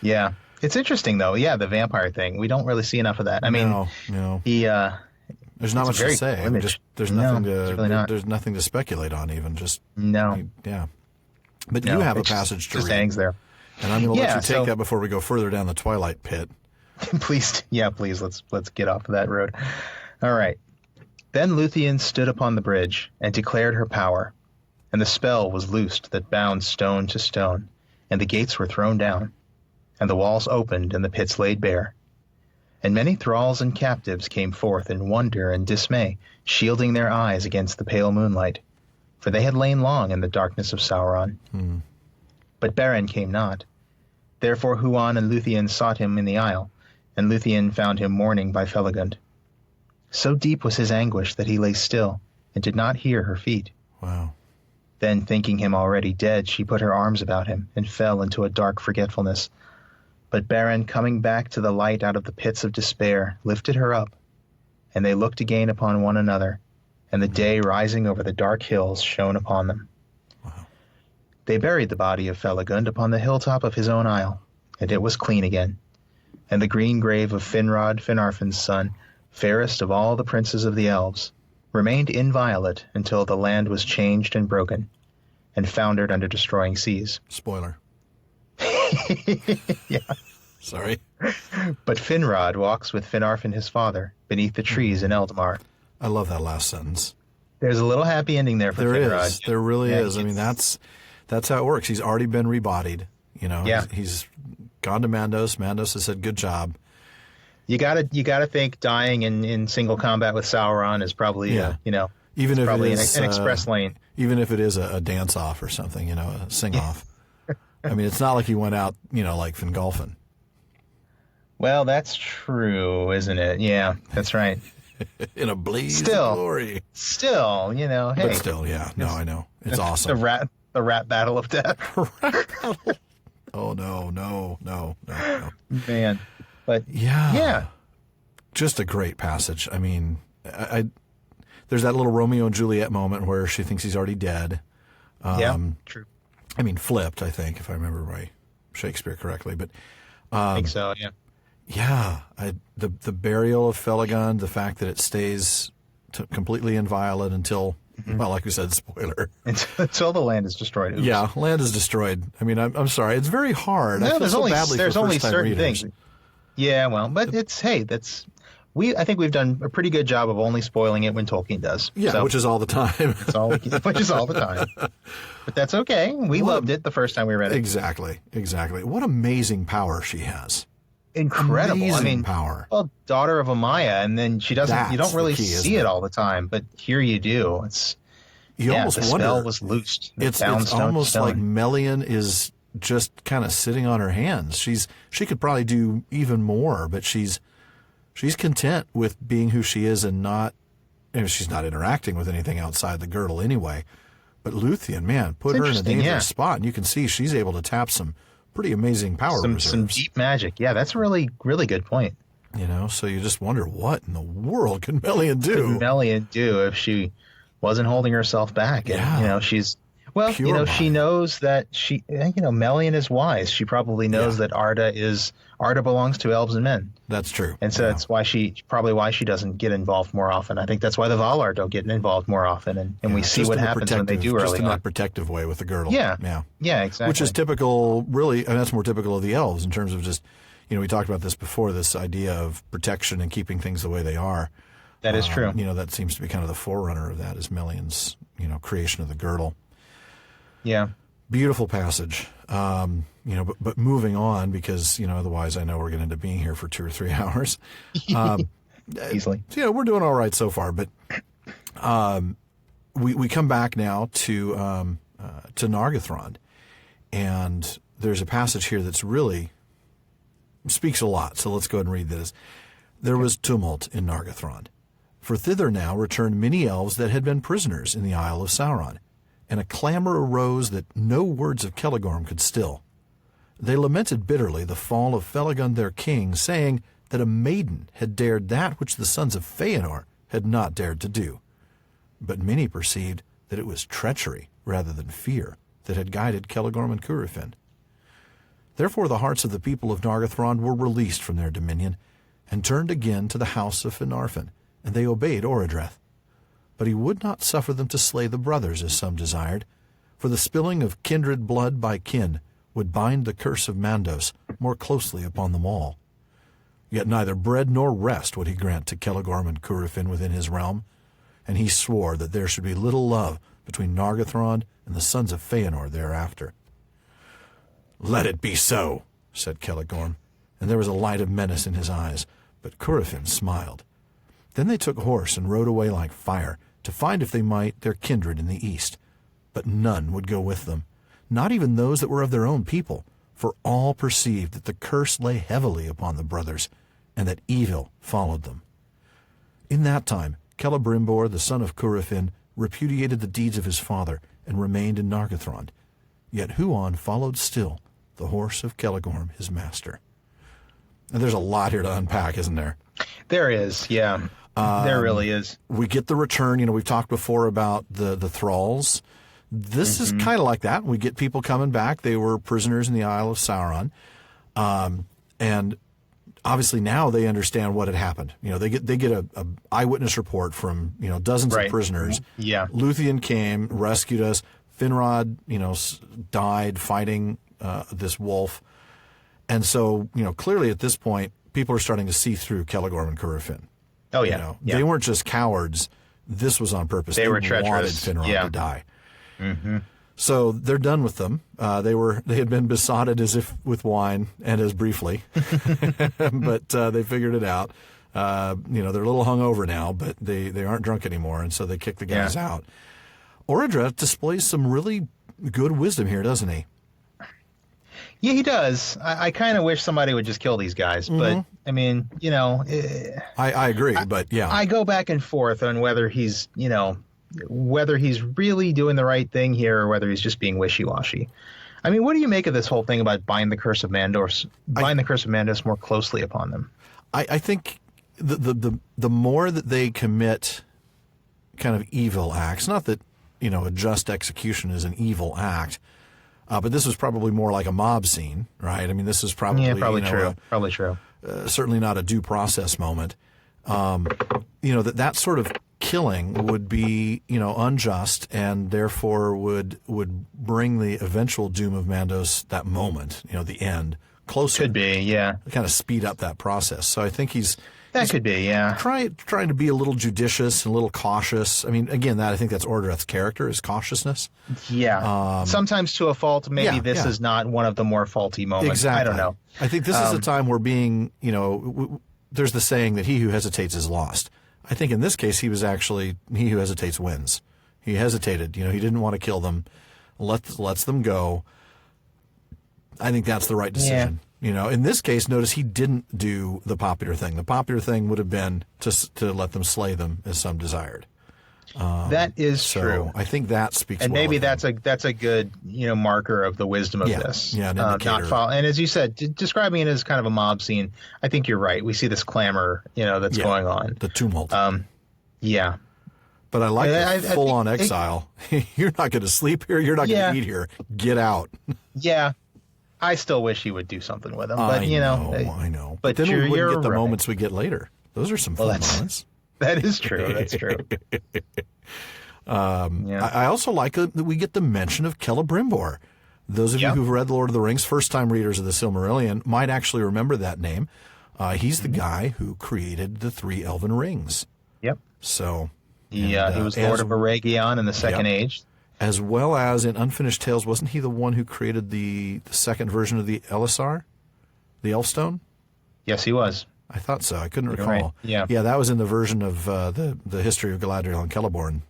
Yeah. It's interesting, though. Yeah, the vampire thing. We don't really see enough of that. I mean, no. There's not much to say. I mean, there's nothing there's nothing to speculate on, even. No. Yeah. But you have a passage to read. Just hangs there. And I'm going to let you take that before we go further down the Twilight pit. Please. Let's get off of that road. All right. Then Lúthien stood upon the bridge and declared her power, and the spell was loosed that bound stone to stone, and the gates were thrown down, and the walls opened, and the pits laid bare. And many thralls and captives came forth in wonder and dismay, shielding their eyes against the pale moonlight, for they had lain long in the darkness of Sauron. But Beren came not. Therefore Huan and Lúthien sought him in the isle, and Lúthien found him mourning by Felagund. So deep was his anguish that he lay still, and did not hear her feet. Wow. Then, thinking him already dead, she put her arms about him, and fell into a dark forgetfulness. But Beren, coming back to the light out of the pits of despair, lifted her up, and they looked again upon one another, and the day rising over the dark hills shone upon them. Wow. They buried the body of Felagund upon the hilltop of his own isle, and it was clean again. And the green grave of Finrod, Finarfin's son, fairest of all the princes of the elves, remained inviolate until the land was changed and broken, and foundered under destroying seas. Spoiler. Yeah. Sorry. But Finrod walks with Finarfin his father beneath the trees in Eldamar. I love that last sentence. There's a little happy ending there for Finrod. There really is. I mean, that's how it works. He's already been rebodied. You know, he's gone to Mandos. Mandos has said, good job. You gotta think dying in single combat with Sauron is probably even if probably it is an express lane. Even if it is a dance off or something, a sing off. I mean, it's not like he went out, like Fingolfin. Well, that's true, isn't it? Yeah, that's right. In a blaze of glory. Still, hey. But still, yeah. No, I know. It's awesome. The rat battle of death. Oh, no. Man. But yeah. Just a great passage. I mean, there's that little Romeo and Juliet moment where she thinks he's already dead. True. I mean, flipped, I think, if I remember by Shakespeare correctly. But I think so, yeah. Yeah, the burial of Felagund, the fact that it stays completely inviolate until, well, like we said, spoiler. Until the land is destroyed. Oops. Yeah, land is destroyed. I mean, I'm sorry. It's very hard. No, I feel so badly there's for only first-time certain readers. things. Yeah, well, but I think we've done a pretty good job of only spoiling it when Tolkien does. Yeah, so, which is all the time. Which is all the time. But that's okay. We loved it the first time we read it. Exactly. What amazing power she has. Incredible. Amazing power. Well, daughter of Amaya, and then she doesn't. You don't really see it all the time, but here you do. It's almost the wonder. Spell was loosed. It's almost like Melian is just kind of sitting on her hands. She could probably do even more, but she's content with being who she is and not. She's not interacting with anything outside the girdle anyway. But Lúthien, man, put her in a dangerous spot, and you can see she's able to tap some pretty amazing power reserves. Some deep magic. Yeah, that's a really, really good point. So you just wonder, what in the world can Melian do? What could Melian do if she wasn't holding herself back? And, she's... Well, she knows that Melian is wise. She probably knows that Arda belongs to elves and men. That's true. And so that's why she doesn't get involved more often. I think that's why the Valar don't get involved more often. And we see what happens when they do early on. Just in that protective way with the girdle. Yeah, exactly. Which is typical, really, and that's more typical of the elves in terms of just, we talked about this before, this idea of protection and keeping things the way they are. That is true. That seems to be kind of the forerunner of that, is Melian's, creation of the girdle. Yeah. Beautiful passage. But moving on, because, otherwise I know we're going to end up being here for 2 or 3 hours. Easily. So, we're doing all right so far, but we come back now to Nargothrond, and there's a passage here that's really speaks a lot. So let's go ahead and read this. There was tumult in Nargothrond, for thither now returned many elves that had been prisoners in the Isle of Sauron, and a clamor arose that no words of Celegorm could still. They lamented bitterly the fall of Felagund their king, saying that a maiden had dared that which the sons of Fëanor had not dared to do. But many perceived that it was treachery rather than fear that had guided Celegorm and Curufin. Therefore the hearts of the people of Nargothrond were released from their dominion, and turned again to the house of Finarfin, and they obeyed Orodreth. But he would not suffer them to slay the brothers, as some desired, for the spilling of kindred blood by kin would bind the curse of Mandos more closely upon them all. Yet neither bread nor rest would he grant to Celegorm and Curufin within his realm, and he swore that there should be little love between Nargothrond and the sons of Fëanor thereafter. "Let it be so," said Celegorm, and there was a light of menace in his eyes, but Curufin smiled. Then they took horse and rode away like fire, to find if they might their kindred in the east. But none would go with them, not even those that were of their own people, for all perceived that the curse lay heavily upon the brothers, and that evil followed them. In that time Celebrimbor, the son of Curufin, repudiated the deeds of his father, and remained in Nargothrond. Yet Huan followed still, the horse of Celegorm his master. And there's a lot here to unpack, isn't there? There is, yeah. There really is. We get the return. We've talked before about the thralls. This is kind of like that. We get people coming back. They were prisoners in the Isle of Sauron. And obviously now they understand what had happened. They get a eyewitness report from, dozens of prisoners. Yeah. Lúthien came, rescued us. Finrod, died fighting this wolf. And so, clearly at this point, people are starting to see through Celegorm and Curufin. Oh, yeah. They weren't just cowards. This was on purpose. They were wanted treacherous. Finrod to die. Mm-hmm. So they're done with them. They had been besotted as if with wine, and as briefly, but they figured it out. They're a little hungover now, but they aren't drunk anymore, and so they kick the guys out. Orodreth displays some really good wisdom here, doesn't he? Yeah, he does. I kind of wish somebody would just kill these guys, but I mean, I agree, but yeah, I go back and forth on whether he's really doing the right thing here or whether he's just being wishy-washy. I mean, what do you make of this whole thing about bind the curse of Mandos more closely upon them? I think the more that they commit kind of evil acts, not that a just execution is an evil act, but this was probably more like a mob scene, right? I mean, this is probably true. Probably true. Certainly not a due process moment. That sort of killing would be, unjust, and therefore would bring the eventual doom of Mandos, that moment, the end, closer. Could be, yeah. Kind of speed up that process. So I think he's could be, yeah. Trying to be a little judicious and a little cautious. I mean, again, I think that's Orodreth's character, is cautiousness. Yeah. Sometimes to a fault. Maybe this is not one of the more faulty moments. Exactly. I don't know. I think this is a time where being, there's the saying that he who hesitates is lost. I think in this case, he who hesitates wins. He hesitated. He didn't want to kill them. Lets them go. I think that's the right decision. In this case, notice he didn't do the popular thing. The popular thing would have been to let them slay them as some desired. That is true. I think that speaks. And well maybe of that's a good marker of the wisdom of this. Yeah, an indicator. And as you said, describing it as kind of a mob scene, I think you're right. We see this clamor, that's going on. The tumult. Yeah. But I like the full-on exile. You're not going to sleep here. You're not going to eat here. Get out. Yeah. I still wish he would do something with him. But, I know. But then we wouldn't get the moments we get later. Those are some fun moments. That is true. That's true. I also like that we get the mention of Celebrimbor. Those of you who've read The Lord of the Rings, first-time readers of the Silmarillion, might actually remember that name. He's the guy who created the 3 elven rings. Yep. So he was Lord of Eregion in the Second Age. As well as in Unfinished Tales, wasn't he the one who created the second version of the Elisar, the Elfstone? Yes, he was. I thought so. I couldn't recall. Right. Yeah, that was in the version of the history of Galadriel and Celeborn.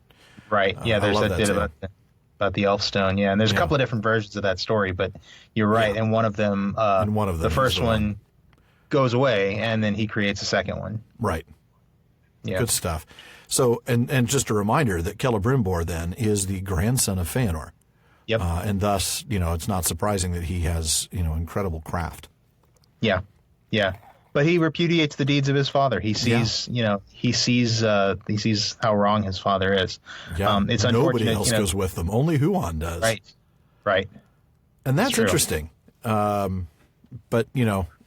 Right. Yeah, there's that bit about the Elfstone. Yeah, and there's a couple of different versions of that story, but you're right. Yeah. And one of them, the first one goes away, and then he creates a second one. Right. Yeah. Good stuff. So, and just a reminder that Celebrimbor then is the grandson of Fëanor. Yep. And thus, it's not surprising that he has, incredible craft. Yeah. Yeah. But he repudiates the deeds of his father. He sees, he sees how wrong his father is. Yeah. It's nobody else goes with them. Only Huan does. Right. And that's interesting. But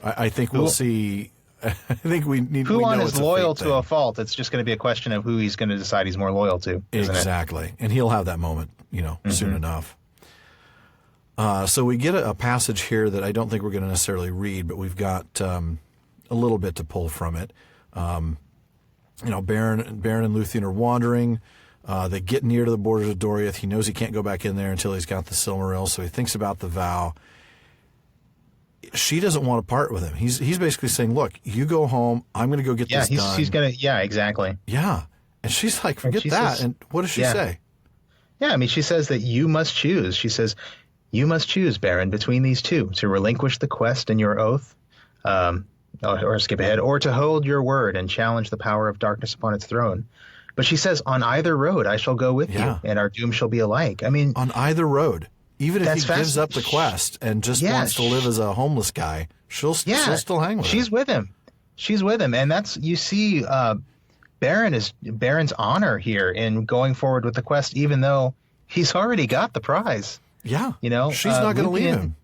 I think we'll see. I think we need. Huan is loyal to a fault. It's just going to be a question of who he's going to decide he's more loyal to. Exactly, and he'll have that moment, soon enough. So we get a passage here that I don't think we're going to necessarily read, but we've got a little bit to pull from it. Beren and Lúthien are wandering. They get near to the borders of Doriath. He knows he can't go back in there until he's got the Silmaril, so he thinks about the vow. She doesn't want to part with him. He's basically saying, look, you go home. I'm going to go get this done. He's going to, yeah, exactly. Yeah. And she's like, forget that. Says, and what does she say? Yeah, I mean, she says that you must choose. She says, you must choose, Beren, between these two, to relinquish the quest and your oath, or skip ahead, or to hold your word and challenge the power of darkness upon its throne. But she says, on either road I shall go with you, and our doom shall be alike. I mean, on either road. Even if he gives up the quest and just wants to live as a homeless guy, she'll still hang with him. She's with him. She's with him. And that's, you see, Beren's honor here in going forward with the quest, even though he's already got the prize. Yeah. She's not going to leave him.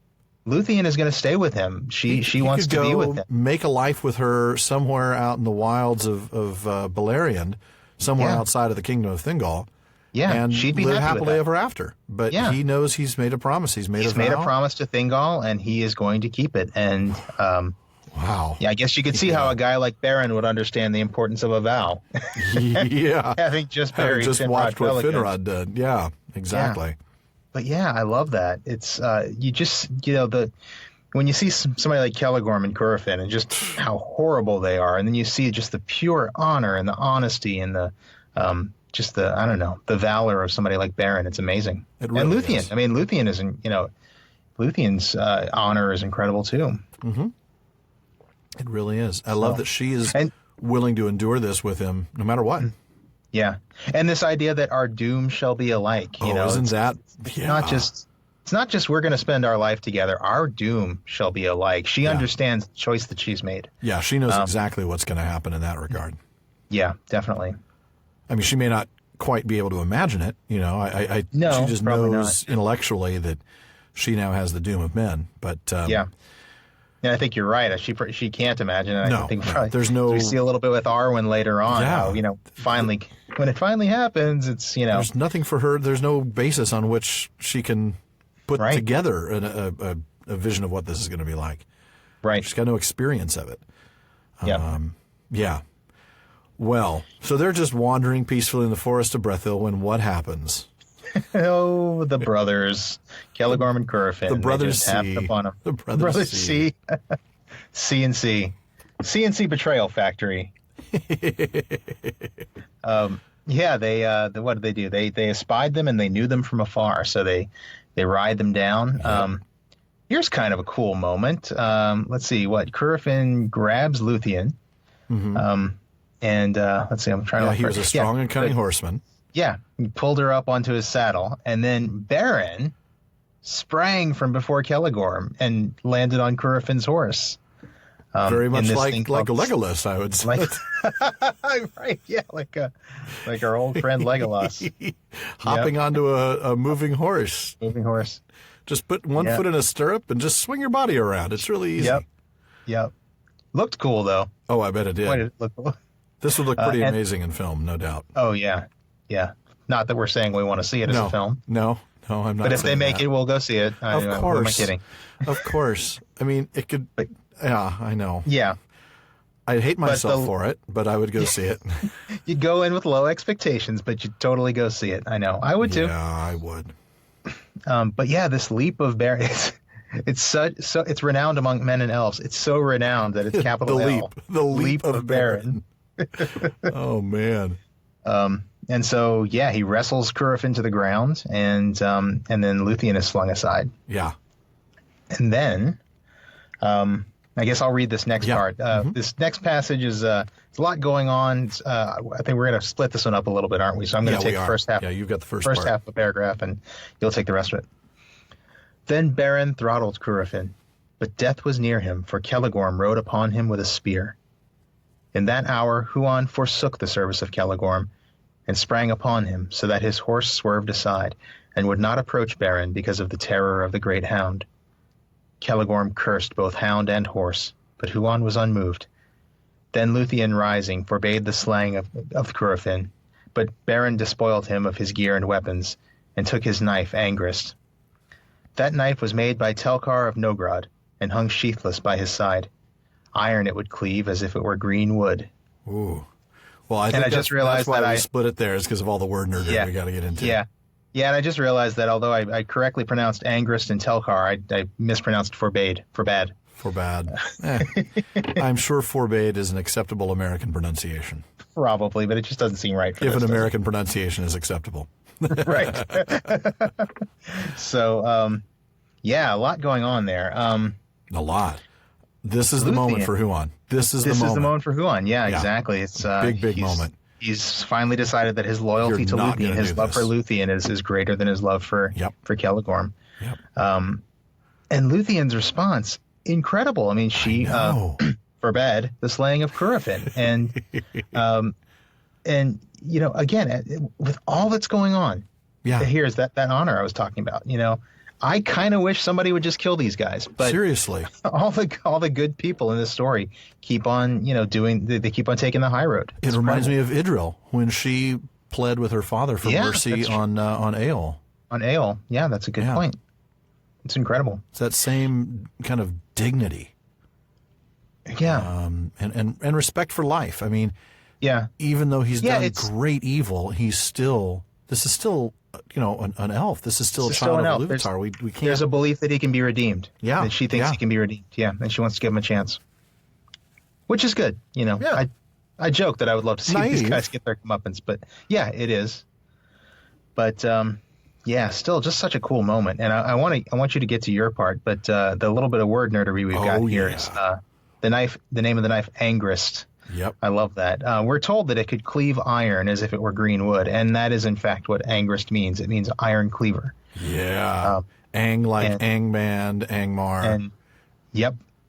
Lúthien is going to stay with him. She wants to be with him. Make a life with her somewhere out in the wilds of Beleriand, somewhere outside of the kingdom of Thingol. Yeah, and she'd be live happily ever after. But he knows he's made a promise. He's made a promise to Thingol, and he is going to keep it. And wow. Yeah, I guess you could see how a guy like Beren would understand the importance of a vow. Yeah. Having just watched what Fëanor did. Yeah, exactly. Yeah. But yeah, I love that. It's when you see somebody like Celegorm and Curufin and just how horrible they are, and then you see just the pure honor and the honesty and the the valor of somebody like Beren. It's amazing. It really and Lúthien. is. I mean, Lúthien Lúthien's honor is incredible too. Mm-hmm. It really is. I love that she is willing to endure this with him, no matter what. Yeah, and this idea that our doom shall be alike. Isn't that? It's not just. It's not just we're going to spend our life together. Our doom shall be alike. She understands the choice that she's made. Yeah, she knows exactly what's going to happen in that regard. Yeah, definitely. I mean, she may not quite be able to imagine it. She just knows intellectually that she now has the doom of men. But yeah, I think you're right. She can't imagine it. I think there's no. We see a little bit with Arwen later on. Yeah. How finally, when it finally happens, it's There's nothing for her. There's no basis on which she can put together a vision of what this is going to be like. Right. She's got no experience of it. Yeah. Yeah. Well, so they're just wandering peacefully in the forest of Brethil when what happens? Oh, the brothers, Celegorm and Curufin. The brothers C. Upon them. The brothers C. C&C. C&C Betrayal Factory. Yeah, what did they do? They espied them and they knew them from afar, so they ride them down. Yep. Here's kind of a cool moment. Let's see, Curufin grabs Lúthien. Mm-hmm. And let's see, I'm trying to look he was a strong and cunning horseman. Yeah, he pulled her up onto his saddle, and then Beren sprang from before Celegorm and landed on Curufin's horse. Very much like Legolas, I would say. Right, yeah, like our old friend Legolas. Hopping onto a moving horse. Moving horse. Just put one foot in a stirrup and just swing your body around. It's really easy. Yep. Looked cool, though. Oh, I bet it did. Boy, did it look cool. This would look pretty amazing in film, no doubt. Oh, yeah. Yeah. Not that we're saying we want to see it as a film. No, I'm not. But if they make it, we'll go see it. Of course. Who am I kidding? Of course. I mean, it could. Yeah, I know. Yeah. I'd hate myself for it, but I would go see it. You'd go in with low expectations, but you'd totally go see it. I know. I would too. Yeah, I would. But yeah, this leap of Beren, it's renowned among men and elves. It's so renowned that it's capital L. The leap of Beren. Oh man. And so he wrestles Curufin to the ground, and then Lúthien is slung aside. Yeah. And then, I guess I'll read this next part. This next passage is there's a lot going on. I think we're going to split this one up a little bit, aren't we? So I'm going to take the first half. Yeah, you've got the first half of the paragraph, and you'll take the rest of it. Then Beren throttled Curufin, but death was near him, for Celegorm rode upon him with a spear. In that hour Huan forsook the service of Celegorm, and sprang upon him, so that his horse swerved aside, and would not approach Beren because of the terror of the great hound. Celegorm cursed both hound and horse, but Huan was unmoved. Then Lúthien, rising, forbade the slaying of Curufin, but Beren despoiled him of his gear and weapons, and took his knife Angrist. That knife was made by Telkar of Nogrod and hung sheathless by his side. Iron it would cleave as if it were green wood. Ooh. Well, I think just realized that's why that we split it there is because of all the word nerdery we got to get into. Yeah. Yeah, and I just realized that although I correctly pronounced Angrist and Telkar, I mispronounced forbade. Forbad. I'm sure forbade is an acceptable American pronunciation. Probably, but it just doesn't seem right for if an American pronunciation is acceptable. Right. So, yeah, a lot going on there. A lot. This is the Lúthien. moment for Huan. This is the moment for Huan. Yeah, exactly. It's big moment. He's finally decided that his loyalty to Lúthien, his love for Lúthien, is greater than his love for Celegorm. Yep. And Lúthien's response, incredible. I mean, she forbade the slaying of Curufin, and you know, again, with all that's going on, here's that honor I was talking about. You know, I kind of wish somebody would just kill these guys. But seriously, all the good people in this story keep on, they keep on taking the high road. It reminds me of Idril when she pled with her father for mercy on Eol. On Eol, yeah, that's a good point. It's incredible. It's that same kind of dignity. Yeah. And respect for life. I mean, even though he's done great evil, this is still, an elf. This is still a child of Ilúvatar. We can't. There's a belief that he can be redeemed. Yeah. That she thinks he can be redeemed. Yeah. And she wants to give him a chance. Which is good. You know, I joke that I would love to see these guys get their comeuppance, but yeah, it is. But, still just such a cool moment. And I want you to get to your part, but the little bit of word nerdery we've got here is the name of the knife, Angrist. Yep. I love that. We're told that it could cleave iron as if it were green wood, and that is in fact what Angrist means. It means iron cleaver. Yeah. Ang like Angband, Angmar.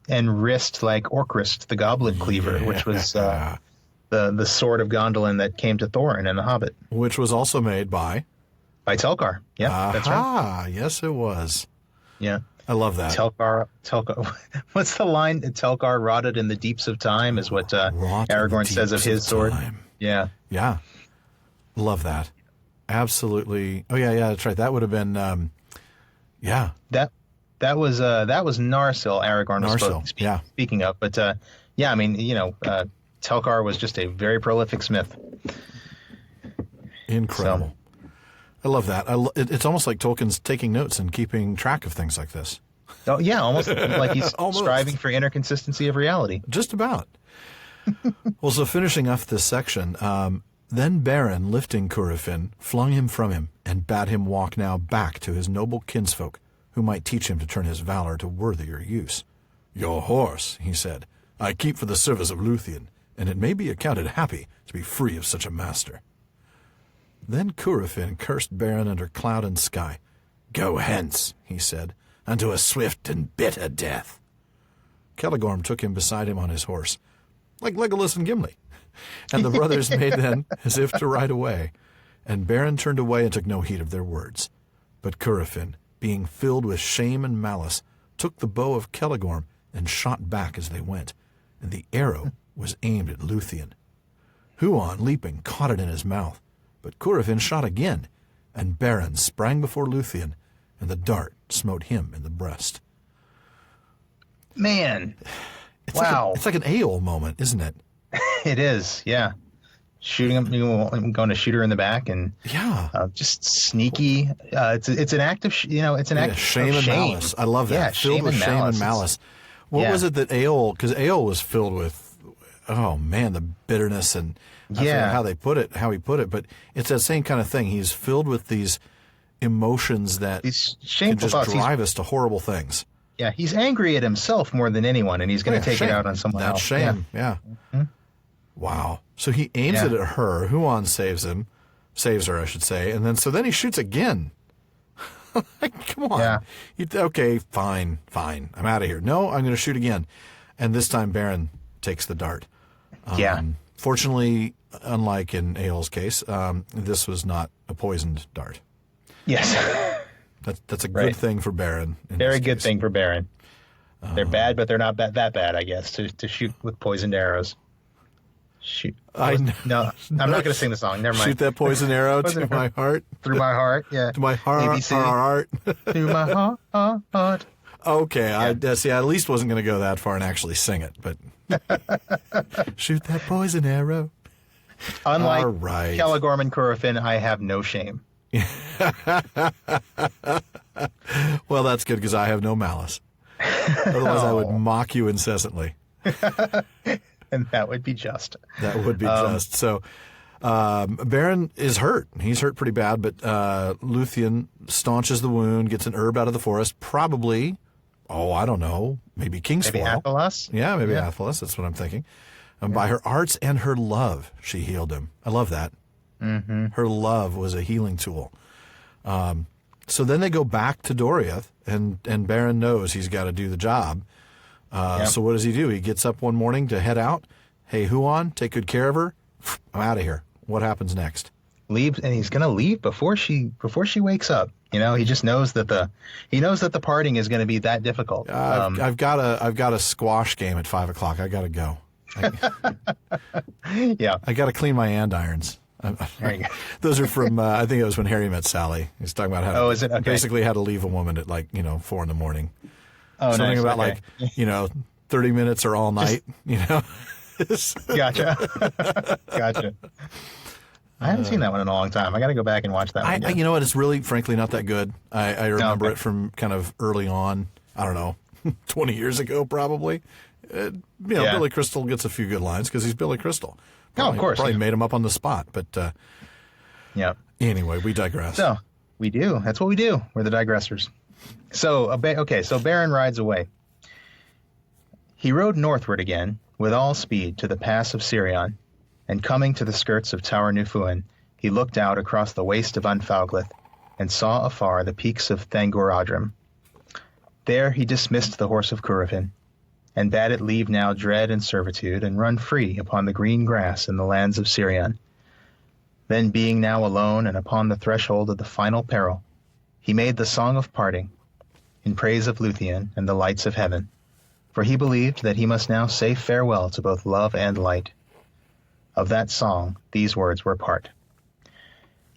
And wrist like Orcrist, the goblin cleaver, which was the sword of Gondolin that came to Thorin in The Hobbit. Which was also made by Telkar. Yeah, that's right. Yes, it was. Yeah. I love that. Telkar. What's the line? Telkar rotted in the deeps of time is what Aragorn says of his sword. Yeah. Yeah. Love that. Absolutely. Oh, yeah, that's right. That would have been, That was Narsil, Aragorn was speaking of. But, I mean, Telkar was just a very prolific smith. Incredible. So, I love that. It's almost like Tolkien's taking notes and keeping track of things like this. Oh, yeah, almost like he's striving for inner consistency of reality. Just about. Well, so finishing off this section, then Beren, lifting Curufin, flung him from him and bade him walk now back to his noble kinsfolk, who might teach him to turn his valor to worthier use. Your horse, he said, I keep for the service of Lúthien, and it may be accounted happy to be free of such a master. Then Curufin cursed Beren under cloud and sky. Go hence, he said, unto a swift and bitter death. Celegorm took him beside him on his horse, like Legolas and Gimli, and the brothers made then as if to ride away, and Beren turned away and took no heed of their words. But Curufin, being filled with shame and malice, took the bow of Celegorm and shot back as they went, and the arrow was aimed at Lúthien. Huan, leaping, caught it in his mouth, but Curufin shot again, and Beren sprang before Lúthien, and the dart smote him in the breast. Man, wow. It's like an Eol moment, isn't it? It is, yeah. Shooting him, going to shoot her in the back, and just sneaky. It's an act of shame and malice. I love that. Yeah, filled with shame and malice. What was it that Eol? Because Eol was filled with, the bitterness and I forget how he put it, but it's that same kind of thing. He's filled with these emotions that can just drive us to horrible things. Yeah, he's angry at himself more than anyone, and he's going to take it out on someone else. That's shame. Yeah. Mm-hmm. Wow. So he aims it at her. Huan saves her, I should say, and then he shoots again. Come on. Yeah. Okay, fine. I'm out of here. No, I'm going to shoot again, and this time Beren takes the dart. Fortunately, unlike in Eol's case, this was not a poisoned dart. Yes. That's a good thing for Beren. Very good thing for Beren. They're bad, but they're not that bad, I guess, to shoot with poisoned arrows. Shoot. I know. No, I'm not going to sing the song. Never mind. Shoot that poison arrow to my heart. Through my heart. Yeah. To my heart. ABC. Through my heart. Okay. Yeah. I at least wasn't going to go that far and actually sing it, but shoot that poison arrow. Unlike All right. Celegorm and Curufin, I have no shame. Well, that's good because I have no malice. Otherwise, I would mock you incessantly. And that would be just. That would be just. So, Beren is hurt. He's hurt pretty bad, but Lúthien staunches the wound, gets an herb out of the forest, probably, I don't know, maybe Kingsfoil. Maybe Athelas? Yeah, maybe Athelas. That's what I'm thinking. By her arts and her love, she healed him. I love that. Mm-hmm. Her love was a healing tool. So then they go back to Doriath, and Beren knows he's got to do the job. So what does he do? He gets up one morning to head out. Hey, Huan, take good care of her. I'm out of here. What happens next? Leaves, and he's going to leave before she wakes up. You know, he just knows that the parting is going to be that difficult. I've got a squash game at 5:00. I got to go. Yeah, I got to clean my andirons. There you go. Those are from I think it was when Harry met Sally. He's talking about how is it? Okay. Basically how to leave a woman at 4 a.m. Oh, something nice. about Okay. 30 minutes or all night. Gotcha. Gotcha. I haven't seen that one in a long time. I got to go back and watch that one again. You know what? It's really, frankly, not that good. I remember it from kind of early on. I don't know, 20 years ago, probably. Billy Crystal gets a few good lines because he's Billy Crystal. Of course. Probably made him up on the spot. But anyway, we digress. So we do. That's what we do. We're the digressors. So, so Beren rides away. He rode northward again with all speed to the pass of Sirion, and coming to the skirts of Tower Nufuin, he looked out across the waste of Unfauglith and saw afar the peaks of Thangorodrim. There he dismissed the horse of Curufin, and bade it leave now dread and servitude, and run free upon the green grass in the lands of Sirion. Then, being now alone and upon the threshold of the final peril, he made the song of parting, in praise of Lúthien and the lights of heaven, for he believed that he must now say farewell to both love and light. Of that song, these words were part.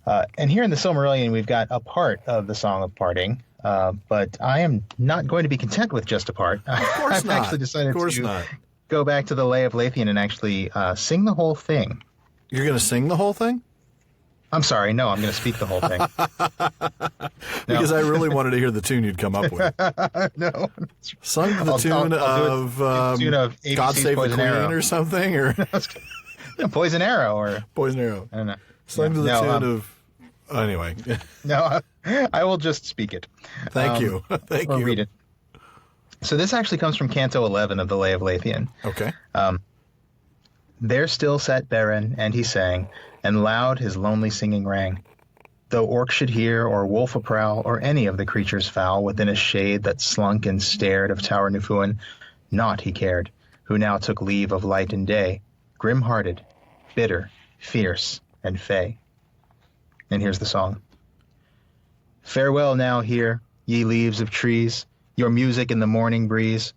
And here in the Silmarillion, we've got a part of the Song of Parting, but I am not going to be content with just a part. Of course I've not. actually decided to not. go back to the Lay of Lúthien and actually sing the whole thing. You're going to sing the whole thing? I'm sorry, no, I'm going to speak the whole thing. Because I really wanted to hear the tune you'd come up with. No. Sung to the tune of ABC's God Save the Poison Queen Arrow. or something? Or Poison Arrow or Poison Arrow. I don't know. Sung to the tune of... Anyway. No, I will just speak it. Thank you. Thank or you. read it. So this actually comes from Canto 11 of the Lay of Lúthien. Okay. There still sat Beren, and he sang, and loud his lonely singing rang. Though orc should hear, or wolf a prowl, or any of the creatures foul within a shade that slunk and stared of Tower Nufuin, naught he cared, who now took leave of light and day, grim-hearted, bitter, fierce, and fey. And here's the song. Farewell now here, ye leaves of trees, your music in the morning breeze.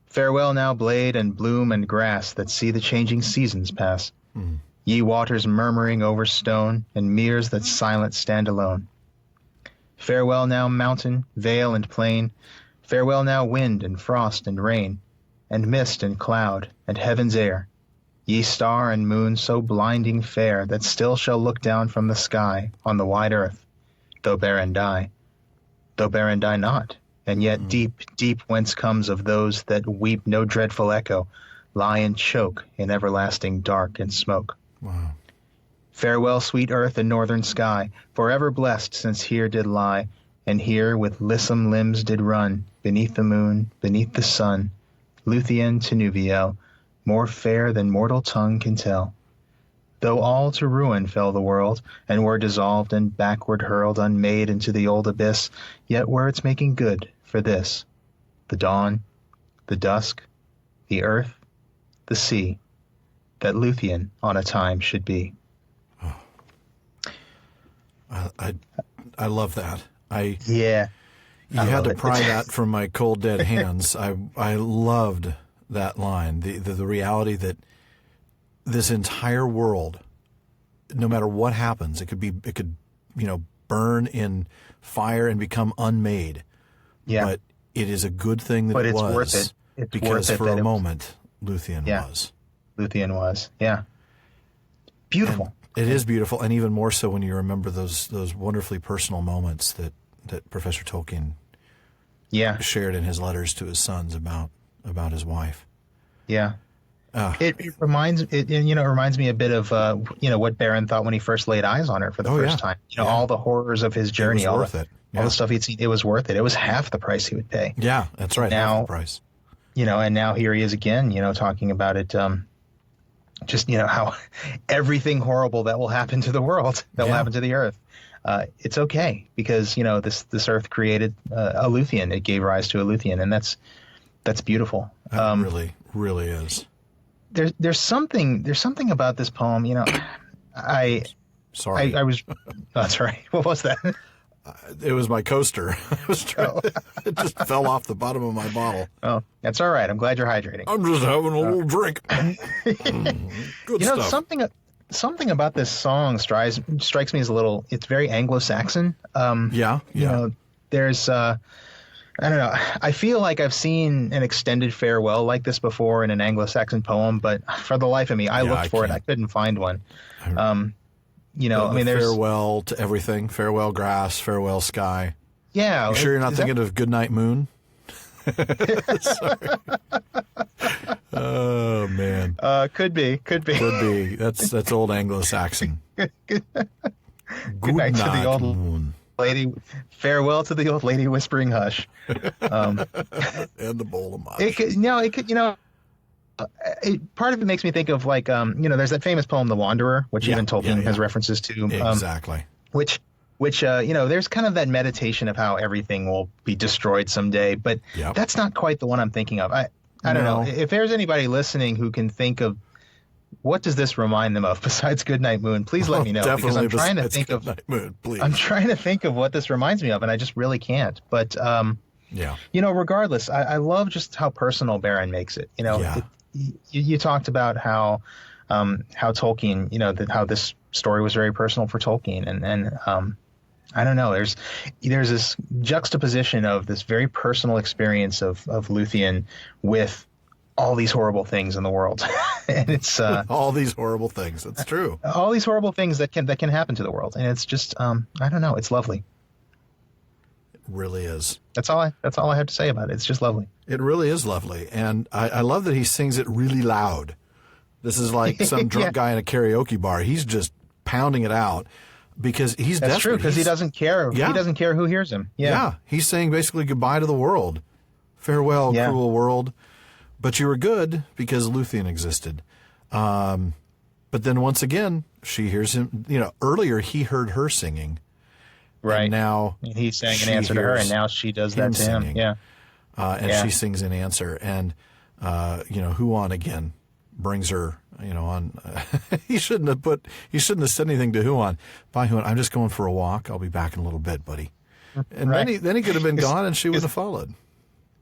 Farewell now blade and bloom and grass that see the changing seasons pass. Ye waters murmuring over stone, and meres that silent stand alone. Farewell now mountain, vale, and plain. Farewell now wind and frost and rain, and mist and cloud and heaven's air. Ye star and moon so blinding fair that still shall look down from the sky on the wide earth, though Beren die. Though Beren die not, and yet deep, deep whence comes of those that weep no dreadful echo, lie and choke in everlasting dark and smoke. Wow. Farewell, sweet earth and northern sky, forever blessed since here did lie, and here with lissom limbs did run, beneath the moon, beneath the sun, Lúthien to Nuviel, more fair than mortal tongue can tell. Though all to ruin fell the world, and were dissolved and backward hurled unmade into the old abyss, yet were its making good for this, the dawn, the dusk, the earth, the sea, that Lúthien on a time should be. I love that. You had to pry that from my cold dead hands. I loved that line. The reality that this entire world, no matter what happens, it could burn in fire and become unmade. Yeah. But it is a good thing that But it it's was. worth it. It's because worth it for that a it moment, Lúthien was. Lúthien was. Yeah. Beautiful. And it is beautiful, and even more so when you remember those wonderfully personal moments that Professor Tolkien shared in his letters to his sons about his wife. Yeah. It reminds me a bit of what Beren thought when he first laid eyes on her for the first time. All the horrors of his journey, all the stuff he'd seen. It was worth it. It was half the price he would pay. Yeah, that's right. Now, half the price. And now here he is again. Talking about it. How everything horrible that will happen to the world, that will happen to the earth. It's okay because this earth created a Lúthien. It gave rise to a Lúthien, and that's beautiful. It really is. There's something about this poem. Sorry. I was. That's right. What was that? It was my coaster. It just fell off the bottom of my bottle. Oh, that's all right. I'm glad you're hydrating. I'm just having a little drink. Good stuff. Something about this song strikes me as it's very Anglo-Saxon. There's I don't know. I feel like I've seen an extended farewell like this before in an Anglo-Saxon poem, but for the life of me, I looked for it. I couldn't find one. There's farewell to everything. Farewell grass, farewell sky. Yeah. You sure you're not thinking of Goodnight Moon? Sorry. Oh man. Could be. That's old Anglo-Saxon. Good night to the old moon. Lady. Farewell to the old lady whispering hush. And the bowl of mush. Part of it makes me think of there's that famous poem, The Wanderer, which even Tolkien has references to. Exactly. Which there's kind of that meditation of how everything will be destroyed someday, but that's not quite the one I'm thinking of. I don't know. If there's anybody listening who can think of what does this remind them of besides Goodnight Moon, please let me know. Because I'm trying to think of Moon, please. I'm trying to think of what this reminds me of, and I just really can't. But regardless, I love just how personal Beren makes it. You talked about how Tolkien, how this story was very personal for Tolkien, and I don't know. There's this juxtaposition of this very personal experience of Lúthien with all these horrible things in the world, and it's all these horrible things. That's true. All these horrible things that can happen to the world, and it's just I don't know. It's lovely. It really is. That's all I have to say about it. It's just lovely. It really is lovely, and I love that he sings it really loud. This is like some drunk guy in a karaoke bar. He's just pounding it out because he's That's desperate. True, because he doesn't care. Yeah. He doesn't care who hears him. Yeah, he's saying basically goodbye to the world. Farewell, cruel world. But you were good because Lúthien existed. But then once again, she hears him. Earlier he heard her singing. Right. And now he sang an answer to her, and now she does that to him. Singing. She sings an answer. And, Huan again brings her, on. He shouldn't have said anything to Huan. Bye, Huan. I'm just going for a walk. I'll be back in a little bit, buddy. And then he could have been gone, and she would have followed.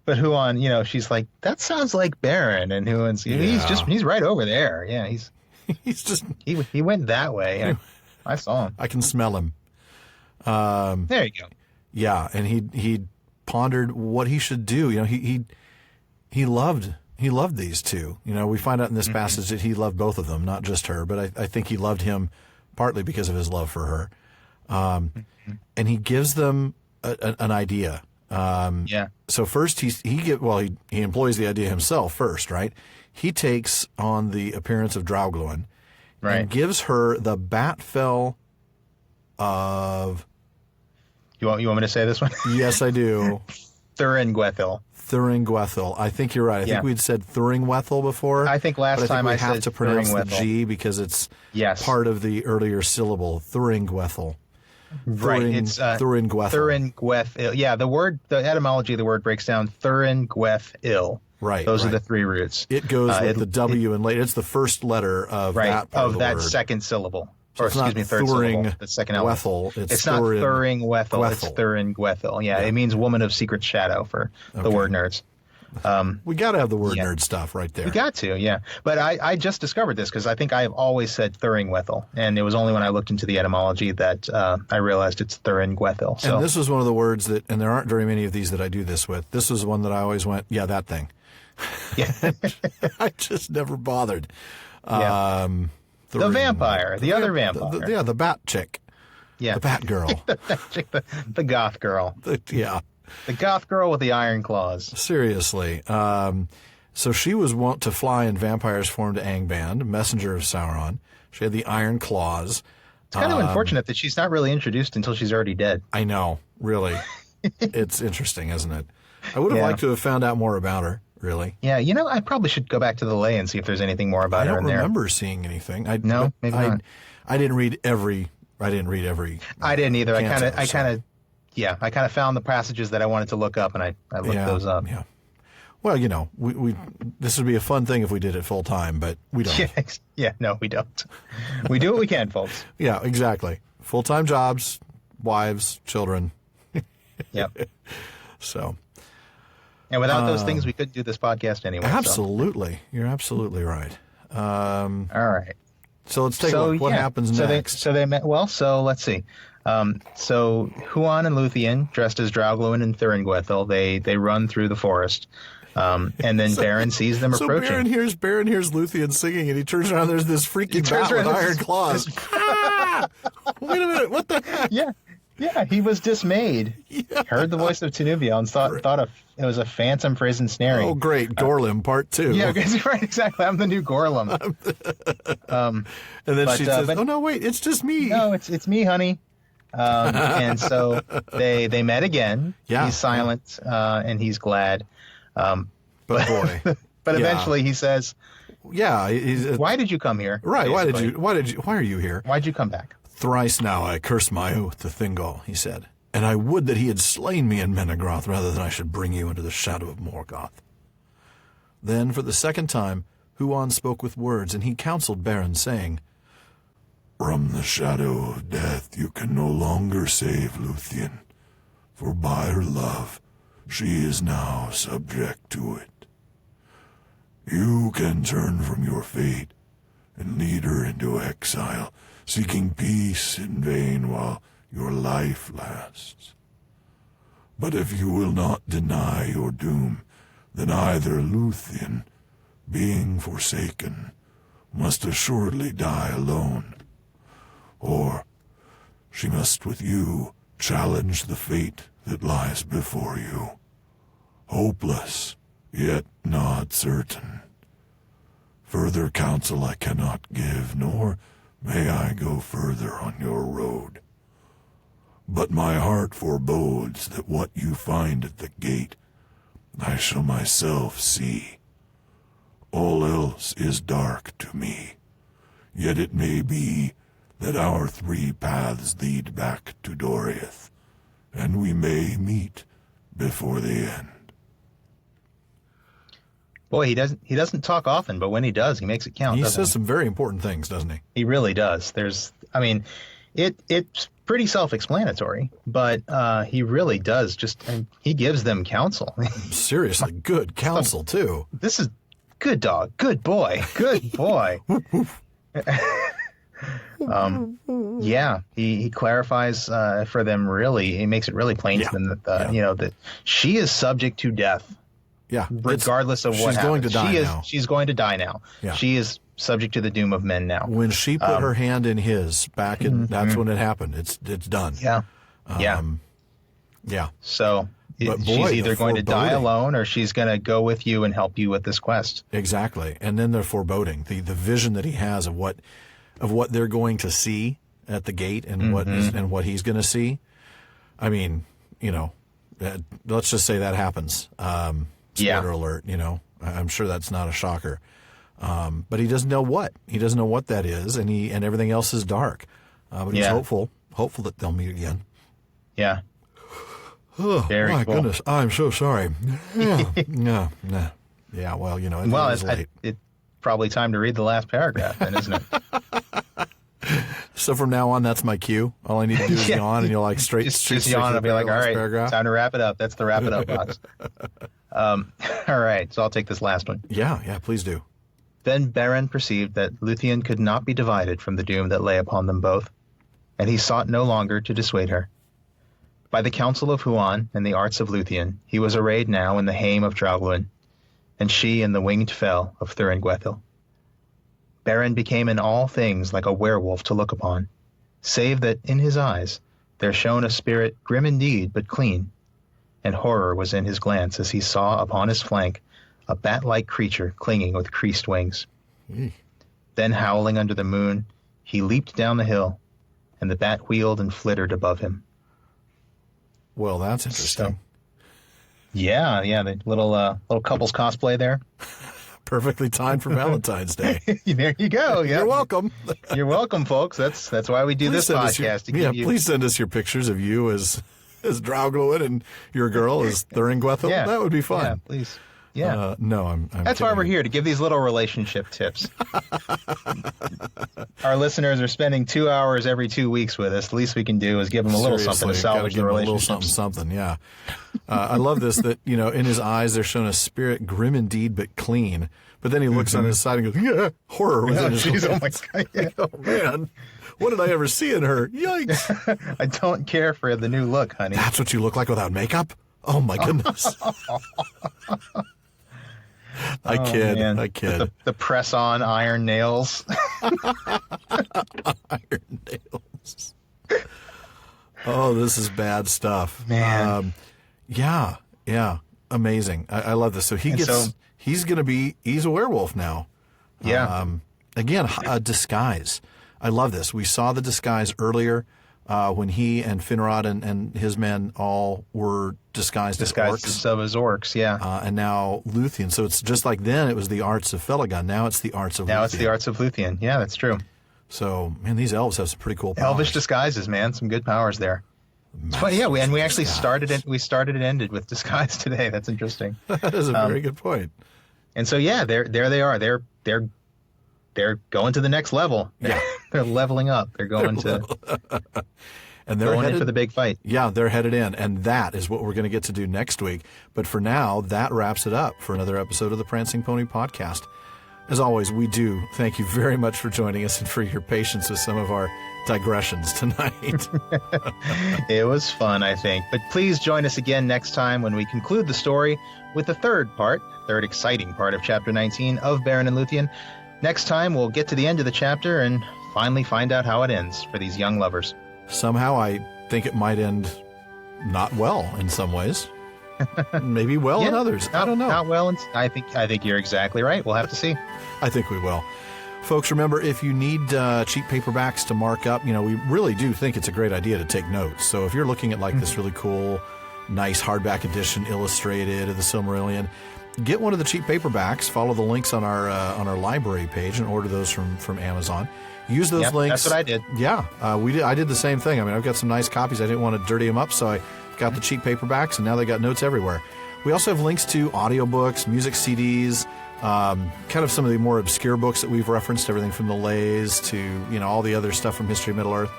But Huan, she's like, that sounds like Beren, and Huan's he's right over there. Yeah, he went that way. I saw him. I can smell him. There you go. Yeah, and he pondered what he should do. He loved these two. We find out in this passage that he loved both of them, not just her. But I think he loved him partly because of his love for her. And he gives them an idea. So first he employs the idea himself first, right? He takes on the appearance of Draugluin and gives her the bat fell of. You want me to say this one? Yes, I do. Thuringwethil. I think you're right. I think we'd said Thuringwethil before. I think last time I have to pronounce the G because it's part of the earlier syllable. Thuringwethil. Right, it's Thuringwethil. Yeah, the etymology of the word breaks down Thuringwethil. Right, those are the three roots. It goes with the W and later. It's the first letter of that part of the word. Second syllable. So third syllable. The second element. It's not Thuringwethil. It's Thuringwethil. Yeah, it means woman of secret shadow for the word nerds. We got to have the word nerd stuff right there. We got to, yeah. But I just discovered this because I think I've always said Thuringwethil, and it was only when I looked into the etymology that I realized it's Thuringwethil. So. And this was one of the words that, and there aren't very many of these that I do this with. This was one that I always went, yeah, that thing. Yeah. I just never bothered. Yeah. The vampire, the other vampire. The bat chick. Yeah. The bat girl. the goth girl. The goth girl with the iron claws. Seriously. So she was wont to fly in vampire's form to Angband, messenger of Sauron. She had the iron claws. It's kind of unfortunate that she's not really introduced until she's already dead. I know, really. It's interesting, isn't it? I would have liked to have found out more about her, really. Yeah, I probably should go back to the lay and see if there's anything more about her in there. I don't remember seeing anything. Maybe not. I didn't read every. I didn't either. I kind of found the passages that I wanted to look up, and I looked those up. Yeah. Well, we this would be a fun thing if we did it full time, but we don't. No, we don't. We do what we can, folks. Yeah, exactly. Full time jobs, wives, children. Yep. So. And without those things, we couldn't do this podcast anyway. Absolutely, so. You're absolutely right. All right. So let's take a look. What happens next? They met. Well, so let's see. So Huan and Lúthien, dressed as Draugluin and Thuringwethil, they run through the forest, and then Beren sees them approaching. So Beren hears Lúthien singing, and he turns around. There's this freaking bat with iron claws. Wait a minute! What the heck? Yeah, he was dismayed. Yeah. Heard the voice of Tinuvia and thought it was a phantom for his ensnaring. Oh, great. Gorlim, part 2. Yeah, right, exactly. I'm the new Gorlim. And then she says, oh, no, wait, it's just me. No, it's me, honey. And so they met again. Yeah. He's silent, and he's glad. But boy. But eventually he says, yeah. Why did you come here? Right. Why are you here? Why'd you come back? Thrice now I curse my oath to Thingol, he said, and I would that he had slain me in Menegroth rather than I should bring you into the shadow of Morgoth. Then, for the second time, Huan spoke with words, and he counseled Beren, saying, From the shadow of death you can no longer save Lúthien, for by her love she is now subject to it. You can turn from your fate and lead her into exile, seeking peace in vain while your life lasts. But if you will not deny your doom, then either Lúthien, being forsaken, must assuredly die alone, or she must with you challenge the fate that lies before you, hopeless, yet not certain. Further counsel I cannot give, nor may I go further on your road. But my heart forebodes that what you find at the gate I shall myself see. All else is dark to me, yet it may be that our 3 paths lead back to Doriath, and we may meet before the end. Boy, he doesn't talk often, but when he does, he makes it count. He says some very important things, doesn't he? He really does. It's pretty self-explanatory, but he really does. He gives them counsel. Seriously, good counsel too. This is good dog, good boy, good boy. He clarifies for them. Really, he makes it really plain to them that that she is subject to death. Yeah, regardless of what happens. She's going to die now. She's going to die now. Yeah. She is subject to the doom of men now. When she put her hand in his back, that's when it happened. It's done. Yeah. Yeah. So she's either going to die alone, or she's going to go with you and help you with this quest. Exactly. And then the foreboding, the vision that he has of what they're going to see at the gate, and what he's going to see. I mean, let's just say that happens. Spoiler alert, I'm sure that's not a shocker. But he doesn't know what. He doesn't know what that is, and everything else is dark. But he's hopeful that they'll meet again. Yeah. Oh, very my cool. goodness. I'm so sorry. Yeah. Yeah, well, it's late. It's probably time to read the last paragraph then, isn't it? So from now on, that's my cue. All I need to do is yawn, and you'll straight just yawn and be like, all right, paragraph. Time to wrap it up. That's the wrap it up box. All right, so I'll take this last one. Yeah, please do. Then Beren perceived that Lúthien could not be divided from the doom that lay upon them both, and he sought no longer to dissuade her. By the counsel of Huan and the arts of Lúthien, he was arrayed now in the hame of Draugluin, and she in the winged fell of Thuringwethil. Beren became in all things like a werewolf to look upon, save that in his eyes there shone a spirit grim indeed but clean, and horror was in his glance as he saw upon his flank a bat-like creature clinging with creased wings. Then howling under the moon, he leaped down the hill, and the bat wheeled and flittered above him. Well, that's interesting. Yeah, the little couples cosplay there. Perfectly timed for Valentine's Day. There you go. Yeah. You're welcome. You're welcome, folks. That's why we do this podcast. Please send us your pictures of you as Draugluin and your girl as Thuringwethil. Yeah. That would be fun. Yeah, please. Yeah. No, I'm That's kidding. why we're here, to give these little relationship tips. Our listeners are spending 2 hours every 2 weeks with us. The least we can do is give them a little something to salvage the relationship. A little something, yeah. I love this, that, in his eyes they're shown a spirit grim indeed but clean. But then he looks on his side and goes, yeah, horror was in his eyes. Oh, my God. Yeah. Oh, man. What did I ever see in her? Yikes. I don't care for the new look, honey. That's what you look like without makeup? Oh, my goodness. I kid. The press-on iron nails. Iron nails. Oh, this is bad stuff. Man. Yeah. Amazing. I love this. So he's a werewolf now. Yeah. Again, a disguise. I love this. We saw the disguise earlier when he and Fëanor and his men all were disguised as orcs. As orcs, yeah. And now Lúthien. So it's just like then it was the arts of Felagund. Now it's the arts of Lúthien. Now it's the arts of Lúthien. Yeah, that's true. So, man, these elves have some pretty cool powers. Elvish disguises, man. Some good powers there. Yeah, we actually started and ended with disguise today. That's interesting. That is a very good point. And so, yeah, there they are. They're going to the next level. Yeah. They're leveling up. They're going and they're headed in for the big fight. Yeah, they're headed in, and that is what we're going to get to do next week. But for now, that wraps it up for another episode of the Prancing Pony Podcast. As always, we do thank you very much for joining us and for your patience with some of our digressions tonight. It was fun, I think. But please join us again next time when we conclude the story with the third exciting part of Chapter 19 of Beren and Lúthien. Next time, we'll get to the end of the chapter and finally find out how it ends for these young lovers. Somehow, I think it might end not well in some ways. Maybe well in others. I don't know. Not well. I think you're exactly right. We'll have to see. I think we will. Folks, remember, if you need cheap paperbacks to mark up, we really do think it's a great idea to take notes. So if you're looking at this really cool, nice hardback edition illustrated of the Silmarillion, get one of the cheap paperbacks. Follow the links on our library page and order those from Amazon. Use those links. That's what I did. Yeah, I did the same thing. I mean, I've got some nice copies. I didn't want to dirty them up, so I got the cheap paperbacks, and now they got notes everywhere. We also have links to audiobooks, music CDs, kind of some of the more obscure books that we've referenced, everything from the Lays to all the other stuff from History of Middle-earth.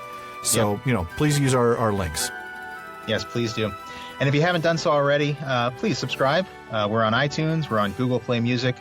So, please use our links. Yes, please do. And if you haven't done so already, please subscribe. We're on iTunes. We're on Google Play Music.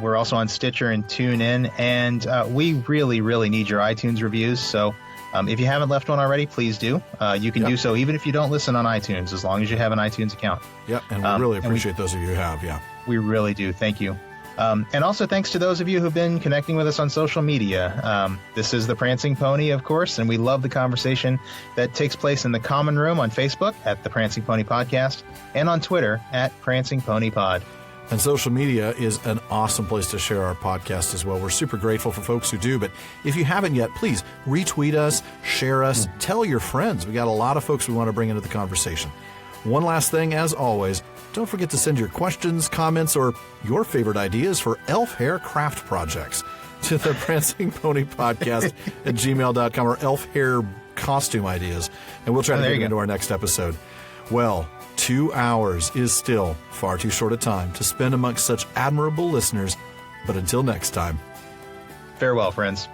We're also on Stitcher and TuneIn. And we really, really need your iTunes reviews. So if you haven't left one already, please do. You can do so even if you don't listen on iTunes, as long as you have an iTunes account. Yep, and we really appreciate those of you who have, yeah. We really do. Thank you. And also thanks to those of you who've been connecting with us on social media. This is the Prancing Pony, of course, and we love the conversation that takes place in the Common Room on Facebook at the Prancing Pony Podcast and on Twitter at Prancing Pony Pod. And social media is an awesome place to share our podcast as well. We're super grateful for folks who do, but if you haven't yet, please retweet us, share us, tell your friends. We got a lot of folks we want to bring into the conversation. One last thing, as always, don't forget to send your questions, comments, or your favorite ideas for elf hair craft projects to the Prancing Pony Podcast at gmail.com, or elf hair costume ideas, and we'll try to get them into our next episode. Well, 2 hours is still far too short a time to spend amongst such admirable listeners, but until next time. Farewell, friends.